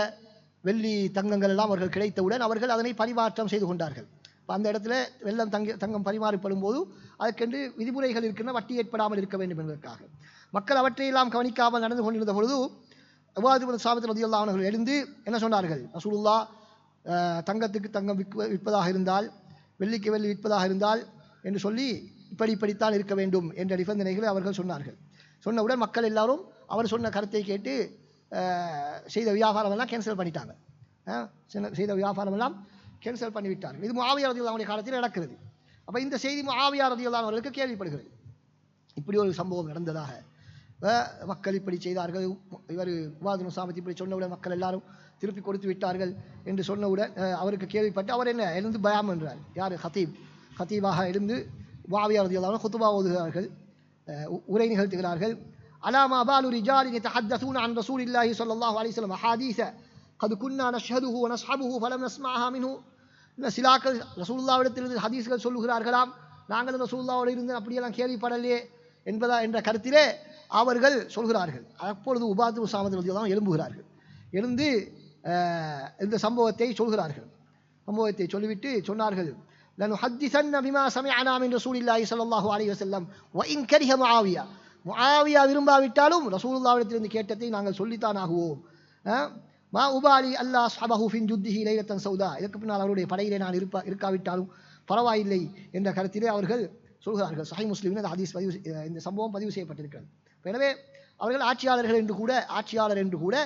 வெள்ளி தங்கங்கள் எல்லாம் அவர்கள் கிடைத்தவுடன் அவர்கள் அதனை பரிமாற்றம் செய்து கொண்டார்கள். இப்போ அந்த இடத்துல வெள்ளம் தங்கம் பரிமாறப்படும் போது அதற்கென்று விதிமுறைகள் இருக்கின்ற, வட்டி ஏற்படாமல் இருக்க வேண்டும் என்பதற்காக மக்கள் அவற்றையெல்லாம் கவனிக்காமல் நடந்து கொண்டிருந்த பொழுது உபாதத் இப்னு ஸாமித் ரலியல்லாஹு அன்ஹு அவர்கள் எழுந்து என்ன சொன்னார்கள், ரசூலுல்லாஹ் தங்கத்துக்கு தங்கம் விற்பதாக இருந்தால், வெள்ளிக்கு வெள்ளி விற்பதாக இருந்தால் என்று சொல்லி இப்படித்தான் இருக்க வேண்டும் என்ற நிபந்தனைகளை அவர்கள் சொன்னார்கள். சொன்னவுடன் மக்கள் எல்லாரும் அவர் சொன்ன கருத்தை கேட்டு செய்த வியாபாரம் எல்லாம் கேன்சல் பண்ணிட்டாங்க. செய்த வியாபாரம் எல்லாம் கேன்சல் பண்ணிவிட்டார்கள். இது முஆவியா ரலியல்லாஹு அன்ஹு காலத்தில் நடக்கிறது. அப்போ இந்த செய்தி முஆவியா ரலியல்லாஹு அன்ஹு அவர்களுக்கு கேள்விப்படுகிறது. இப்படி ஒரு சம்பவம் நடந்ததாக, மக்கள் இப்படி செய்தார்கள், இவர் உபாதத் இப்னு ஸாமித் இப்படி சொன்னவுடன் மக்கள் எல்லாரும் திருப்பி கொடுத்து விட்டார்கள் என்று சொன்னவுடன் அவருக்கு கேள்விப்பட்டு அவர் என்ன எழுந்து பயான் என்றார். யார், ஹத்தீபாக எழுந்து முஆவியா ரலியல்லாஹு அன்ஹு குத்பா ஓதுகிறார்கள், உரை நிகழ்த்துகிறார்கள். அலாமா பாலு ரிஜாலின் யதஹத்தஸூன அன் ரசூலில்லாஹி ஸல்லல்லாஹு அலைஹி வஸல்லம் ஹதீஸ கத் குன்னா நஷ்ஹதுஹு வ நஸ்ஹபுஹு ஃபலம் நஸ்மஅஹா மின்ஹு. சிலாக்கள் ரசூலுல்லாஹ்விடத்திலிருந்து ஹதீஸ்கள் சொல்லுகிறார்களாம், நாங்கள் ரசூலுல்லாஹ்வோடு இருந்து அப்படியெல்லாம் கேள்விப்படலையே என்ற கருத்திலே அவர்கள் சொல்கிறார்கள். அப்பொழுது உபாதத் இப்னு ஸாமித் ரலியல்லாஹு அன்ஹு எழும்புகிறார்கள். எழுந்து இந்த சம்பவத்தை சொல்கிறார்கள். சம்பவத்தை சொல்லிவிட்டு சொன்னார்கள், லனுஹத்திஸன்ன பிமா சமிஅனா மின் ரசூலில்லாஹி ஸல்லல்லாஹு அலைஹி வஸல்லம் வ இன் கரிஹ முஆவியா. முஆவியா விரும்பாவிட்டாலும் ரசூலுல்லாஹ்விடத்திலிருந்து கேட்டதை நாங்கள் சொல்லித்தான் ஆகுவோம். மா உபாலி அல்லாஹ் அஸ்ஹபஹு ஃபின் ஜுத்திஹி லைலத்தன் சௌதா. இதற்கு பின்னால் அவருடைய படையிலே நான் இருக்காவிட்டாலும் பரவாயில்லை என்ற கருத்திலே அவர்கள் சொல்கிறார்கள். சஹீஹ் முஸ்லிமில் இந்த ஹதீஸ் இந்த சம்பவம் பதிவு செய்யப்பட்டிருக்கிறது. எனவே அவர்கள் ஆட்சியாளர் என்று கூட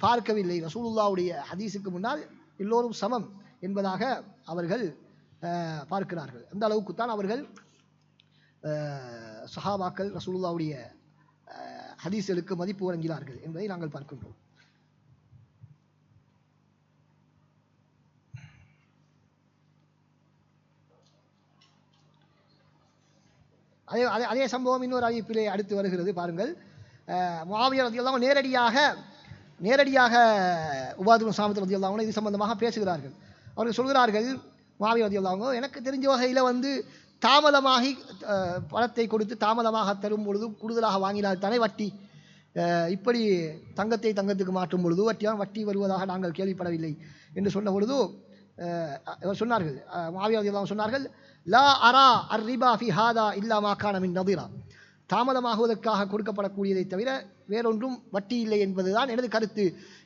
பார்க்கவில்லை. ரசூலுல்லாஹ்வுடைய ஹதீஸுக்கு முன்னால் எல்லோரும் சமம் என்பதாக அவர்கள் பார்க்கிறார்கள். அந்த அளவுக்குத்தான் அவர்கள் சஹாபாக்கள் ரசூலுல்லாஹ்வுடைய ஹதீஸ்களுக்கு மதிப்பு வழங்கினார்கள் என்பதை நாங்கள் பார்க்கின்றோம். அதே சம்பவம் இன்னொரு அறிவிப்பிலே அடுத்து வருகிறது. பாருங்கள், முஆவியா ரலியல்லாஹு அன்ஹு நேரடியாக உபாதத் இப்னு ஸாமித் ரலியல்லாஹு அன்ஹு இது சம்பந்தமாக பேசுகிறார்கள். அவர்கள் சொல்கிறார்கள், முஆவியா ரலியல்லாஹு அன்ஹு எனக்கு தெரிஞ்ச வகையில் வந்து தாமதமாகி பணத்தை கொடுத்து தாமதமாக தரும் பொழுது கூடுதலாக வாங்கினால் தானே வட்டி. இப்படி தங்கத்துக்கு மாற்றும் பொழுது வட்டி வருவதாக நாங்கள் கேள்விப்படவில்லை என்று சொன்ன பொழுது சொன்னார்கள், முஆவியா ரலியல்லாஹு சொன்னார்கள், லா அரா அர்ரிபா ஃபி ஹாதா இல்லா மா கான மின் நதிரா. தாமதமாகுவதற்காக கொடுக்கப்படக்கூடியதை தவிர வேறொன்றும் வட்டி இல்லை என்பதுதான் எனது கருத்து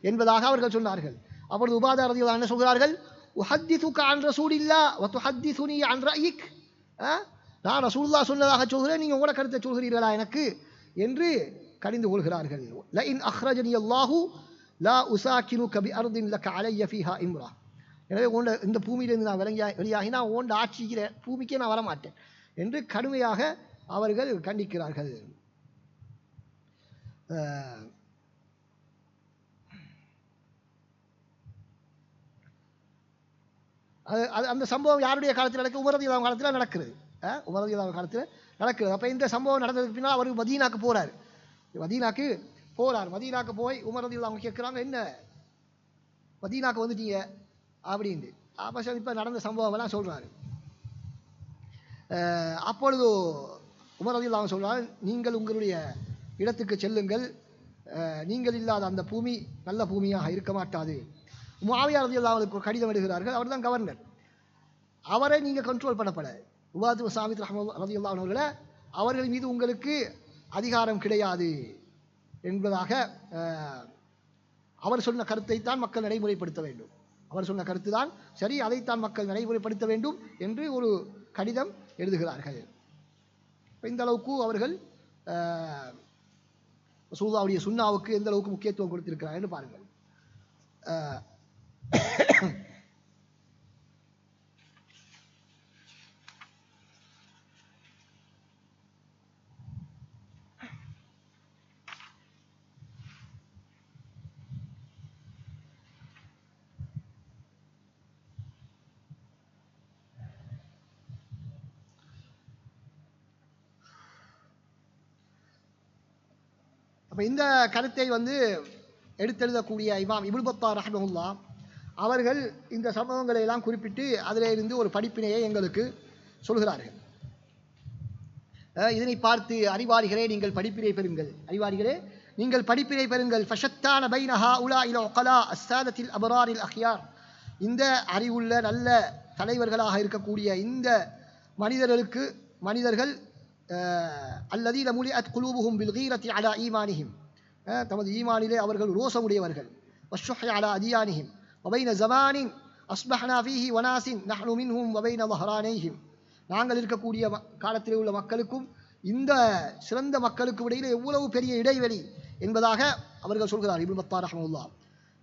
என்பதாக அவர்கள் சொன்னார்கள். அப்பொழுது உபாதா ரலியல்லாஹு என்ன சொல்கிறார்கள், உஹத்திசுக அன் ரசூலில்லாஹ் வ துஹத்திசுனி அன் ரஅயிக். நான் ரசூலுல்லாஹ் சொன்னதாக சொல்கிறேன், நீங்கள் உங்களோட கருத்தை சொல்கிறீர்களா எனக்கு என்று கடிந்து கொள்கிறார்கள். லஇன் அஹ்ரஜனி அல்லாஹு லா உசாக்கினுக பி அர்தின் லக அலைய ஃபீஹா இம்ரா. எனவே இந்த பூமியிலிருந்து நான் வெளியாகினா ஓண்ட ஆட்சிக்கிற பூமிக்கே நான் வரமாட்டேன் என்று கடுமையாக அவர்கள் கண்டிக்கிறார்கள். அந்த சம்பவம் யாருடைய காலத்தில் நடக்குது? உமர் ரலியல்லாஹு காலத்தில் நடக்கிறது. உமர் ரலியல்லாஹு காலத்தில் நடக்கிறது. அப்போ இந்த சம்பவம் நடந்ததுக்கு பின்னால் அவர் மதீனாக்கு போகிறார். மதீனாக்கு போய் உமர் ரலியல்லாஹு அவங்க கேட்குறாங்க, என்ன மதீனாக்கு வந்துட்டீங்க அப்படின்ட்டு. அப்போ இப்போ நடந்த சம்பவம் எல்லாம் சொல்கிறாரு. அப்பொழுது உமர் ரலியல்லாஹு அவங்க சொல்கிறார், நீங்கள் உங்களுடைய இடத்துக்கு செல்லுங்கள், நீங்கள் இல்லாத அந்த பூமி நல்ல பூமியாக இருக்க மாட்டாது. முஆவியா ரலியல்லாஹு அவர்களுக்கு கடிதம் எழுதுகிறார்கள். அவர் தான் கவர்னர். அவரை நீங்கள் கண்ட்ரோல் பண்ணப்பட உபாது சாமித் ரலியல்லாஹு அவர்களை அவர்கள் மீது உங்களுக்கு அதிகாரம் கிடையாது என்பதாக அவர் சொன்ன கருத்தை தான் மக்கள் நடைமுறைப்படுத்த வேண்டும். அவர் சொன்ன கருத்து தான் சரி, அதைத்தான் மக்கள் நடைமுறைப்படுத்த வேண்டும் என்று ஒரு கடிதம் எழுதுகிறார்கள். இந்த அளவுக்கு அவர்கள் ரசூலுல்லாஹ்வுடைய சுன்னாவுக்கு எந்த அளவுக்கு முக்கியத்துவம் கொடுத்திருக்கிறார்கள் என்று பாருங்கள். இந்த கருத்தை எடுத்தெழுதக்கூடிய இமாம் இப்னு பத்தார் ரஹ்மத்துல்லாஹ் அவர்கள் இந்த சம்பவங்களை எல்லாம் குறிப்பிட்டு அதில் இருந்து ஒரு படிப்பினையை எங்களுக்கு சொல்கிறார்கள். இதனை பார்த்து அறிவாளிகளே நீங்கள் படிப்பினை பெறுங்கள். ஃபஷத்தான பைனஹா உலா இல உகலா அஸ்ஸாதத்தில் அபராரில் அஹ்யார். இந்த அறிவுள்ள நல்ல தலைவர்களாக இருக்கக்கூடிய இந்த மனிதர்கள் அல்லதீன முலிஅத் குலூபுஹும் பில் கீரத்தி அலா ஈமானிஹிம், தமது ஈமானிலே அவர்கள் ரோசமுடையவர்கள். வஷ்ஷுஹி அலா அதியானிஹிம் வபைன ஜமானின் அஸ்பஹ்னா ஃபீஹி வனாசின் நஹ்னு மின்ஹும் வபைன ظஹரானைஹிம். நாங்கள் இருக்கக்கூடிய காலத்திலே உள்ள மக்களுக்கும் இந்த சிறந்த மக்களுக்கும் இடையிலே எவ்வளவு பெரிய இடைவெளி என்பதாக அவர்கள் சொல்கிறார். இப்னு பத்தார் ரஹ்மத்துல்லாஹ்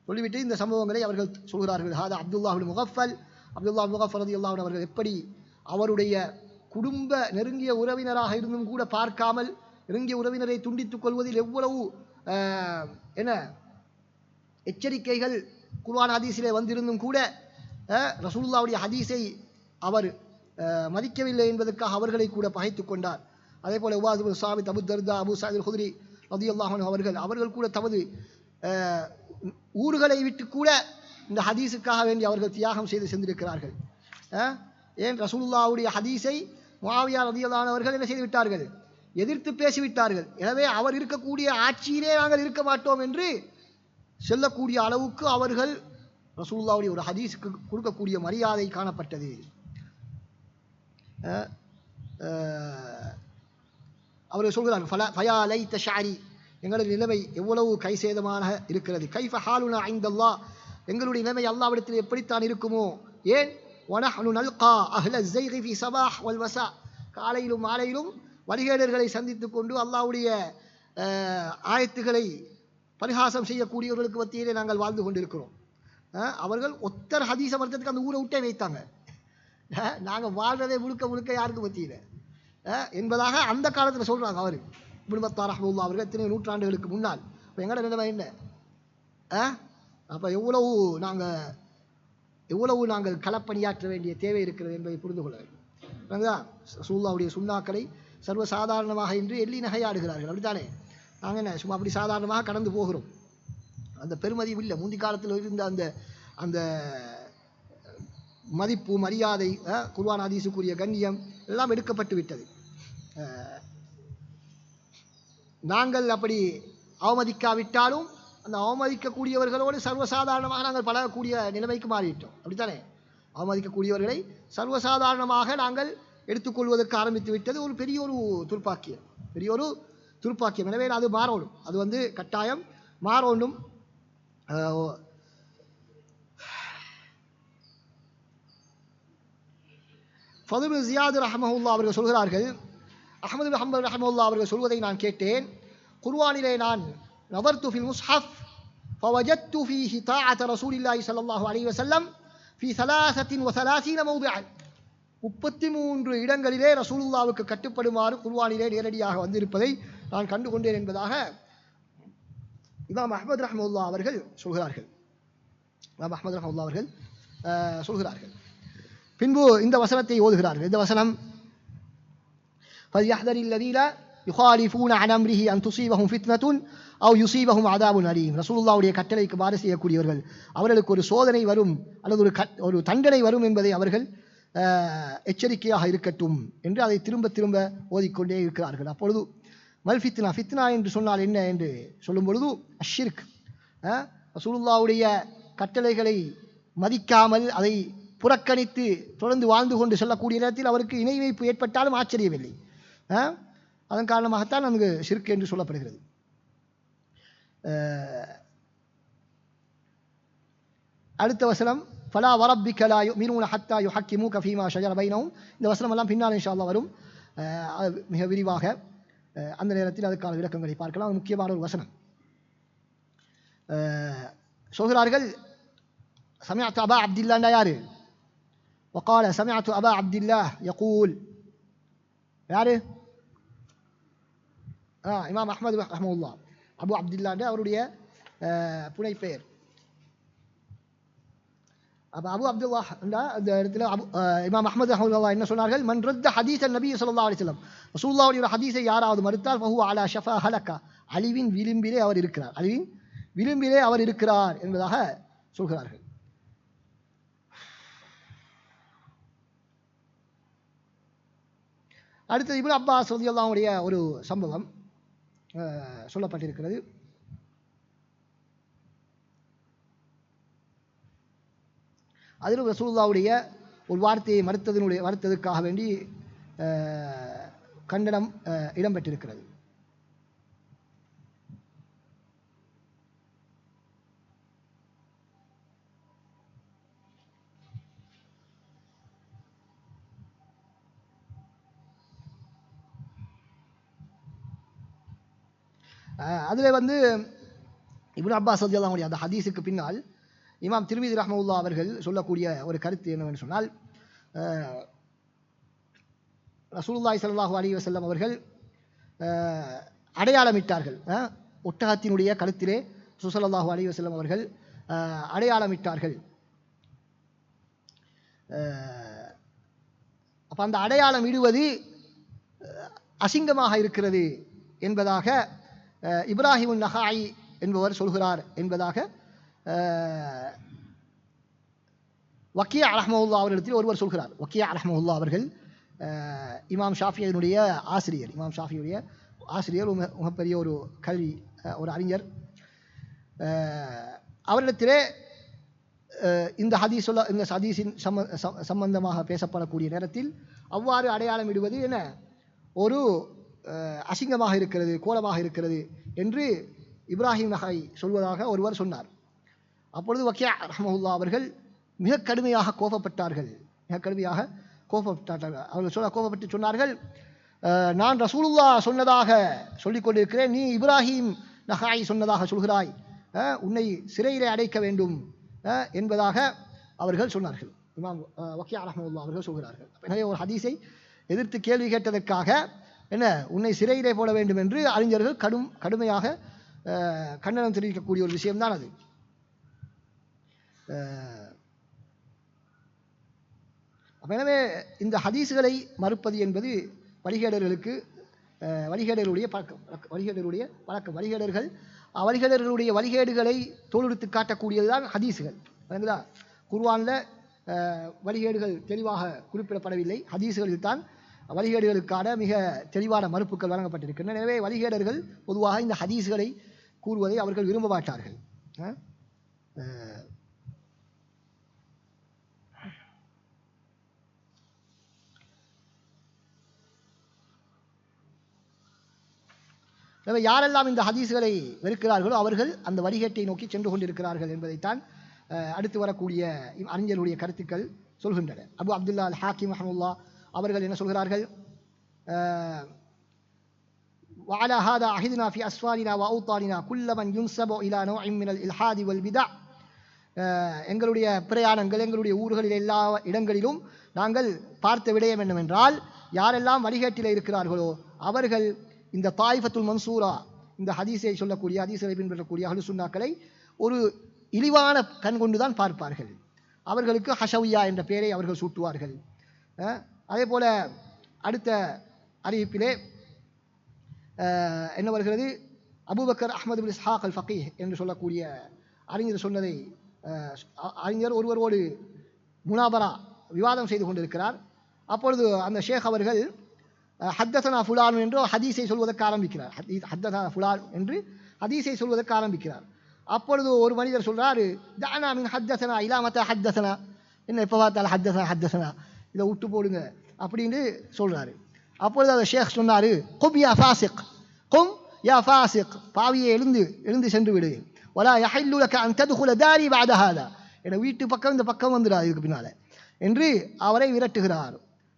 சொல்லிவிட்டு இந்த சம்பவங்களை அவர்கள் சொல்கிறார்கள். ஹாதா அப்துல்லாஹ் இப்னு முகஃபல் ரலியல்லாஹு அன்ஹு அவர்கள் எப்படி அவருடைய குடும்ப நெருங்கிய உறவினராக இருந்தும் கூட பார்க்காமல் நெருங்கிய உறவினரை துண்டித்துக் கொள்வதில் எவ்வளவு எச்சரிக்கைகள் குர்ஆன் ஹதீஸிலே வந்திருந்தும் கூட ரசூலுல்லாஹ்வுடைய ஹதீஸை அவர் மதிக்கவில்லை என்பதற்காக அவர்களை கூட பகைத்துக் கொண்டார். அதே போல உபாது பின் சாபித், அபூ தர்தா, அபூ சயீத் அல் குத்ரி ரலியல்லாஹு அன்ஹு அவர்கள் கூட தமது ஊர்களை விட்டு கூட இந்த ஹதீஸுக்காக வேண்டி அவர்கள் தியாகம் செய்து சென்றிருக்கிறார்கள். ஏன் ரசூலுல்லாஹ்வுடைய ஹதீஸை முஆவியா ரலியல்லாஹு அன்ஹு அவர்கள் என்ன செய்து விட்டார்கள்? எதிர்த்து பேசிவிட்டார்கள். எனவே அவர் இருக்கக்கூடிய ஆட்சியிலே நாங்கள் இருக்க மாட்டோம் என்று சொல்லக்கூடிய அளவுக்கு அவர்கள் ரசூலுல்லாஹ்வுடைய ஒரு ஹதீஸுக்கு கொடுக்கக்கூடிய மரியாதை காணப்பட்டது. அவர்கள் சொல்கிறார்கள், ஃபயா லைத ஷஅரி, எங்களது நிலைமை எவ்வளவு கைசேதமாக இருக்கிறது. கைஃப ஹாலுனா இன்தல்லாஹ், எங்களுடைய நிலைமை அல்லாஹ்விடத்தில் எப்படித்தான் இருக்குமோ. ஏன் வனஹ்னு நல்கா அஹ்ல ஸைகி ஃபீ ஸபாஹ் வல் வஸா, காலையிலும் மாலையிலும் வழிகேடர்களை சந்தித்துக் கொண்டு அல்லாஹ்வுடைய ஆயத்துக்களை பரிகாசம் செய்யக்கூடியவர்களுக்கு மத்தியிலே நாங்கள் வாழ்ந்து கொண்டிருக்கிறோம். அவர்கள் ஒத்தர் ஹதீஸ வர்த்தத்துக்கு அந்த ஊரை விட்டே வைத்தாங்க. நாங்கள் வாழ்றதே முழுக்க யாருக்கு மத்தியில் என்பதாக அந்த காலத்தில் சொல்கிறாங்க. அவர் இப்னு பத்தார் ரஹ்மத்துல்லாஹ் அவர்கள் எத்தனை நூற்றாண்டுகளுக்கு முன்னால். இப்போ எங்களோட நிலைமை என்ன? அப்போ எவ்வளவு நாங்கள் களப்பணியாற்ற வேண்டிய தேவை இருக்கிறது என்பதை புரிந்து கொள்ள வேண்டும். ரசூலுல்லாஹ்வுடைய சுன்னாக்களை சர்வசாதாரணமாக இன்று எள்ளி நகையாடுகிறார்கள். அப்படித்தானே? நாங்கள் என்ன சும்மா அப்படி சாதாரணமாக கடந்து போகிறோம். அந்த பெருமதி இல்லை. முந்தி காலத்தில் இருந்த அந்த மதிப்பு மரியாதை, குர்ஆன் ஹதீஸுக்குரிய கண்ணியம் எல்லாம் எடுக்கப்பட்டு விட்டது. நாங்கள் அப்படி அவமதிக்காவிட்டாலும் அந்த அவமதிக்கக்கூடியவர்களோடு சர்வசாதாரணமாக நாங்கள் பழகக்கூடிய நிலைமைக்கு மாறிவிட்டோம். அப்படித்தானே? அவமதிக்கக்கூடியவர்களை சர்வசாதாரணமாக நாங்கள் எடுத்துக்கொள்வதற்கு ஆரம்பித்து விட்டது ஒரு பெரிய ஒரு துர்ப்பாக்கியம். எனவே அது மாறணும், அது கட்டாயம் மாறணும். ஃபதுல் பின் ஜியாத் ரஹ்மஹுல்லாஹ் அவர்கள் சொல்கிறார்கள், அஹ்மது பின் ஹம்பல் ரஹ்மஹுல்லாஹ் அவர்கள் சொல்வதை நான் கேட்டேன். குர்ஆனிலே நான் நதர்து ஃபில் முஸ்ஹஃப் ஃபவஜத்து ஃபீஹி தாஅத ரசூலில்லாஹி ஸல்லல்லாஹு அலைஹி வஸல்லம் ஃபீ 33 மௌதிஅன். 33 இடங்களிலே ரசூலுல்லாஹ்வுக்கு கட்டுப்படுமாறு குர்ஆனிலே நேரடியாக வந்திருப்பதை நான் கண்டுகொண்டேன் என்பதாக இமாம் அஹ்மத் ரஹ்மத்துல்லாஹி அவர்கள் சொல்கிறார்கள். பின்பு இந்த வசனத்தை ஓதுகிறார்கள். இந்த வசனம் فَلْيَحْذَرِ الَّذِينَ يُخَالِفُونَ عَنْ أَمْرِهِ أَنْ تُصِيبَهُمْ فِتْنَةٌ أَوْ يُصِيبَهُمْ عَذَابٌ أَلِيمٌ. ரசூலுல்லாஹ்வுடைய கட்டளைக்கு மாறு செய்யக்கூடியவர்கள் அவர்களுக்கு ஒரு சோதனை வரும் அல்லது ஒரு தண்டனை வரும் என்பதை அவர்கள் எச்சரிக்கையாக இருக்கட்டும் என்று அதை திரும்ப திரும்ப ஓதிக்கொண்டே இருக்கிறார்கள். அப்பொழுது மல் ஃபித்னா, ஃபித்னா என்று சொன்னால் என்ன என்று சொல்லும் பொழுது அஷ்ஷிர்க், ரசூலுல்லாஹ்வுடைய கட்டளைகளை மதிக்காமல் அதை புறக்கணித்து தொடர்ந்து வாழ்ந்து கொண்டு செல்லக்கூடிய நேரத்தில் அவருக்கு இணை வைப்பு ஏற்பட்டாலும் ஆச்சரியமில்லை. அதன் காரணமாகத்தான் அங்கு ஷிர்க் என்று சொல்லப்படுகிறது. அடுத்த வசனம் ஃபலா வரப்பிக லா யுமினூன ஹத்தா யுஹக்கிமூக ஃபீமா ஷஜர பைனஹும். இந்த வசனம் எல்லாம் பின்னால் இன்ஷா அல்லாஹ் வரும், மிக விரிவாக அந்த நேரத்தில் அதுக்கான விளக்கங்களை பார்க்கலாம். அது முக்கியமான ஒரு வசனம். சொல்கிறார்கள், சமிஅத்து அபா அப்துல்லாஹ் யாரு? وقال سمعت أبا عبد الله يقول யாரு? இமாம் அஹ்மது ரஹ்மத்துல்லாஹ். அபு அப்துல்லா அவருடைய புனை பெயர். அபு அப்துல்லா அந்த இடத்துல இமாம் அஹ்மது ரஹ்மத்துல்லாஹ் என்ன சொன்னார்கள்? மன் ரத்த ஹதீஸ் நபி ஸல்லல்லாஹு அலைஹி வஸல்லம், ரசூலுல்லாஹ்வுடைய ஹதீஸை யாராவது மறுத்தால் ஃபஹுவ அலா ஷஃபா ஹலகா, அழிவின் விளிம்பிலே அவர் இருக்கிறார் என்பதாக சொல்கிறார்கள். அடுத்தது இப்னு அப்பாஸ் ரலியல்லாஹு அன்ஹுடைய ஒரு சம்பவம் சொல்லப்பட்டிருக்கிறது. அதிலும் ரசூலுல்லாஹ்வுடைய ஒரு வார்த்தையை மறுத்ததற்காக வேண்டி கண்டனம் இடம்பெற்றிருக்கிறது. அதில் இப்னு அப்பாஸ் ரலியல்லாஹு அன்ஹு அந்த ஹதீஸுக்கு பின்னால் இமாம் திர்மிதி ரஹ்மத்துல்லாஹ் அவர்கள் சொல்லக்கூடிய ஒரு கருத்து என்னவென்று சொன்னால், ரசூலுல்லாஹி ஸல்லல்லாஹு அலைஹி வஸல்லம் அவர்கள் அடையாளமிட்டார்கள். ஒட்டகத்தினுடைய கழுத்திலே ஸல்லல்லாஹு அலைஹி வஸல்லம் அவர்கள் அடையாளமிட்டார்கள். அப்போ அந்த அடையாளம் இடுவது அசிங்கமாக இருக்கிறது என்பதாக இப்ராஹிம் நஹாயி என்பவர் சொல்கிறார் என்பதாக வக்கியா ரஹ்மத்துல்லாஹ் அவர்களிடத்தில் ஒருவர் சொல்கிறார். வக்கியா ரஹ்மத்துல்லாஹ் அவர்கள் இமாம் ஷாஃபியினுடைய ஆசிரியர், மிகப்பெரிய ஒரு கல்வி ஒரு அறிஞர். அவரிடத்திலே இந்த ஹதீஸின் சம்பந்தமாக பேசப்படக்கூடிய நேரத்தில் அவ்வாறு அடையாளம் இடுவது என்ன ஒரு அசிங்கமாக இருக்கிறது, கோலமாக இருக்கிறது என்று இப்ராஹிம் நஹாயி சொல்வதாக ஒருவர் சொன்னார். அப்பொழுது வக்கியா ரஹ்மத்துல்லாஹ் அவர்கள் மிக கடுமையாக கோபப்பட்டார்கள். அவர்கள் கோபப்பட்டு சொன்னார்கள், நான் ரசூலுல்லாஹ் சொன்னதாக சொல்லிக் கொண்டிருக்கிறேன், நீ இப்ராஹிம் நஹாயி சொன்னதாக சொல்கிறாய், உன்னை சிறையிலே அடைக்க வேண்டும் என்பதாக அவர்கள் சொன்னார்கள். இமாம் வக்கியா ரஹ்மத்துல்லாஹ் அவர்கள் சொல்கிறார்கள். எனவே ஒரு ஹதீஸை எதிர்த்து கேள்வி கேட்டதற்காக உன்னை சிறையிலே போட வேண்டும் என்று அறிஞர்கள் கடுமையாக கண்டனம் தெரிவிக்கக்கூடிய ஒரு விஷயம்தான் அது. எனவே இந்த ஹதீஸுகளை மறுப்பது என்பது வழிகேடர்களுடைய பழக்கம். வழிகேடர்களுடைய வழிகேடுகளை தோலுரித்து காட்டக்கூடியதுதான் ஹதீஸுகள். குர்ஆனில் வழிகேடுகள் தெளிவாக குறிப்பிடப்படவில்லை, ஹதீஸுகளில் தான் வழிகேடுகளுக்கான மிக தெளிவான மறுப்புகள் வழங்கப்பட்டிருக்கின்றன. எனவே வழிகேடர்கள் பொதுவாக இந்த ஹதீஸ்களை கூறுவதை அவர்கள் விரும்ப மாட்டார்கள். எனவே யாரெல்லாம் இந்த ஹதீஸ்களை வெறுக்கிறார்களோ அவர்கள் அந்த வழிகேட்டை நோக்கி சென்று கொண்டிருக்கிறார்கள் என்பதைத்தான் அடுத்து வரக்கூடிய அறிஞர்களுடைய கருத்துக்கள் சொல்கின்றன. அபு அப்துல்லா அல் ஹாக்கிம் ரஹ்மத்துல்லாஹ் அவர்கள் என்ன சொல்கிறார்கள்? وعلى هذا عهدنا في أسفارنا وأوطاننا كل من ينسب إلى نوع من الإلحاد والبدع. எங்களுடைய பிரயாணங்கள் எங்களுடைய ஊர்களில் எல்லா இடங்களிலும் நாங்கள் பார்த்த விடயம் என்னவென்றால், யாரெல்லாம் வழிகேட்டில் இருக்கிறார்களோ அவர்கள் இந்த தாயிஃபத்துல் மன்சூரா, இந்த ஹதீஸை சொல்லக்கூடிய ஹதீஸை பின்பற்றக்கூடிய அஹ்லு சுன்னாக்களை ஒரு இழிவான கண் கொண்டுதான் பார்ப்பார்கள். அவர்களுக்கு ஹஷவியா என்ற பெயரை அவர்கள் சூட்டுவார்கள். அதே போல அடுத்த அறிவிப்பிலே என்ன வருகிறது? அபூபக்கர் அஹ்மது பின் இஸ்ஹாக் அல் ஃபகீஹ் என்று சொல்லக்கூடிய அறிஞர் சொன்னதை, அறிஞர் ஒருவரோடு முனாபரா விவாதம் செய்து கொண்டிருக்கிறார். அப்பொழுது அந்த ஷேக் அவர்கள் ஹத்தசனா ஃபுலான் என்று ஹதீஸை சொல்வதற்கு ஆரம்பிக்கிறார். ஹத்தசனா ஃபுலான் என்று ஹதீஸை சொல்வதற்கு ஆரம்பிக்கிறார். அப்பொழுது ஒரு மனிதர் சொல்றாரு, தானா மின் ஹத்தசனா இலாமத்த ஹத்தசனா, என்ன எப்போ பார்த்தாலும் ஹத்தசனா ஹத்தசனா, இதை விட்டு போடுங்க அப்படின்னு சொல்றாரு. அப்பொழுது அந்த ஷேக் சொன்னாரு, கும் யா ஃபாசிக், கும் யா ஃபாசிக், பாவியை எழுந்து சென்று விடு. வலா யஹில்லு லக அன் தத்குல தாரி பஅத ஹாதா, என வீட்டு பக்கம் இந்த பக்கம் வந்துடாது இதுக்கு பின்னால என்று அவரை விரட்டுகிறார்.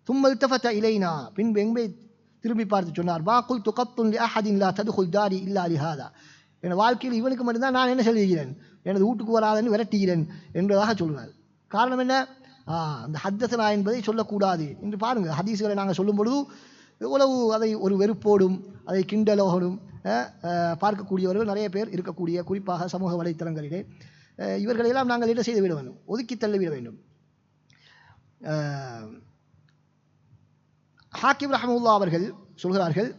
தும்மல் இல்தஃபத இலைனா, பின்பு எங்கே திரும்பி பார்த்து சொன்னார், மா குல்து கத்துன் லிஅஹதின் லா தத்குல் தாரி இல்லா லிஹாதா, என் வாழ்க்கையில் இவனுக்கு மட்டும்தான் நான் என்ன சொல்லுகிறேன், எனது வீட்டுக்கு வராதன்னு விரட்டுகிறேன் என்பதாக சொல்கிறார். காரணம் என்ன? அந்த ஹத்தசனா என்பதை சொல்லக்கூடாது என்று பாருங்கள். ஹதீஸ்களை நாங்கள் சொல்லும் பொழுது எவ்வளவு அதை ஒரு வெறுப்போடும் அதை கிண்டலோடும் பார்க்கக்கூடியவர்கள் நிறைய பேர் இருக்கக்கூடிய, குறிப்பாக சமூக வலைத்தளங்களிலே இவர்களையெல்லாம் நாங்கள் என்ன செய்து விட வேண்டும்? ஒதுக்கி தள்ளிவிட வேண்டும். ஹாக்கிம் ரஹ்மத்துல்லாஹ் அவர்கள் சொல்கிறார்கள்,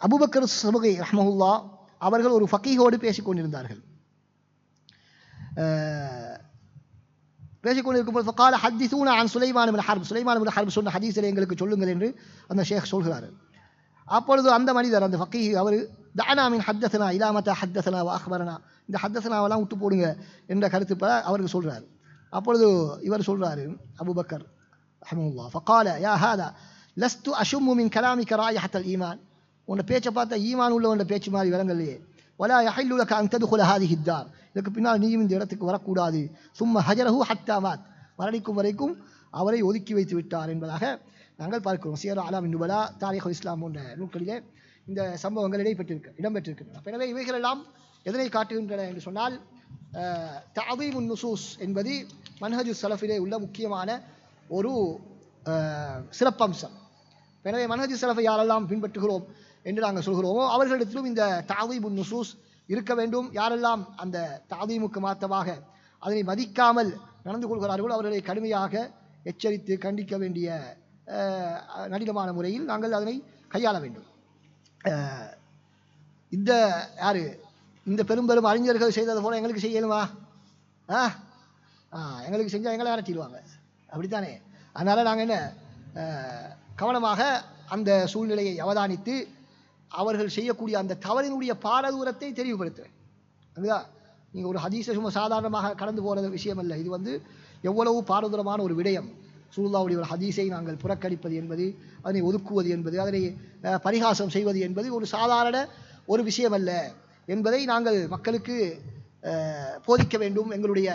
அபூபக்கர் ஸபகி ரஹ்மத்துல்லாஹ் அவர்கள் ஒரு ஃபகீஹோடு பேசிக் கொண்டிருந்தார்கள். பேசிக்கொண்டிருக்கும்போது ஃபகால ஹத்திஸூனா அன் சுலைமான் இப்னு ஹர்ப், சுலைமான் இப்னு ஹர்ப் சொன்ன ஹதீஸை எங்களுக்கு சொல்லுங்கள் என்று அந்த ஷேக் சொல்கிறார். அப்பொழுது அந்த மனிதர், அந்த ஃபகீஹ், அவர் தானா மின் ஹத்தஸனா இலாமத்த ஹத்தஸனா வ அக்பரனா, இந்த ஹத்தஸனாவெல்லாம் விட்டு போடுங்க என்ற கருத்து அவருக்கு சொல்கிறார். அப்பொழுது இவர் சொல்கிறாரு, அபூபக்கர் ரஹ்மத்துல்லாஹ், ஃபகால யா ஹாதா லஸ்து அஷும்மு மின் கலாமிக ராயிஹத்தல் ஈமான், உன்னை பேச்சை பார்த்தா ஈமான் உள்ளவன் பேச்சு மாதிரி விளங்கலையே. வலா யஹில்லு லக அன் தத்குல ஹாதிஹி தார், இதுக்கு பின்னால் நீயும் இந்த இடத்துக்கு வரக்கூடாது. சும்ம ஹஜரஹு ஹத்தா மாத், மரணிக்கும் வரைக்கும் அவரை ஒதுக்கி வைத்து விட்டார் என்பதாக நாங்கள் பார்க்கிறோம். சியர் அலாமின் நுபலா, தாரிகுல் இஸ்லாம் போன்ற நூல்களிலே இந்த சம்பவங்கள் இடம்பெற்றிருக்கின்றன. எனவே இவைகளெல்லாம் எதனை காட்டுகின்றன என்று சொன்னால், தஅதீமுன் நுசூஸ் என்பது மன்ஹஜு ஸலஃபிலே உள்ள முக்கியமான ஒரு சிறப்பம்சம். எனவே மன்ஹஜு ஸலஃபை யாரெல்லாம் பின்பற்றுகிறோம் என்று நாங்கள் சொல்கிறோமோ அவர்களிடத்திலும் இந்த தஅதீமுன் நுசூஸ் இருக்க வேண்டும். யாரெல்லாம் அந்த தஅதீமுக்கு மாற்றமாக அதனை மதிக்காமல் நடந்து கொள்கிறார்களோ அவர்களை கடுமையாக எச்சரித்து கண்டிக்க வேண்டிய நடினமான முறையில் நாங்கள் அதனை கையாள வேண்டும். இந்த பெரும்பெரும் அறிஞர்கள் செய்தது போல எங்களுக்கு செய்யணுமா? எங்களுக்கு செஞ்சால் எங்களை அரட்டிடுவாங்க, அப்படித்தானே? அதனால் நாங்கள் என்ன கவனமாக அந்த சூழ்நிலையை அவதானித்து அவர்கள் செய்யக்கூடிய அந்த தவறினுடைய பாரதூரத்தை தெளிவுபடுத்துவேன். அதுதான், நீங்கள் ஒரு ஹதீஸை சும்மா சாதாரணமாக கடந்து போகிற விஷயம் அல்ல. இது எவ்வளவு பாரதூரமான ஒரு விடயம். ரசூலுல்லாஹ்வுடைய ஒரு ஹதீஸை நாங்கள் புறக்கணிப்பது என்பது, அதனை ஒதுக்குவது என்பது, அதனை பரிகாசம் செய்வது என்பது ஒரு சாதாரண ஒரு விஷயம் அல்ல என்பதை நாங்கள் மக்களுக்கு போதிக்க வேண்டும். எங்களுடைய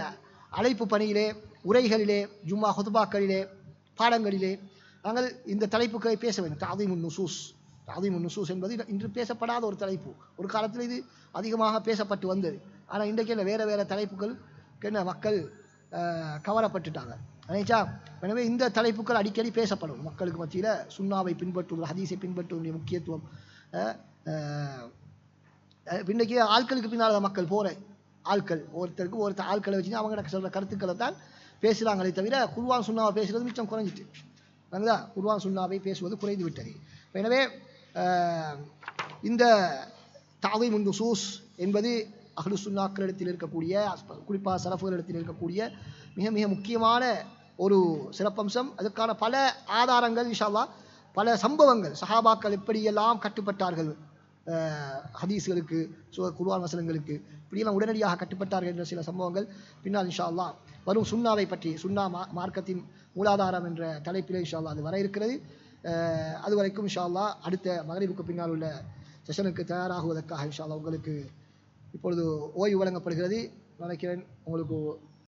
அழைப்பு பணியிலே, உரைகளிலே, ஜும்மா ஹுத்பாக்களிலே, பாடங்களிலே நாங்கள் இந்த தலைப்புகளை பேச வேண்டும். தஅதீமுன் நுசூஸ், தஅதீமுன் நுசூஸ் என்பது இன்று பேசப்படாத ஒரு தலைப்பு. ஒரு காலத்தில் இது அதிகமாக பேசப்பட்டு வந்தது. ஆனால் இன்றைக்கு என்ன வேறு தலைப்புகளுக்கு என்ன மக்கள் கவரப்பட்டுட்டாங்க, நினைச்சா. எனவே இந்த தலைப்புகள் அடிக்கடி பேசப்படும் மக்களுக்கு மத்தியில். சுன்னாவை பின்பற்றுவது, ஹதீஸை பின்பற்றுவதுடைய முக்கியத்துவம். இன்றைக்கு ஆட்களுக்கு பின்னால் மக்கள் போகிற ஆட்கள், ஒருத்தருக்கு ஆட்களை வச்சு அவங்க சொல்கிற கருத்துக்களை தான் பேசுகிறாங்களே தவிர குர்ஆன் சுன்னாவை பேசுகிறது மிச்சம் குறைஞ்சிட்டு. அதுதான், குர்ஆன் சுன்னாவை பேசுவது குறைந்து விட்டது. எனவே இந்த தஅதீமுன் நுசூஸ் என்பது அஹ்லு சுன்னாக்களிடத்தில் இருக்கக்கூடிய குறிப்பாக சலஃபுகளிடத்தில் இருக்கக்கூடிய மிக மிக முக்கியமான ஒரு சிறப்பம்சம். அதற்கான பல ஆதாரங்கள் இன்ஷா அல்லாஹ், பல சம்பவங்கள், சஹாபாக்கள் எப்படியெல்லாம் கட்டுப்பட்டார்கள் ஹதீஸ்களுக்கு, குர்ஆன் வசனங்களுக்கு, இப்படியெல்லாம் உடனடியாக கட்டுப்பட்டார்கள் என்ற சில சம்பவங்கள் பின்னால் இன்ஷா அல்லாஹ் வரும் சுன்னாவை பற்றி, சுன்னா மார்க்கத்தின் மூலாதாரம் என்ற தலைப்பிலே இன்ஷா அல்லாஹ் அது வர இருக்கிறது. அது வரைக்கும் இன்ஷா அல்லாஹ் அடுத்த மகரிபுக்கு பின்னால் உள்ள செஷனுக்கு தயாராகுவதற்காக இன்ஷா அல்லாஹ் உங்களுக்கு இப்பொழுது ஓய்வு வழங்கப்படுகிறது. நினைக்கிறேன் உங்களுக்கு